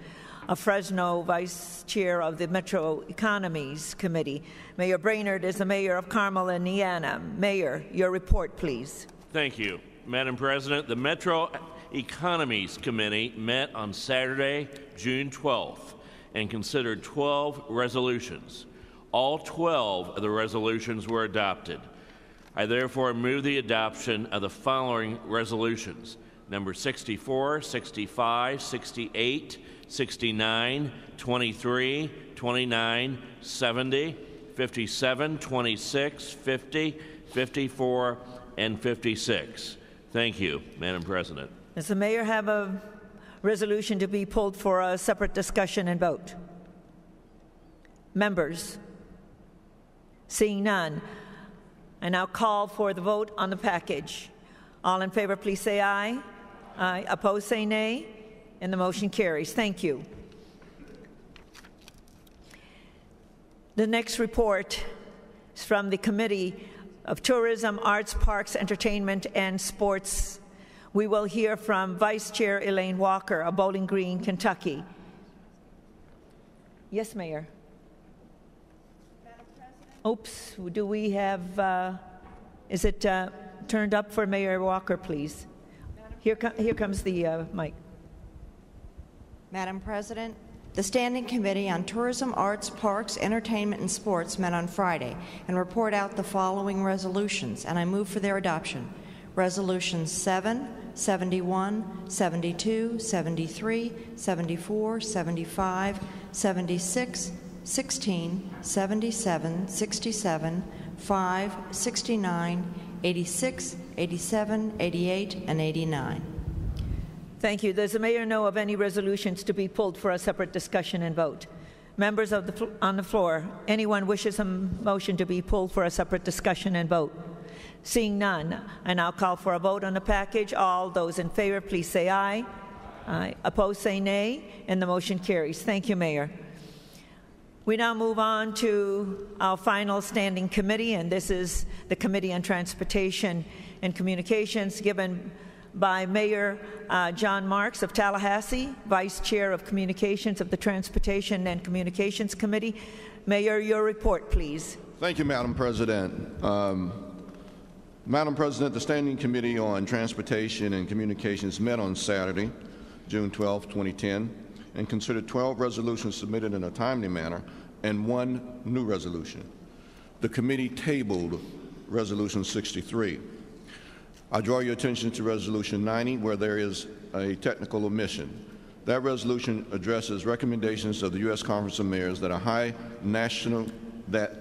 of Fresno, Vice Chair of the Metro Economies Committee. Mayor Brainerd is the mayor of Carmel, Indiana. Mayor, your report, please. Thank you. Madam President, the Metro Economies Committee met on Saturday, June 12th, and considered 12 resolutions. All 12 of the resolutions were adopted. I therefore move the adoption of the following resolutions: number 64, 65, 68, 69, 23, 29, 70, 57, 26, 50, 54, and 56. Thank you, Madam President. Does the mayor have a resolution to be pulled for a separate discussion and vote? Members? Seeing none, I now call for the vote on the package. All in favor, please say aye. Aye. Opposed, say nay. And the motion carries. Thank you. The next report is from the Committee of Tourism, Arts, Parks, Entertainment, and Sports. We will hear from Vice Chair Elaine Walker of Bowling Green, Kentucky. Yes, Mayor. Oops, do we have, is it turned up for Mayor Walker, please? Here comes the mic. Madam President, the Standing Committee on Tourism, Arts, Parks, Entertainment, and Sports met on Friday and report out the following resolutions, and I move for their adoption. Resolutions 7, 71, 72, 73, 74, 75, 76, 16, 77, 67, 5, 69, 86, 87, 88, and 89. Thank you. Does the mayor know of any resolutions to be pulled for a separate discussion and vote? Members of on the floor, anyone wishes a motion to be pulled for a separate discussion and vote? Seeing none, I now call for a vote on the package. All those in favor, please say aye. Aye. Opposed, say nay. And the motion carries. Thank you, Mayor. We now move on to our final standing committee, and this is the Committee on Transportation and Communications, given by Mayor John Marks of Tallahassee, Vice Chair of Communications of the Transportation and Communications Committee. Mayor, your report, please. Thank you, Madam President. Madam President, the Standing Committee on Transportation and Communications met on Saturday, June 12, 2010, and considered 12 resolutions submitted in a timely manner and 1 new resolution. the committee tabled Resolution 63. I draw your attention to Resolution 90, where there is a technical omission. That resolution addresses recommendations of the U.S. Conference of Mayors that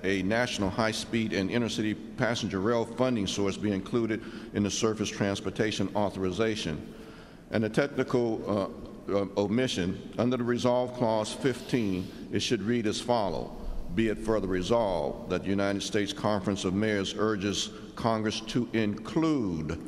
a national high-speed and intercity passenger rail funding source be included in the surface transportation authorization. And the technical omission, under the Resolve Clause 15, it should read as follows. Be it further resolved that the United States Conference of Mayors urges Congress to include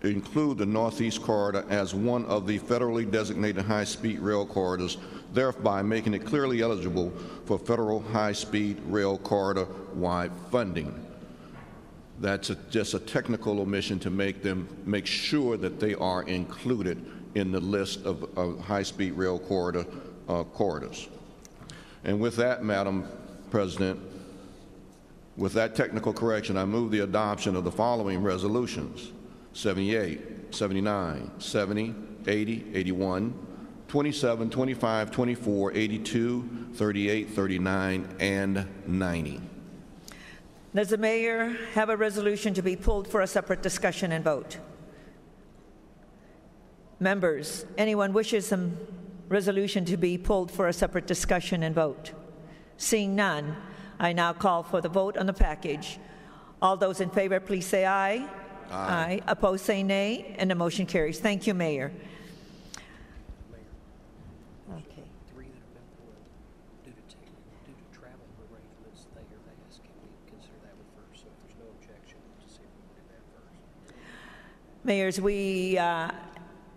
the Northeast Corridor as one of the federally designated high-speed rail corridors, thereby making it clearly eligible for federal high-speed rail corridor-wide funding. That's just a technical omission to make sure that they are included in the list of high-speed rail corridors. And with that, Madam President, with that technical correction, I move the adoption of the following resolutions: 78, 79, 70, 80, 81, 27, 25, 24, 82, 38, 39, and 90. Does the mayor have a resolution to be pulled for a separate discussion and vote? Members, anyone wishes some resolution to be pulled for a separate discussion and vote? Seeing none, I now call for the vote on the package. All those in favor, please say aye. Aye. Opposed, say nay, and the motion carries. Thank you, Mayor. Okay. Three that have been pulled due to travel arrangements, they are asked, can we consider that one first? So if there's no objection, to see if we can do that first. Mayors, we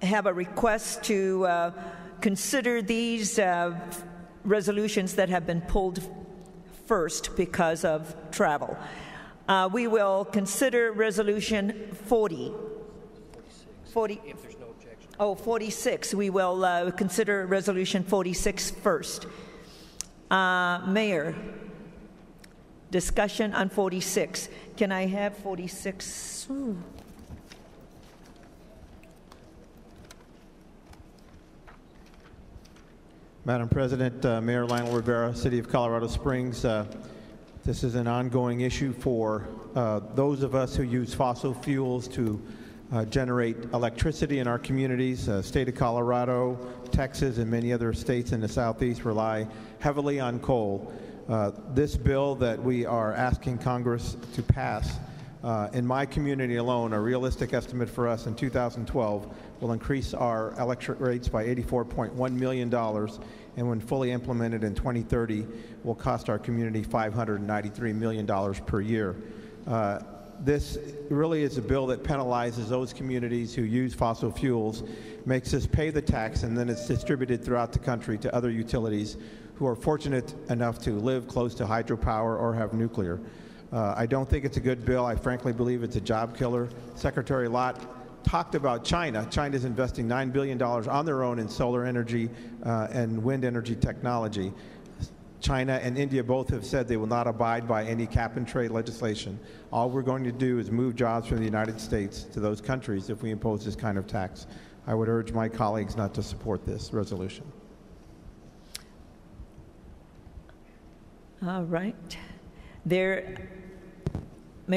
have a request to consider these resolutions that have been pulled first because of travel. We will consider Resolution 40. 40. If there's no objection. Oh, 46. We will consider Resolution 46 first. Mayor, discussion on 46. Can I have 46? Madam President, Mayor Lionel Rivera, City of Colorado Springs, this is an ongoing issue for those of us who use fossil fuels to generate electricity in our communities. State of Colorado, Texas, and many other states in the Southeast rely heavily on coal. This bill that we are asking Congress to pass, in my community alone, a realistic estimate for us in 2012 will increase our electric rates by $84.1 million, and when fully implemented in 2030 will cost our community $593 million per year. This really is a bill that penalizes those communities who use fossil fuels, makes us pay the tax, and then it's distributed throughout the country to other utilities who are fortunate enough to live close to hydropower or have nuclear. I don't think it's a good bill. I frankly believe it's a job killer. Secretary Lott talked about China. China's investing $9 billion on their own in solar energy and wind energy technology. China and India both have said they will not abide by any cap-and-trade legislation. All we're going to do is move jobs from the United States to those countries if we impose this kind of tax. I would urge my colleagues not to support this resolution. All right. Mayor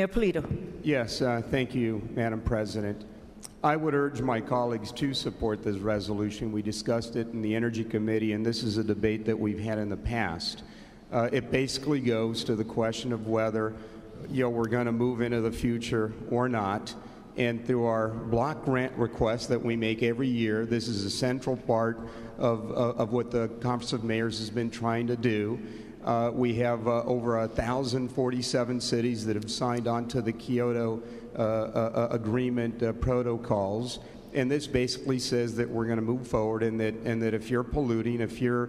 Polito. Yes, thank you, Madam President. I would urge my colleagues to support this resolution. We discussed it in the Energy Committee, and this is a debate that we've had in the past. It basically goes to the question of whether we're going to move into the future or not. And through our block grant requests that we make every year, this is a central part of what the Conference of Mayors has been trying to do. We have over 1,047 cities that have signed on to the Kyoto Agreement protocols, and this basically says that we're going to move forward, and that if you're polluting, if you're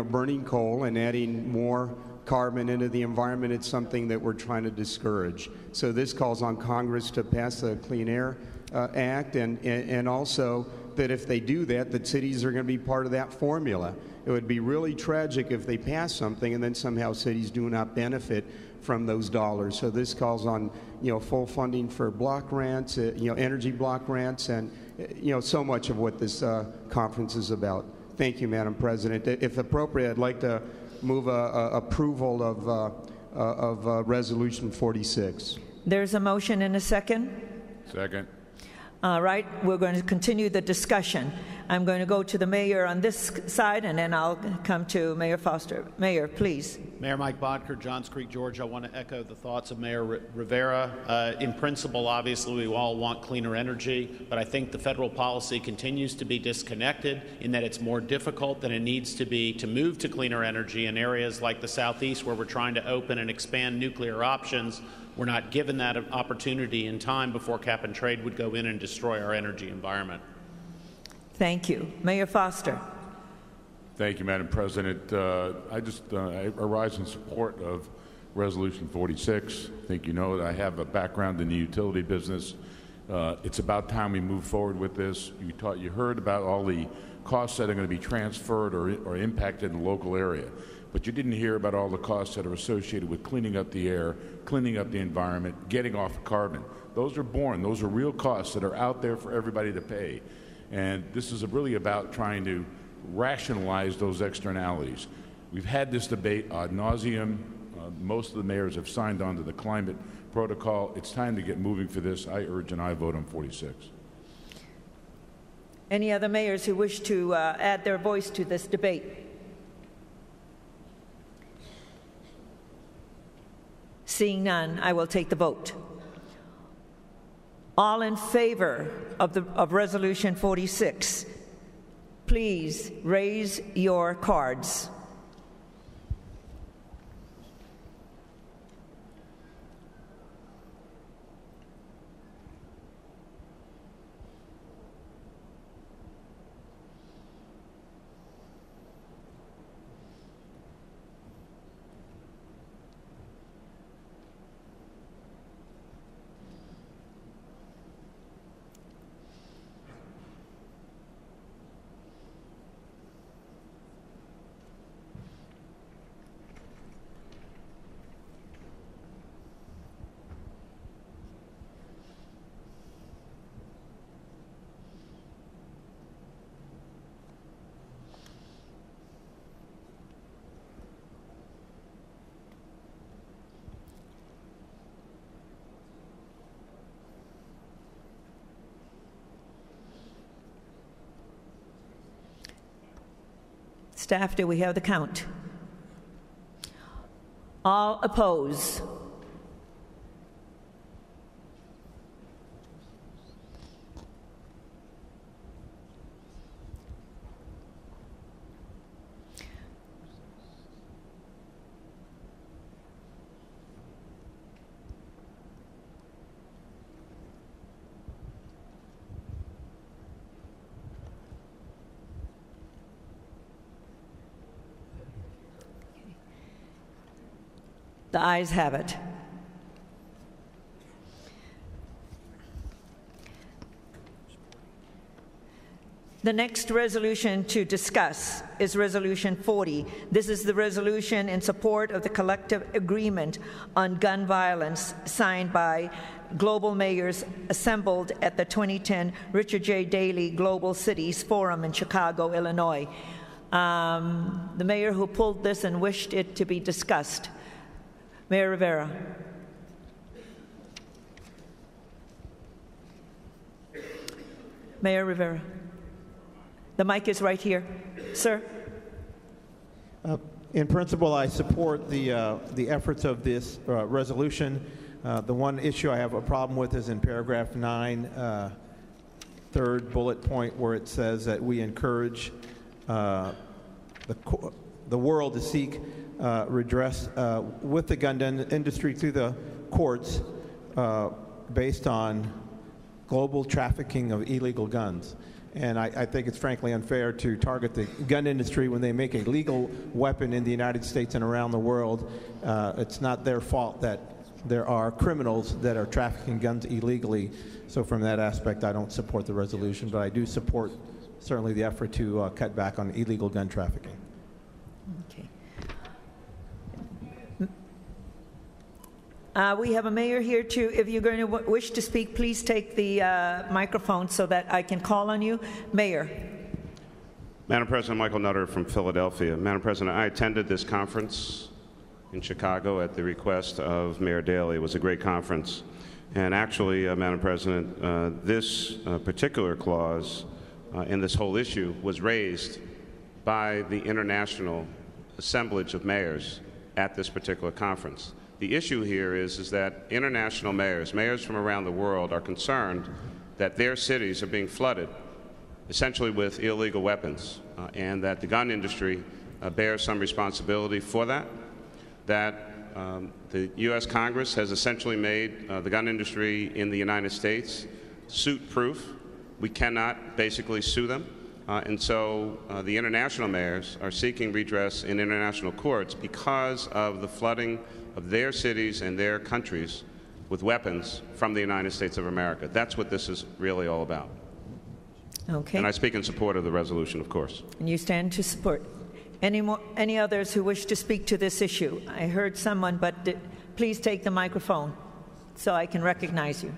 burning coal and adding more carbon into the environment, it's something that we're trying to discourage. So this calls on Congress to pass the Clean Air Act, and also that if they do that, that cities are going to be part of that formula. It would be really tragic if they pass something and then somehow cities do not benefit from those dollars. So this calls on, full funding for block grants, energy block grants, and, so much of what this conference is about. Thank you, Madam President. If appropriate, I'd like to move approval Resolution 46. There's a motion and a second. Second. All right, we're going to continue the discussion. I'm going to go to the mayor on this side, and then I'll come to Mayor Foster. Mayor, please. Mayor Mike Bodker, Johns Creek, Georgia. I want to echo the thoughts of Mayor Rivera. In principle, obviously, we all want cleaner energy, but I think the federal policy continues to be disconnected in that it's more difficult than it needs to be to move to cleaner energy in areas like the Southeast, where we're trying to open and expand nuclear options. We're not given that opportunity in time before cap and trade would go in and destroy our energy environment. Thank you. Mayor Foster. Thank you, Madam President. I rise in support of Resolution 46. I think you know that I have a background in the utility business. It's about time we move forward with this. You heard about all the costs that are going to be transferred or impacted in the local area, but you didn't hear about all the costs that are associated with cleaning up the air, cleaning up the environment, getting off carbon. Those are borne. Those are real costs that are out there for everybody to pay. And this is really about trying to rationalize those externalities. We've had this debate ad nauseum. Most of the mayors have signed on to the climate protocol. It's time to get moving for this. I urge and I vote on 46. Any other mayors who wish to add their voice to this debate? Seeing none, I will take the vote. All in favor of Resolution 46, please raise your cards. Staff, do we have the count? All oppose. The ayes have it. The next resolution to discuss is Resolution 40. This is the resolution in support of the collective agreement on gun violence signed by global mayors assembled at the 2010 Richard J. Daley Global Cities Forum in Chicago, Illinois. The mayor who pulled this and wished it to be discussed. Mayor Rivera. Mayor Rivera. The mic is right here. Sir. In principle, I support the efforts of this resolution. The one issue I have a problem with is in paragraph 9, third bullet point, where it says that we encourage the world to seek redress with the gun industry through the courts based on global trafficking of illegal guns. And I think it's frankly unfair to target the gun industry when they make a legal weapon in the United States and around the world. It's not their fault that there are criminals that are trafficking guns illegally. So from that aspect, I don't support the resolution, but I do support certainly the effort to cut back on illegal gun trafficking. Okay. We have a mayor here too. If you're going to wish to speak, please take the microphone so that I can call on you. Mayor. Madam President, Michael Nutter from Philadelphia. Madam President, I attended this conference in Chicago at the request of Mayor Daley. It was a great conference. And actually, Madam President, this particular clause in this whole issue was raised by the International Assemblage of Mayors at this particular conference. The issue here is that international mayors from around the world, are concerned that their cities are being flooded essentially with illegal weapons, and that the gun industry bears some responsibility for that, the U.S. Congress has essentially made the gun industry in the United States suit-proof. We cannot basically sue them. And so the international mayors are seeking redress in international courts because of the flooding of their cities and their countries with weapons from the United States of America. That's what this is really all about. Okay. And I speak in support of the resolution, of course. And you stand to support. Any others who wish to speak to this issue? I heard someone, but please take the microphone so I can recognize you.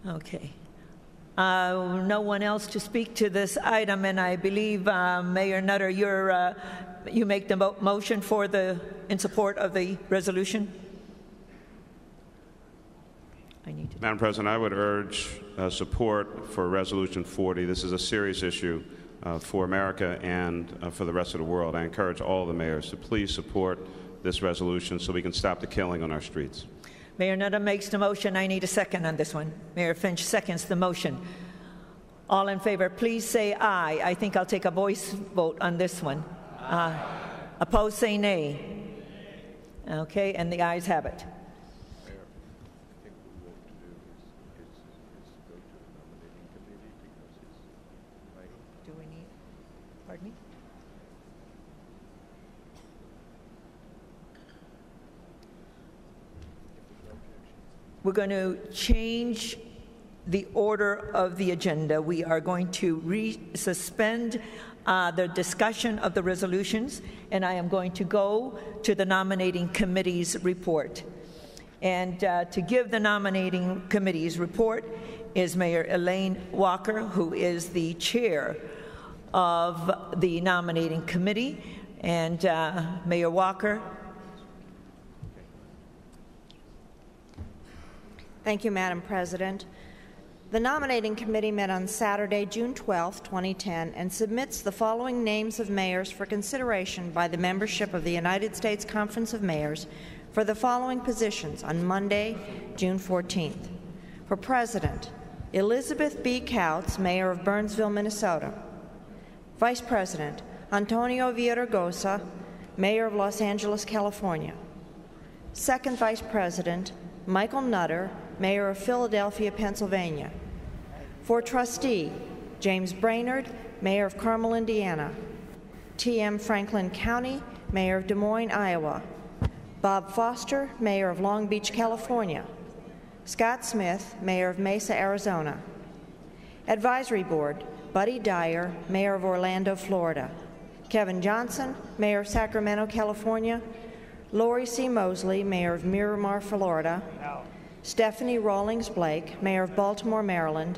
Okay. No one else to speak to this item, and I believe Mayor Nutter, you make the motion in support of the resolution. Madam President, I would urge support for Resolution 40. This is a serious issue for America and for the rest of the world. I encourage all the mayors to please support this resolution so we can stop the killing on our streets. Mayor Nutter makes the motion. I need a second on this one. Mayor Finch seconds the motion. All in favor, please say aye. I think I'll take a voice vote on this one. Opposed, say nay. Okay, and the ayes have it. Do we need, pardon me? We're going to change the order of the agenda. We are going to suspend the discussion of the resolutions, and I am going to go to the nominating committee's report. And to give the nominating committee's report is Mayor Elaine Walker, who is the chair of the nominating committee. And Mayor Walker. Thank you, Madam President. The nominating committee met on Saturday, June 12, 2010, and submits the following names of mayors for consideration by the membership of the United States Conference of Mayors for the following positions on Monday, June 14th. For President, Elizabeth B. Couts, Mayor of Burnsville, Minnesota. Vice President, Antonio Villaraigosa, Mayor of Los Angeles, California. Second Vice President, Michael Nutter, Mayor of Philadelphia, Pennsylvania. For Trustee, James Brainerd, Mayor of Carmel, Indiana. T.M. Franklin County, Mayor of Des Moines, Iowa. Bob Foster, Mayor of Long Beach, California. Scott Smith, Mayor of Mesa, Arizona. Advisory Board, Buddy Dyer, Mayor of Orlando, Florida. Kevin Johnson, Mayor of Sacramento, California. Lori C. Mosley, Mayor of Miramar, Florida. Stephanie Rawlings Blake, Mayor of Baltimore, Maryland.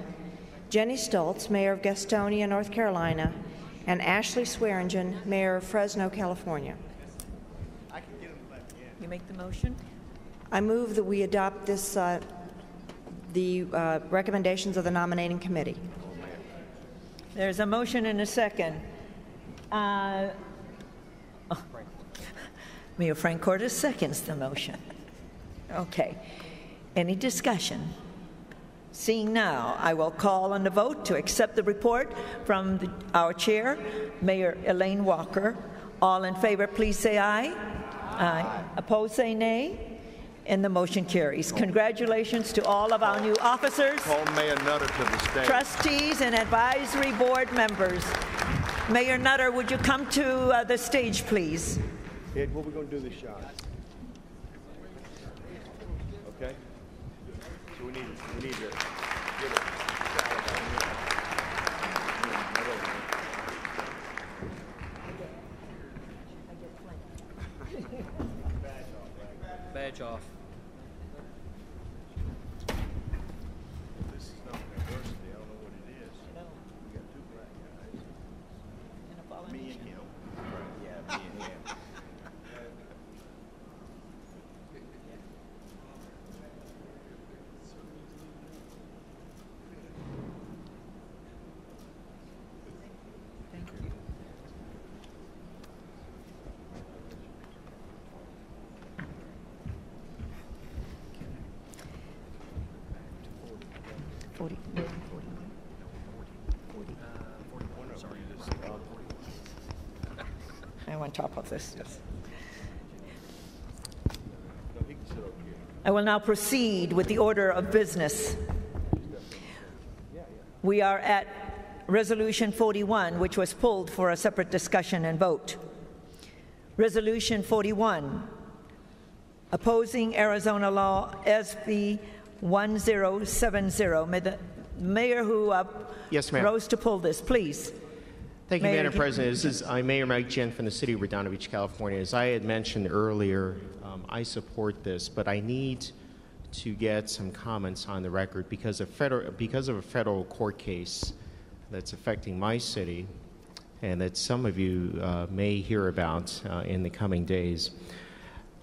Jenny Stoltz, Mayor of Gastonia, North Carolina. And Ashley Swearingen, Mayor of Fresno, California. You make the motion? I move that we adopt this, the recommendations of the nominating committee. There's a motion and a second. Mayor Frank Cordes seconds the motion. Okay. Any discussion? Seeing now, I will call on the vote to accept the report from our chair, Mayor Elaine Walker. All in favor, please say aye. Aye. Opposed, say nay. And the motion carries. Congratulations to all of our new officers, Call Mayor Nutter to the stage. trustees, and advisory board members. Mayor Nutter, would you come to the stage, please? Ed, what are we going to do this shot? Okay? So we need to get it. Badge off. 40. I'm on top of this. Yes. I will now proceed with the order of business. We are at Resolution 41, which was pulled for a separate discussion and vote. Resolution 41, opposing Arizona law SB 1070. May the mayor who yes, ma'am. rose to pull this, please. Thank you, Madam President. I'm Mayor Mike Jen from the city of Redondo Beach, California. As I had mentioned earlier, I support this, but I need to get some comments on the record because of a federal court case that's affecting my city and that some of you may hear about in the coming days.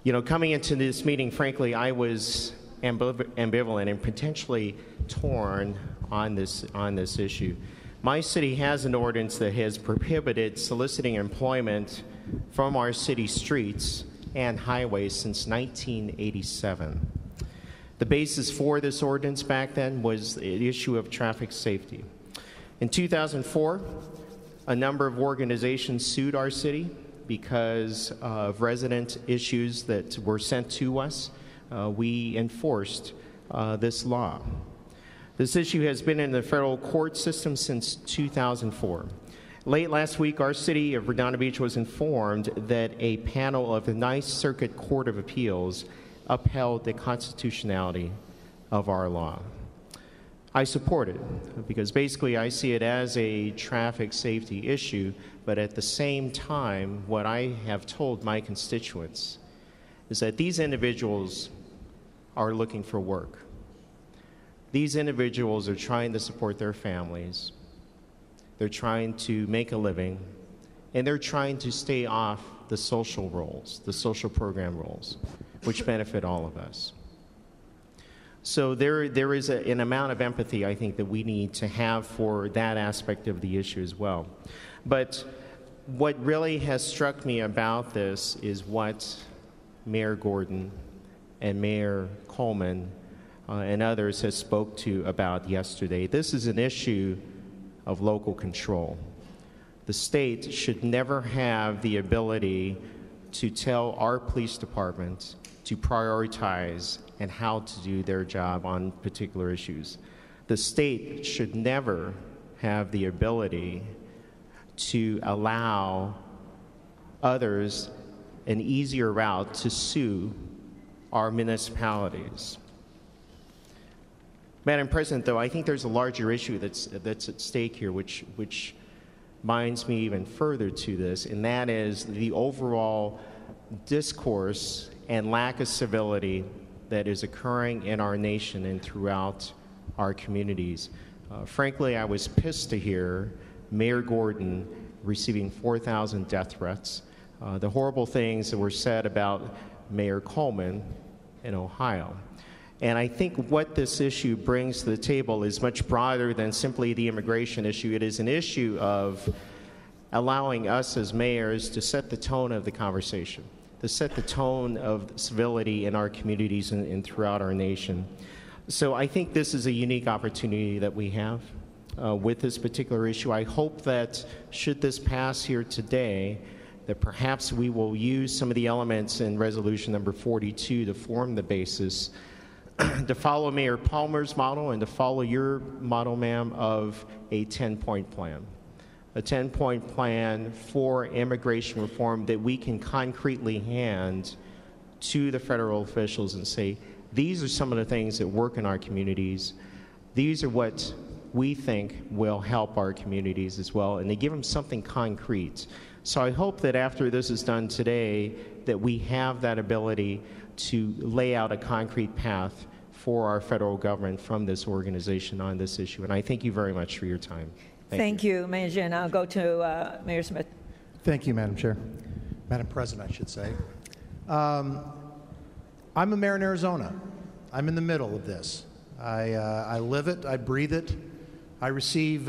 You know, coming into this meeting, frankly, I was ambivalent and potentially torn on this issue. My city has an ordinance that has prohibited soliciting employment from our city streets and highways since 1987. The basis for this ordinance back then was the issue of traffic safety. In 2004, a number of organizations sued our city because of resident issues that were sent to us. We enforced this law. This issue has been in the federal court system since 2004. Late last week, our city of Redondo Beach was informed that a panel of the Ninth Circuit Court of Appeals upheld the constitutionality of our law. I support it because basically I see it as a traffic safety issue, but at the same time, what I have told my constituents is that these individuals are looking for work. These individuals are trying to support their families. They're trying to make a living, and they're trying to stay off the social roles, the social program roles, which benefit all of us. So there is an amount of empathy, I think, that we need to have for that aspect of the issue as well. But what really has struck me about this is what Mayor Gordon and Mayor Coleman and others have spoke to about yesterday. This is an issue of local control. The state should never have the ability to tell our police department to prioritize and how to do their job on particular issues. The state should never have the ability to allow others an easier route to sue our municipalities. Madam President, though, I think there's a larger issue that's at stake here, which binds me even further to this, and that is the overall discourse and lack of civility that is occurring in our nation and throughout our communities. Frankly, I was pissed to hear Mayor Gordon receiving 4,000 death threats, the horrible things that were said about Mayor Coleman in Ohio. And I think what this issue brings to the table is much broader than simply the immigration issue. It is an issue of allowing us as mayors to set the tone of the conversation, to set the tone of civility in our communities and throughout our nation. So I think this is a unique opportunity that we have with this particular issue. I hope that should this pass here today, that perhaps we will use some of the elements in resolution number 42 to form the basis to follow Mayor Palmer's model and to follow your model, ma'am, of a 10-point plan. A 10-point plan for immigration reform that we can concretely hand to the federal officials and say, these are some of the things that work in our communities. These are what we think will help our communities as well, and they give them something concrete. So I hope that after this is done today, that we have that ability to lay out a concrete path for our federal government from this organization on this issue. And I thank you very much for your time. Thank you, Mayor Jen. I'll go to Mayor Smith. Thank you, Madam Chair. Madam President, I should say. I'm a mayor in Arizona. I'm in the middle of this. I live it. I breathe it. I receive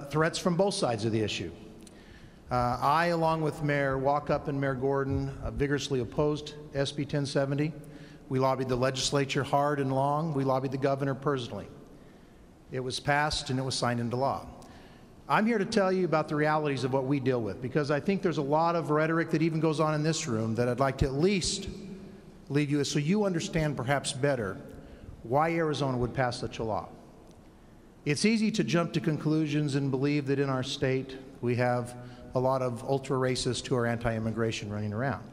threats from both sides of the issue. I, along with Mayor Walkup and Mayor Gordon, vigorously opposed SB 1070. We lobbied the legislature hard and long. We lobbied the governor personally. It was passed and it was signed into law. I'm here to tell you about the realities of what we deal with, because I think there's a lot of rhetoric that even goes on in this room that I'd like to at least lead you so you understand perhaps better why Arizona would pass such a law. It's easy to jump to conclusions and believe that in our state we have a lot of ultra-racists who are anti-immigration running around.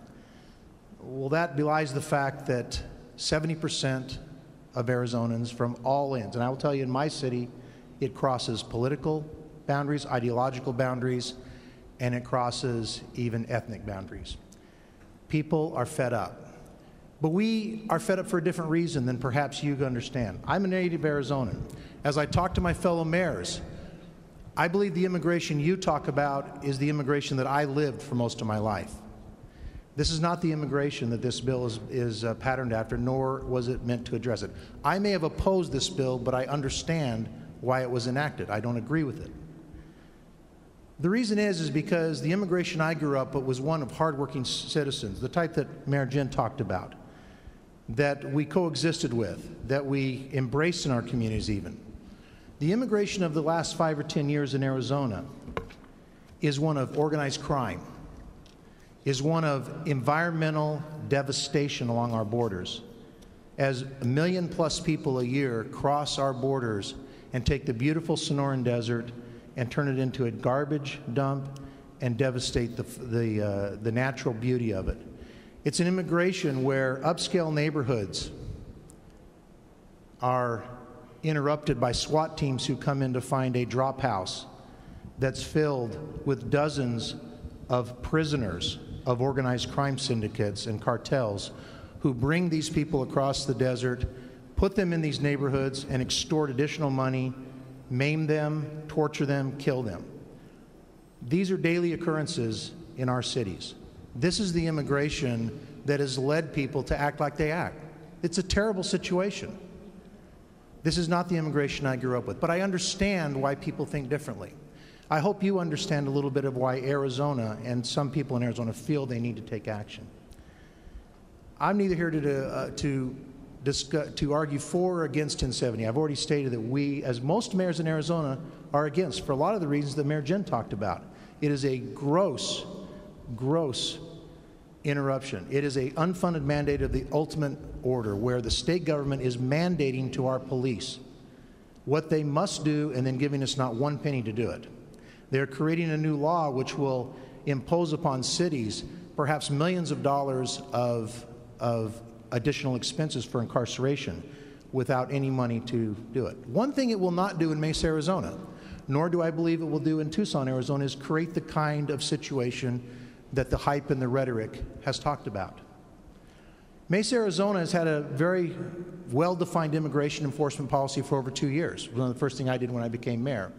Well, that belies the fact that 70% of Arizonans from all ends, and I will tell you in my city, it crosses political boundaries, ideological boundaries, and it crosses even ethnic boundaries. People are fed up. But we are fed up for a different reason than perhaps you understand. I'm a native Arizonan. As I talk to my fellow mayors, I believe the immigration you talk about is the immigration that I lived for most of my life. This is not the immigration that this bill is patterned after, nor was it meant to address it. I may have opposed this bill, but I understand why it was enacted. I don't agree with it. The reason is because the immigration I grew up with was one of hardworking citizens, the type that Mayor Jen talked about, that we coexisted with, that we embraced in our communities even. The immigration of the last 5 or 10 years in Arizona is one of organized crime, is one of environmental devastation along our borders, as 1 million+ people a year cross our borders and take the beautiful Sonoran Desert and turn it into a garbage dump and devastate the natural beauty of it. It's an immigration where upscale neighborhoods are interrupted by SWAT teams who come in to find a drop house that's filled with dozens of prisoners of organized crime syndicates and cartels who bring these people across the desert, put them in these neighborhoods, and extort additional money, maim them, torture them, kill them. These are daily occurrences in our cities. This is the immigration that has led people to act like they act. It's a terrible situation. This is not the immigration I grew up with, but I understand why people think differently. I hope you understand a little bit of why Arizona and some people in Arizona feel they need to take action. I'm neither here to argue for or against 1070. I've already stated that we, as most mayors in Arizona, are against for a lot of the reasons that Mayor Jen talked about. It is a gross interruption. It is an unfunded mandate of the ultimate order where the state government is mandating to our police what they must do and then giving us not one penny to do it. They're creating a new law which will impose upon cities perhaps millions of dollars of additional expenses for incarceration without any money to do it. One thing it will not do in Mesa, Arizona, nor do I believe it will do in Tucson, Arizona, is create the kind of situation that the hype and the rhetoric has talked about. Mesa, Arizona has had a very well-defined immigration enforcement policy for over 2 years. It was one of the first things I did when I became mayor.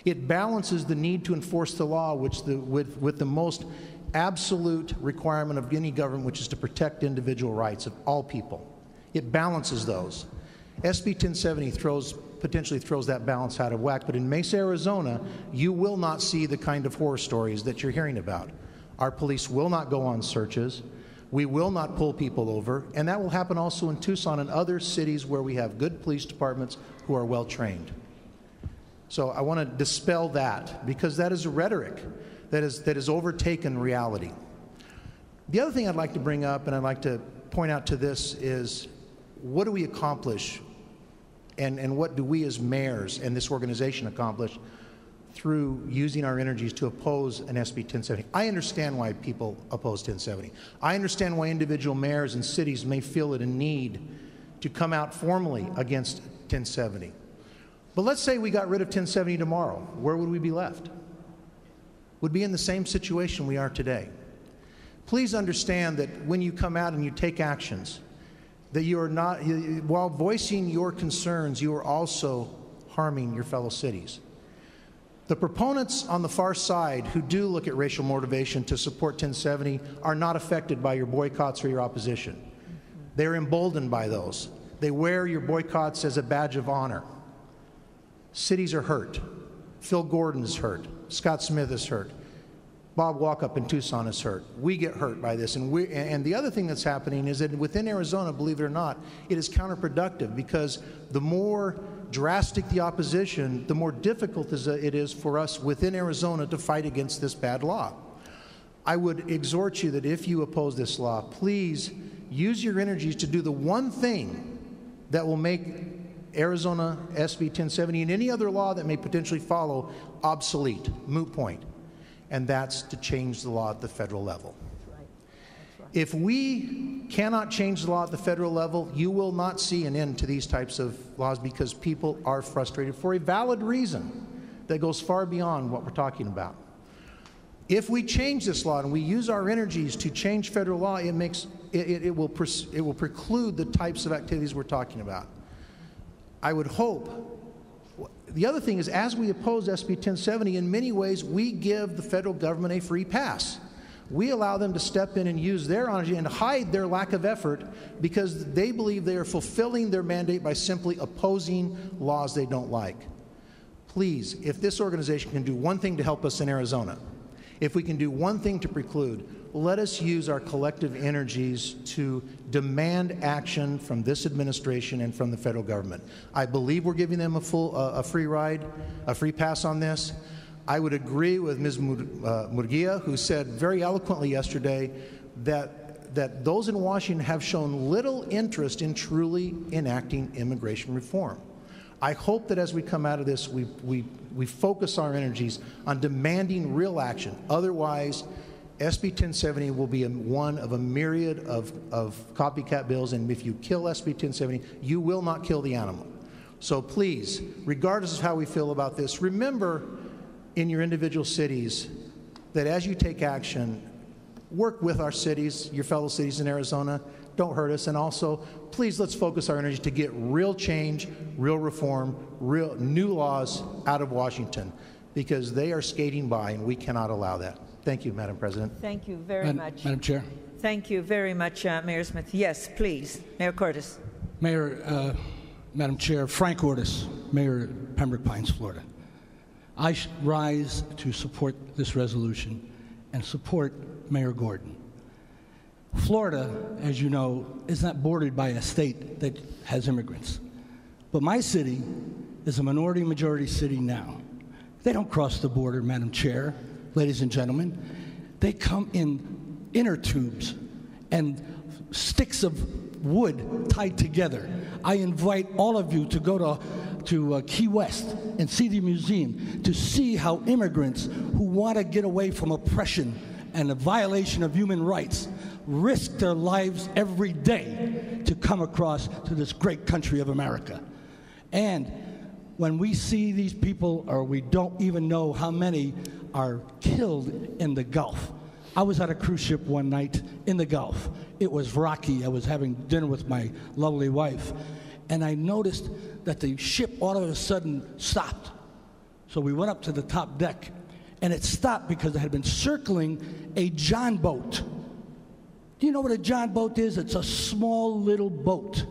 It balances the need to enforce the law with the most absolute requirement of any government, which is to protect individual rights of all people. It balances those. SB 1070 potentially throws that balance out of whack, but in Mesa, Arizona, you will not see the kind of horror stories that you're hearing about. Our police will not go on searches. We will not pull people over, and that will happen also in Tucson and other cities where we have good police departments who are well trained. So I want to dispel that, because that is a rhetoric that has overtaken reality. The other thing I'd like to bring up, and I'd like to point out to this, is what do we accomplish and what do we as mayors and this organization accomplish through using our energies to oppose an SB 1070. I understand why people oppose 1070. I understand why individual mayors and cities may feel it a need to come out formally against 1070. But let's say we got rid of 1070 tomorrow. Where would we be left? Would be in the same situation we are today. Please understand that when you come out and you take actions, that you are not, while voicing your concerns, you are also harming your fellow cities. The proponents on the far side who do look at racial motivation to support 1070 are not affected by your boycotts or your opposition. They're emboldened by those. They wear your boycotts as a badge of honor. Cities are hurt. Phil Gordon is hurt. Scott Smith is hurt. Bob Walkup in Tucson is hurt. We get hurt by this. And the other thing that's happening is that within Arizona, believe it or not, it is counterproductive, because the more drastic the opposition, the more difficult it is for us within Arizona to fight against this bad law. I would exhort you that if you oppose this law, please use your energies to do the one thing that will make Arizona SB 1070 and any other law that may potentially follow obsolete, moot point, and that's to change the law at the federal level. If we cannot change the law at the federal level, you will not see an end to these types of laws because people are frustrated for a valid reason that goes far beyond what we're talking about. If we change this law and we use our energies to change federal law, it will preclude the types of activities we're talking about. I would hope. The other thing is, as we oppose SB 1070, in many ways we give the federal government a free pass. We allow them to step in and use their energy and hide their lack of effort because they believe they are fulfilling their mandate by simply opposing laws they don't like. Please, if this organization can do one thing to help us in Arizona, if we can do one thing to preclude, let us use our collective energies to demand action from this administration and from the federal government. I believe we're giving them a free ride, a free pass on this. I would agree with Ms. Murguia, who said very eloquently yesterday that those in Washington have shown little interest in truly enacting immigration reform. I hope that as we come out of this, we focus our energies on demanding real action. Otherwise, SB 1070 will be one of a myriad of copycat bills, and if you kill SB 1070, you will not kill the animal. So please, regardless of how we feel about this, remember in your individual cities that as you take action, work with our cities, your fellow cities in Arizona. Don't hurt us. And also, please, let's focus our energy to get real change, real reform, real new laws out of Washington, because they are skating by and we cannot allow that. Thank you, Madam President. Thank you very much. Madam Chair. Thank you very much, Mayor Smith. Yes, please. Mayor Cordes. Mayor, Madam Chair, Frank Ortis, Mayor Pembroke Pines, Florida. I rise to support this resolution and support Mayor Gordon. Florida, as you know, is not bordered by a state that has immigrants. But my city is a minority-majority city now. They don't cross the border, Madam Chair, ladies and gentlemen. They come in inner tubes and sticks of wood tied together. I invite all of you to go to Key West and see the museum to see how immigrants who want to get away from oppression and a violation of human rights risk their lives every day to come across to this great country of America. And when we see these people, or we don't even know how many are killed in the Gulf. I was on a cruise ship one night in the Gulf. It was rocky. I was having dinner with my lovely wife, and I noticed that the ship all of a sudden stopped. So we went up to the top deck, and it stopped because it had been circling a John boat. Do you know what a John boat is? It's a small little boat.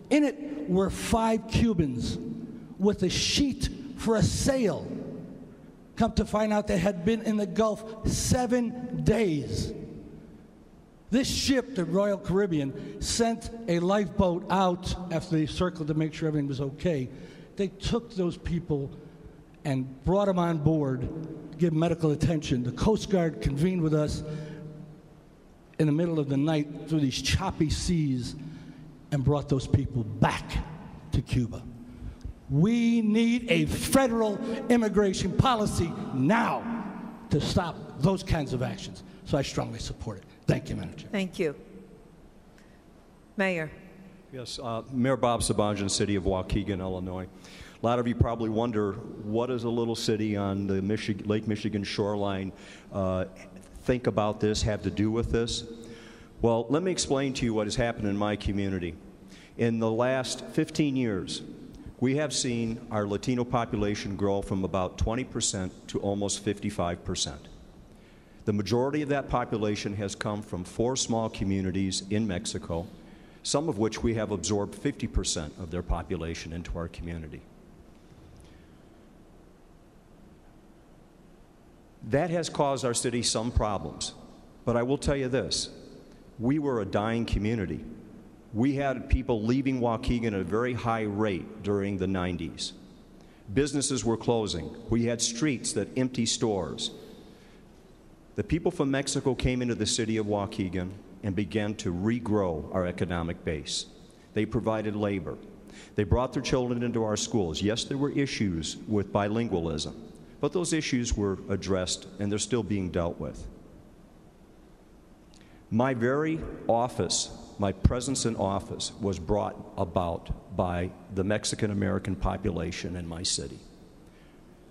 In it were 5 Cubans with a sheet for a sail. Come to find out they had been in the Gulf 7 days. This ship, the Royal Caribbean, sent a lifeboat out after they circled to make sure everything was okay. They took those people and brought them on board to give medical attention. The Coast Guard convened with us in the middle of the night through these choppy seas and brought those people back to Cuba. We need a federal immigration policy now to stop those kinds of actions. So I strongly support it. Thank you, Madam Chair. Thank you. Mayor. Yes, Mayor Bob Sabanjan, City of Waukegan, Illinois. A lot of you probably wonder, what does a little city on the Lake Michigan shoreline think about this, have to do with this? Well, let me explain to you what has happened in my community. In the last 15 years, we have seen our Latino population grow from about 20% to almost 55%. The majority of that population has come from 4 small communities in Mexico, some of which we have absorbed 50% of their population into our community. That has caused our city some problems, but I will tell you this. We were a dying community. We had people leaving Waukegan at a very high rate during the 90s. Businesses were closing. We had streets that empty stores. The people from Mexico came into the city of Waukegan and began to regrow our economic base. They provided labor. They brought their children into our schools. Yes, there were issues with bilingualism, but those issues were addressed and they're still being dealt with. My very office, my presence in office, was brought about by the Mexican-American population in my city.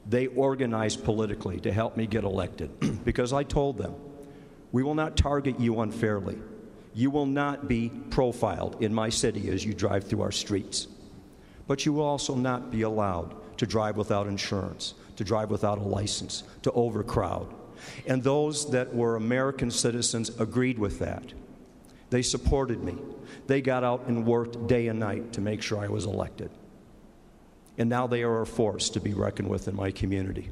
They organized politically to help me get elected because I told them, we will not target you unfairly. You will not be profiled in my city as you drive through our streets. But you will also not be allowed to drive without insurance, to drive without a license, to overcrowd. And those that were American citizens agreed with that. They supported me. They got out and worked day and night to make sure I was elected. And now they are a force to be reckoned with in my community.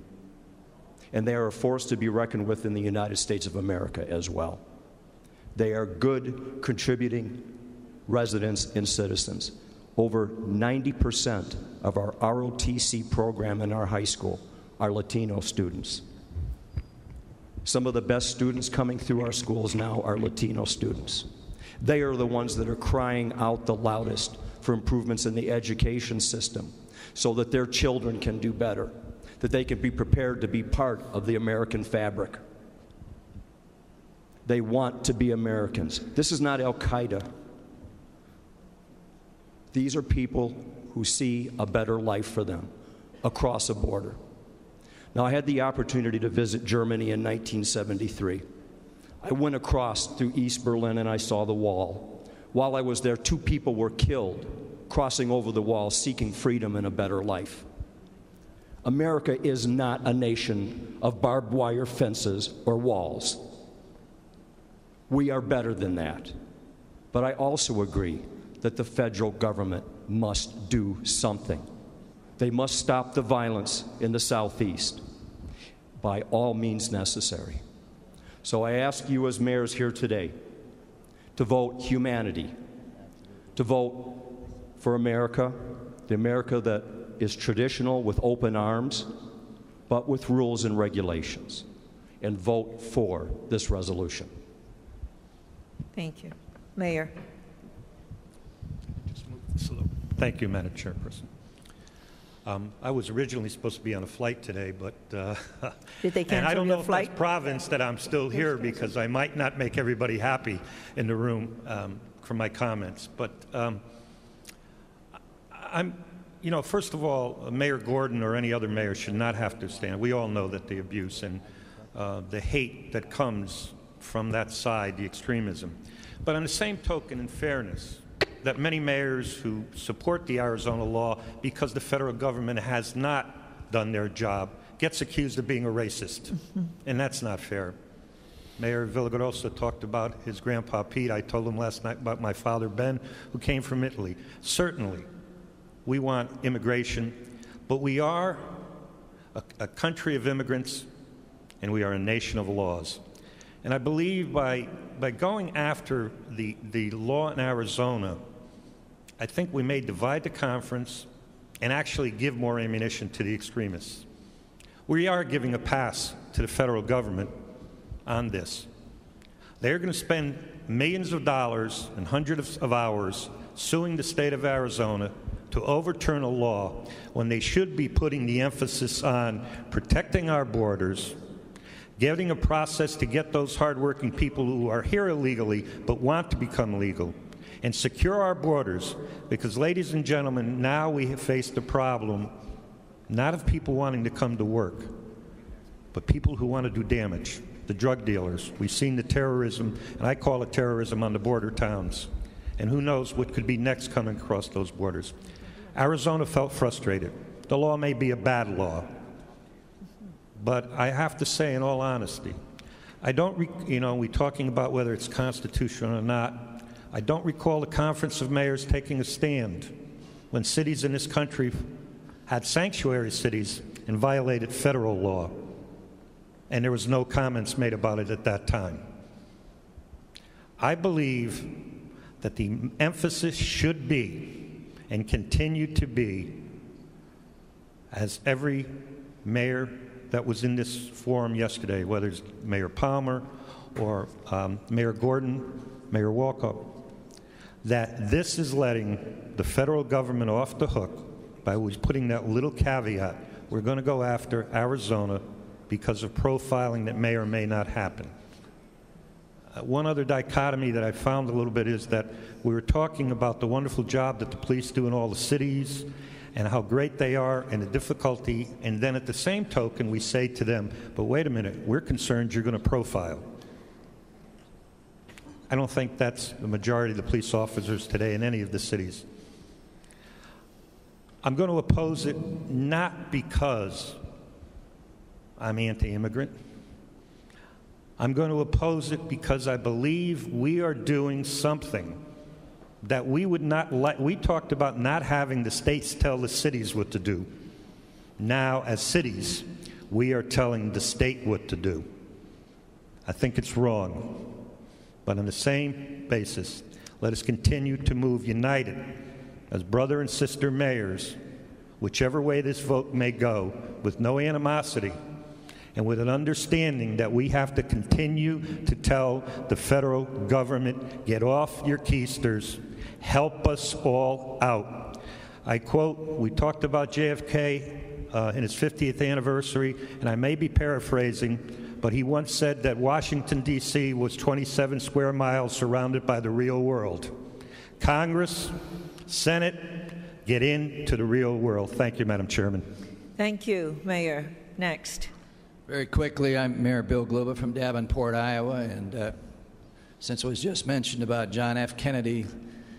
And they are a force to be reckoned with in the United States of America as well. They are good, contributing residents and citizens. Over 90% of our ROTC program in our high school are Latino students. Some of the best students coming through our schools now are Latino students. They are the ones that are crying out the loudest for improvements in the education system so that their children can do better, that they can be prepared to be part of the American fabric. They want to be Americans. This is not Al-Qaeda. These are people who see a better life for them across a border. Now, I had the opportunity to visit Germany in 1973. I went across through East Berlin and I saw the wall. While I was there, 2 people were killed crossing over the wall seeking freedom and a better life. America is not a nation of barbed wire fences or walls. We are better than that. But I also agree that the federal government must do something. They must stop the violence in the Southeast by all means necessary. So I ask you as mayors here today to vote humanity, to vote for America, the America that is traditional with open arms, but with rules and regulations, and vote for this resolution. Thank you. Mayor. Thank you, Madam Chairperson. I was originally supposed to be on a flight today, but did they cancel and I don't your know flight? if that's province that I'm still here because I might not make everybody happy in the room for my comments. But first of all, Mayor Gordon or any other mayor should not have to stand. We all know that the abuse and the hate that comes from that side, the extremism. But on the same token, in fairness, that many mayors who support the Arizona law because the federal government has not done their job gets accused of being a racist, and that's not fair. Mayor Villagrosa talked about his grandpa Pete. I told him last night about my father Ben, who came from Italy. Certainly, we want immigration, but we are a country of immigrants, and we are a nation of laws. And I believe by going after the law in Arizona, I think we may divide the conference and actually give more ammunition to the extremists. We are giving a pass to the federal government on this. They're going to spend millions of dollars and hundreds of hours suing the state of Arizona to overturn a law when they should be putting the emphasis on protecting our borders, getting a process to get those hardworking people who are here illegally but want to become legal, and secure our borders, because, ladies and gentlemen, now we have faced the problem not of people wanting to come to work, but people who want to do damage, the drug dealers. We've seen the terrorism, and I call it terrorism on the border towns, and who knows what could be next coming across those borders. Arizona felt frustrated. The law may be a bad law, but I have to say, in all honesty, I don't, we're talking about whether it's constitutional or not. I don't recall the Conference of Mayors taking a stand when cities in this country had sanctuary cities and violated federal law, and there was no comments made about it at that time. I believe that the emphasis should be and continue to be, as every mayor that was in this forum yesterday, whether it's Mayor Palmer or Mayor Gordon, Mayor Walkup, that this is letting the federal government off the hook by putting that little caveat, we're going to go after Arizona because of profiling that may or may not happen. One other dichotomy that I found a little bit is that we were talking about the wonderful job that the police do in all the cities and how great they are and the difficulty, and then at the same token we say to them, but wait a minute, we're concerned you're going to profile. I don't think that's the majority of the police officers today in any of the cities. I'm going to oppose it not because I'm anti-immigrant. I'm going to oppose it because I believe we are doing something that we would not like. We talked about not having the states tell the cities what to do. Now, as cities, we are telling the state what to do. I think it's wrong. But on the same basis, let us continue to move united as brother and sister mayors, whichever way this vote may go, with no animosity and with an understanding that we have to continue to tell the federal government, get off your keisters, help us all out. I quote, we talked about JFK in his 50th anniversary, and I may be paraphrasing, but he once said that Washington, D.C. was 27 square miles surrounded by the real world. Congress, Senate, get into the real world. Thank you, Madam Chairman. Thank you, Mayor. Next. Very quickly, I'm Mayor Bill Gluba from Davenport, Iowa, and since it was just mentioned about John F. Kennedy,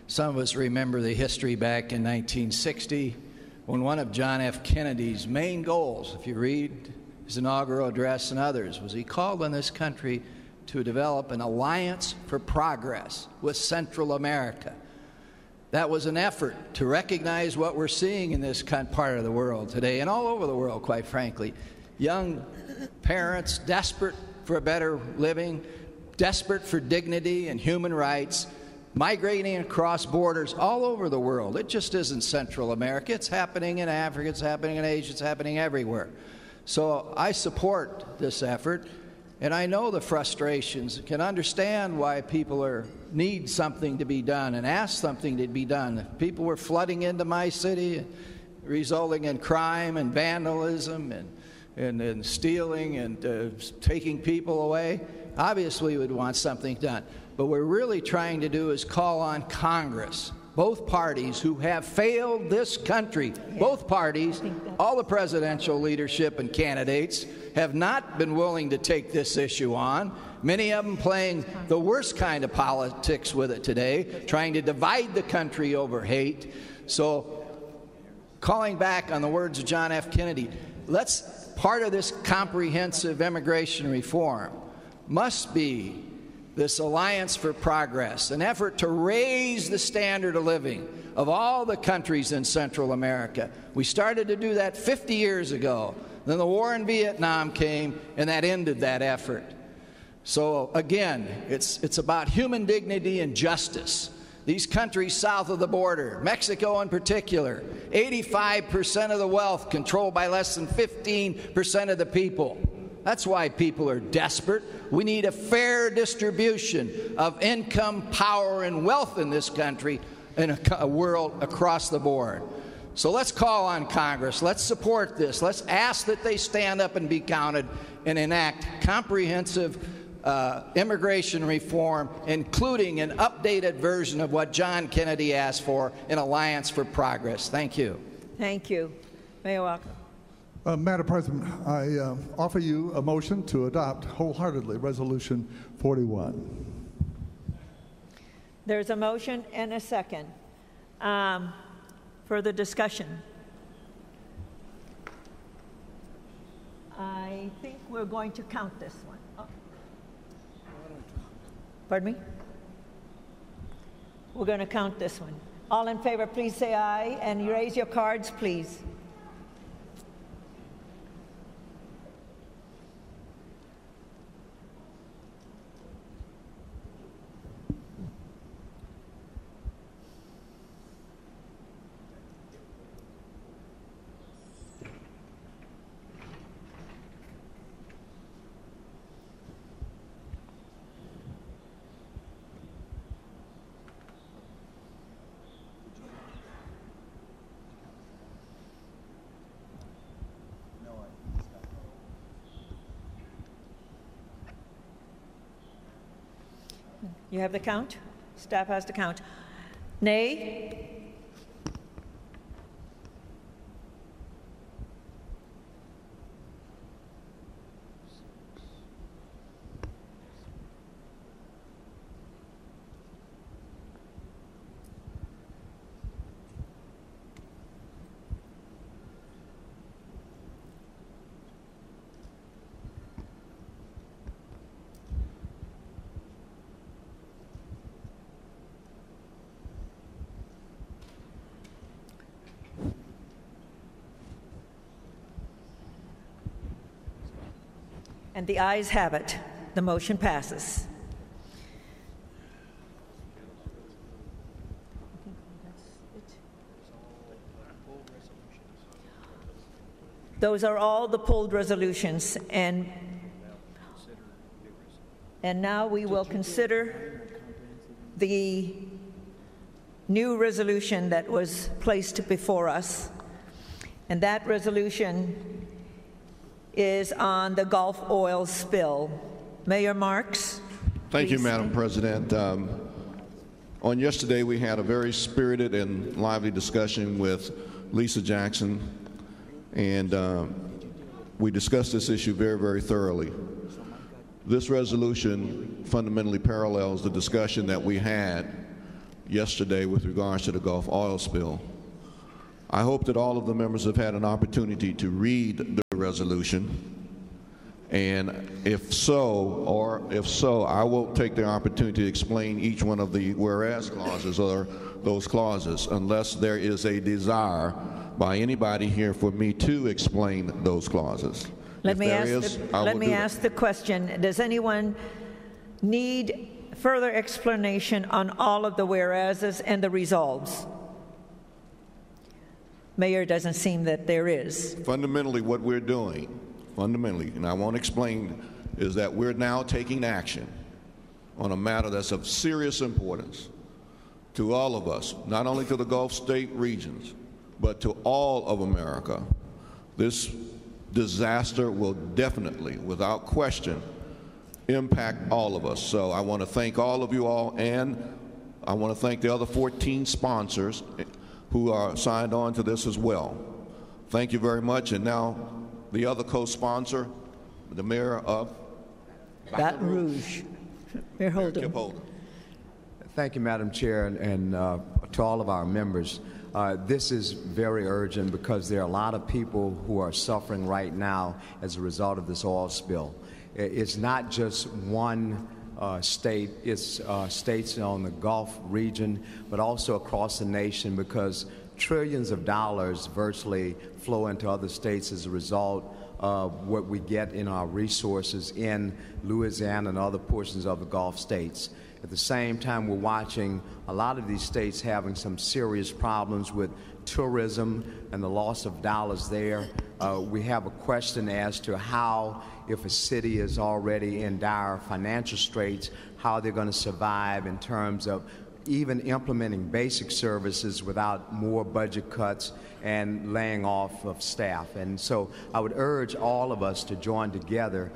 some of us remember the history back in 1960 when one of John F. Kennedy's main goals, if you read his inaugural address and others, was he called on this country to develop an alliance for progress with Central America. That was an effort to recognize what we're seeing in this part of the world today, and all over the world, quite frankly. Young parents desperate for a better living, desperate for dignity and human rights, migrating across borders all over the world. It just isn't Central America. It's happening in Africa, it's happening in Asia, it's happening everywhere. So I support this effort, and I know the frustrations, can understand why people need something to be done and ask something to be done. If people were flooding into my city, resulting in crime and vandalism and stealing and taking people away, obviously we would want something done. But what we're really trying to do is call on Congress, both parties who have failed this country, both parties, all the presidential leadership and candidates have not been willing to take this issue on. Many of them playing the worst kind of politics with it today, trying to divide the country over hate. So, calling back on the words of John F. Kennedy, part of this comprehensive immigration reform must be this Alliance for Progress, an effort to raise the standard of living of all the countries in Central America. We started to do that 50 years ago. Then the war in Vietnam came, and that ended that effort. So again, it's about human dignity and justice. These countries south of the border, Mexico in particular, 85% of the wealth controlled by less than 15% of the people. That's why people are desperate. We need a fair distribution of income, power, and wealth in this country and a world across the board. So let's call on Congress. Let's support this. Let's ask that they stand up and be counted and enact comprehensive immigration reform, including an updated version of what John Kennedy asked for, an Alliance for Progress. Thank you. Thank you. Mayor Walker. Madam President, I offer you a motion to adopt wholeheartedly Resolution 41. There's a motion and a second. Further discussion? I think we're going to count this one. Oh. Pardon me? We're going to count this one. All in favor, please say aye, and you raise your cards, please. You have the count? Staff has the count. Nay? And the ayes have it. The motion passes. Those are all the pulled resolutions, and now we will consider the new resolution that was placed before us, and that resolution is on the Gulf oil spill. Mayor Marks. Thank you, Madam President. On yesterday, we had a very spirited and lively discussion with Lisa Jackson, and we discussed this issue very, very thoroughly. This resolution fundamentally parallels the discussion that we had yesterday with regards to the Gulf oil spill. I hope that all of the members have had an opportunity to read the resolution, and if so, I will take the opportunity to explain each one of the whereas clauses or those clauses, unless there is a desire by anybody here for me to explain those clauses. Let me ask the question. Does anyone need further explanation on all of the whereases and the resolves? Mayor, doesn't seem that there is. Fundamentally, what we're doing, and I want to explain, is that we're now taking action on a matter that's of serious importance to all of us, not only to the Gulf state regions, but to all of America. This disaster will definitely, without question, impact all of us. So I want to thank all of you all, and I want to thank the other 14 sponsors who are signed on to this as well. Thank you very much. And now the other co-sponsor, the mayor of Baton Rouge, Mayor Holden. Kip Holden. Thank you, Madam Chair, and to all of our members. This is very urgent because there are a lot of people who are suffering right now as a result of this oil spill. It's not just one state, it's states on the Gulf region, but also across the nation, because trillions of dollars virtually flow into other states as a result of what we get in our resources in Louisiana and other portions of the Gulf states. At the same time, we're watching a lot of these states having some serious problems with tourism and the loss of dollars there. We have a question as to how, if a city is already in dire financial straits, how they're going to survive in terms of even implementing basic services without more budget cuts and laying off of staff. And so I would urge all of us to join together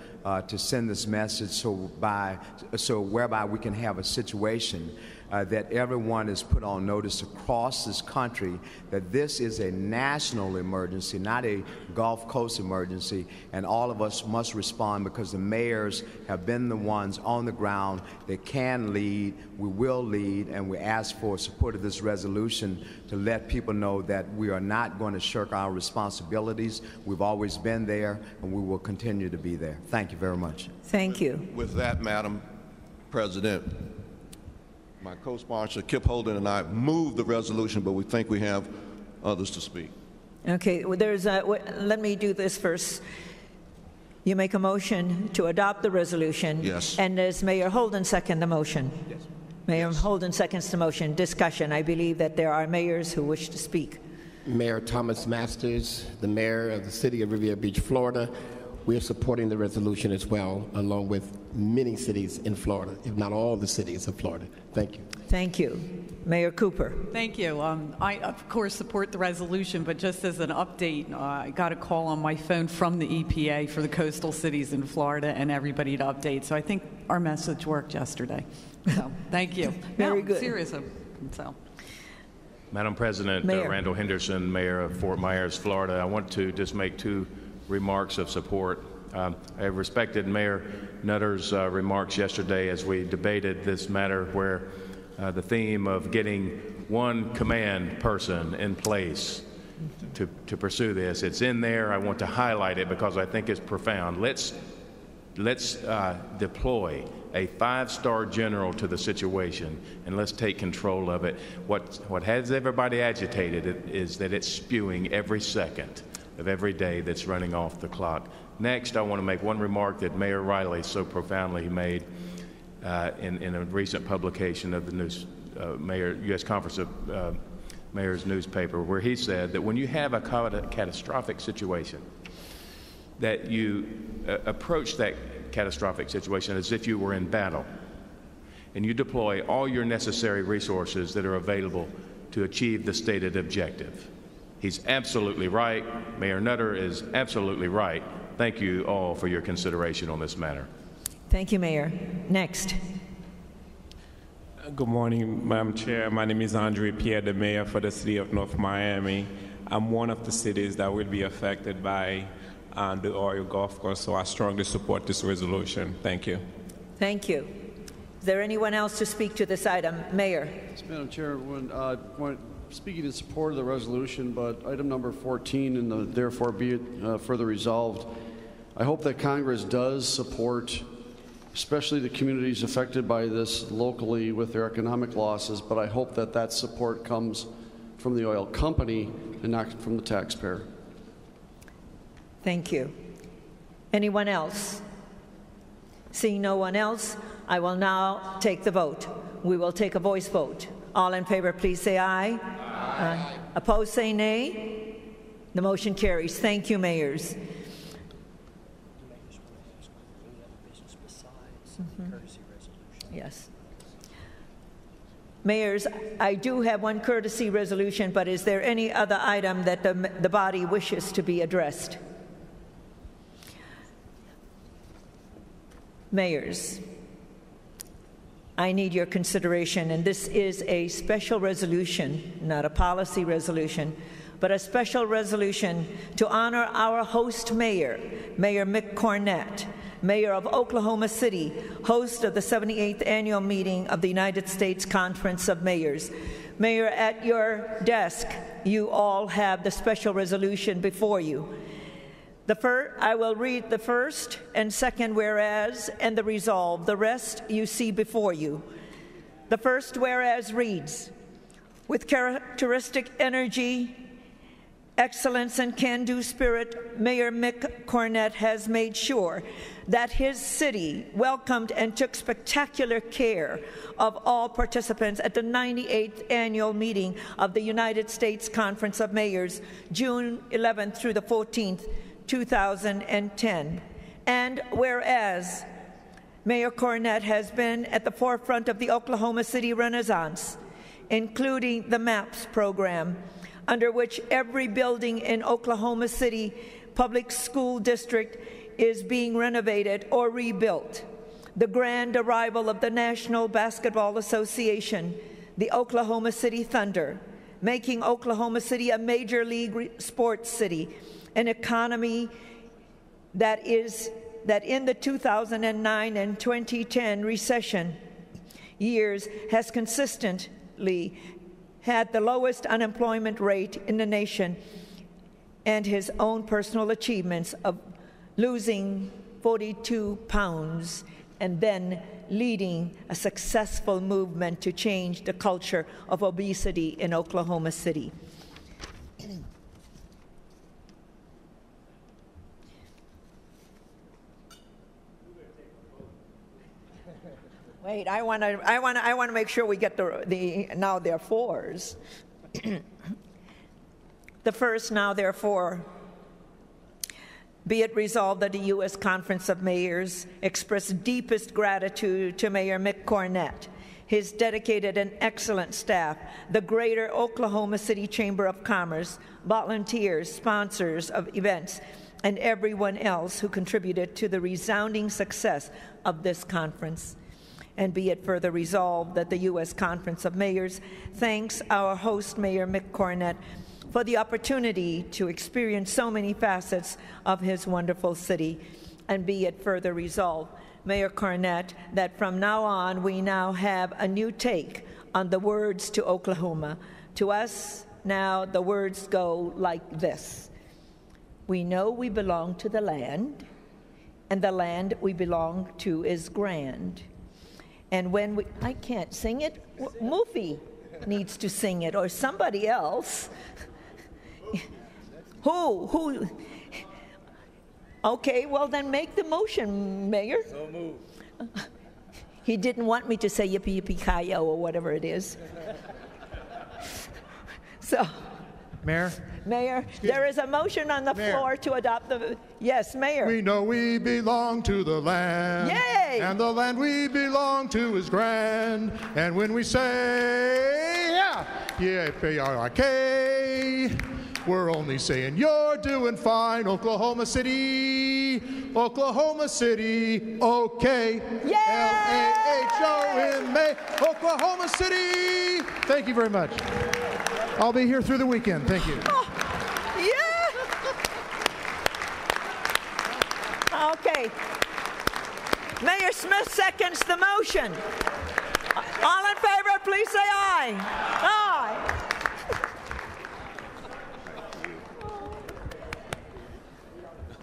to send this message whereby we can have a situation that everyone is put on notice across this country that this is a national emergency, not a Gulf Coast emergency, and all of us must respond because the mayors have been the ones on the ground. They can lead, we will lead, and we ask for support of this resolution to let people know that we are not going to shirk our responsibilities. We've always been there, and we will continue to be there. Thank you very much. Thank you. With that, Madam President, my co-sponsor Kip Holden and I moved the resolution, but we think we have others to speak. Okay, well, let me do this first. You make a motion to adopt the resolution. Yes. And does Mayor Holden second the motion? Yes. Mayor Holden seconds the motion. Discussion. I believe that there are mayors who wish to speak. Mayor Thomas Masters, the mayor of the city of Riviera Beach, Florida. we are supporting the resolution as well, along with many cities in Florida, if not all the cities of Florida. Thank you. Thank you. Mayor Cooper. Thank you. I, of course, support the resolution, but just as an update, I got a call on my phone from the EPA for the coastal cities in Florida and everybody to update. So I think our message worked yesterday. So thank you. Very no, good. Serious. So. Madam President, Randall Henderson, Mayor of Fort Myers, Florida. I want to just make two remarks of support. I have respected Mayor Nutter's remarks yesterday as we debated this matter, where the theme of getting one command person in place to pursue this. It's in there. I want to highlight it because I think it's profound. Let's deploy a 5-star general to the situation, and let's take control of it. What has everybody agitated is that it's spewing every second of every day that's running off the clock. Next, I want to make one remark that Mayor Riley so profoundly made in a recent publication of the U.S. Conference of Mayors newspaper, where he said that when you have a catastrophic situation, that you approach that catastrophic situation as if you were in battle, and you deploy all your necessary resources that are available to achieve the stated objective. He's absolutely right. Mayor Nutter is absolutely right. Thank you all for your consideration on this matter. Thank you, Mayor. Next. Good morning, Madam Chair. My name is Andre Pierre, the mayor for the city of North Miami. I'm one of the cities that will be affected by the oil golf course, so I strongly support this resolution. Thank you. Thank you. Is there anyone else to speak to this item? Mayor. Yes, Madam Chair, speaking in support of the resolution, but item number 14, and therefore be it further resolved, I hope that Congress does support especially the communities affected by this locally with their economic losses, but I hope that that support comes from the oil company and not from the taxpayer. Thank you. Anyone else? Seeing no one else, I will now take the vote. We will take a voice vote. All in favor, please say aye. Aye. Opposed, say nay. The motion carries. Thank you, mayors. Yes. Mayors, I do have one courtesy resolution, but is there any other item that the body wishes to be addressed? Mayors, I need your consideration, and this is a special resolution, not a policy resolution, but a special resolution to honor our host mayor, Mayor Mick Cornett, Mayor of Oklahoma City, host of the 78th annual meeting of the United States Conference of Mayors. Mayor, at your desk, you all have the special resolution before you. I will read the first and second whereas and the resolve. The rest you see before you. The first whereas reads, with characteristic energy, excellence, and can-do spirit, Mayor Mick Cornett has made sure that his city welcomed and took spectacular care of all participants at the 98th annual meeting of the United States Conference of Mayors, June 11th through the 14th, 2010. And whereas Mayor Cornett has been at the forefront of the Oklahoma City Renaissance, including the MAPS program, under which every building in Oklahoma City Public School District is being renovated or rebuilt, the grand arrival of the National Basketball Association, the Oklahoma City Thunder, making Oklahoma City a major league sports city, an economy that in the 2009 and 2010 recession years has consistently had the lowest unemployment rate in the nation, and his own personal achievements of losing 42 pounds and then leading a successful movement to change the culture of obesity in Oklahoma City. Wait, I want to make sure we get the now therefores. The first now therefore. Be it resolved that the U.S. Conference of Mayors express deepest gratitude to Mayor Mick Cornett, his dedicated and excellent staff, the Greater Oklahoma City Chamber of Commerce, volunteers, sponsors of events, and everyone else who contributed to the resounding success of this conference. And be it further resolved that the U.S. Conference of Mayors thanks our host, Mayor Mick Cornett, for the opportunity to experience so many facets of his wonderful city. And be it further resolved, Mayor Cornett, that from now on we now have a new take on the words to Oklahoma. To us, now the words go like this. We know we belong to the land, and the land we belong to is grand. And when we, I can't sing it, Mufi needs to sing it, or somebody else. Who? Okay, well then make the motion, Mayor. So move. He didn't want me to say yippee yippee ki-yo or whatever it is. So, Mayor? There is a motion on the floor to adopt the, yes, Mayor. We know we belong to the land. Yay! And the land we belong to is grand. And when we say, F-A-R-I-K, we're only saying you're doing fine, Oklahoma City, okay. L-A-H-O-M-A, Oklahoma City. Thank you very much. I'll be here through the weekend. Thank you. Oh, yeah. Okay. Mayor Smith seconds the motion. All in favor, please say aye. Aye.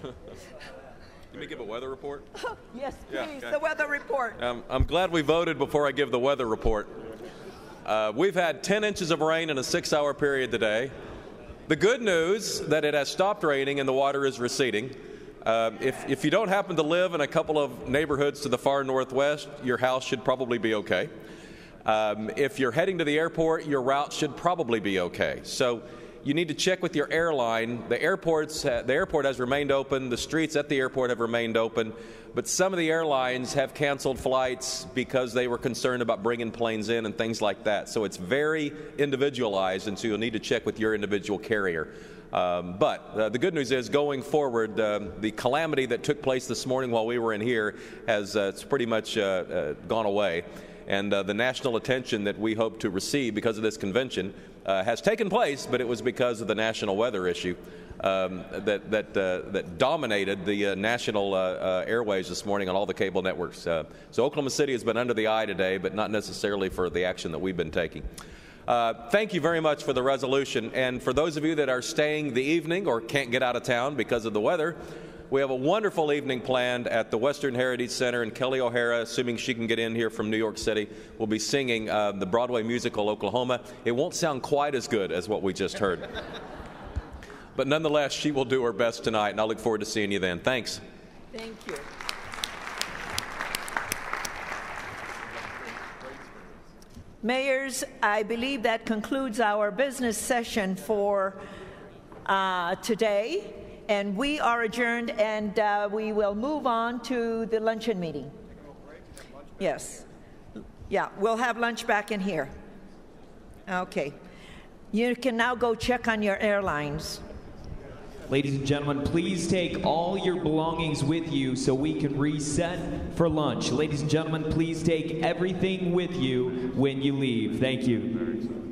Let me give a weather report. Yes, please, Yeah, okay. The weather report. I'm glad we voted before I give the weather report. We've had 10 inches of rain in a 6-hour period today. The good news that it has stopped raining and the water is receding. If you don't happen to live in a couple of neighborhoods to the far northwest, your house should probably be okay. If you're heading to the airport, your route should probably be okay. So you need to check with your airline. The airport has remained open. The streets at the airport have remained open. But some of the airlines have canceled flights because they were concerned about bringing planes in and things like that. So it's very individualized, and so you'll need to check with your individual carrier. But the good news is, going forward, the calamity that took place this morning while we were in here has it's pretty much gone away. And the national attention that we hope to receive because of this convention has taken place, but it was because of the national weather issue that dominated the national airways this morning on all the cable networks. So Oklahoma City has been under the eye today, but not necessarily for the action that we've been taking. Thank you very much for the resolution. And for those of you that are staying the evening or can't get out of town because of the weather, we have a wonderful evening planned at the Western Heritage Center, and Kelly O'Hara, assuming she can get in here from New York City, will be singing the Broadway musical Oklahoma. It won't sound quite as good as what we just heard. But nonetheless, she will do her best tonight, and I look forward to seeing you then. Thanks. Thank you. Mayors, I believe that concludes our business session for today. And we are adjourned, and we will move on to the luncheon meeting. Yes. Yeah, we'll have lunch back in here. Okay. You can now go check on your airlines. Ladies and gentlemen, please take all your belongings with you so we can reset for lunch. Ladies and gentlemen, please take everything with you when you leave. Thank you.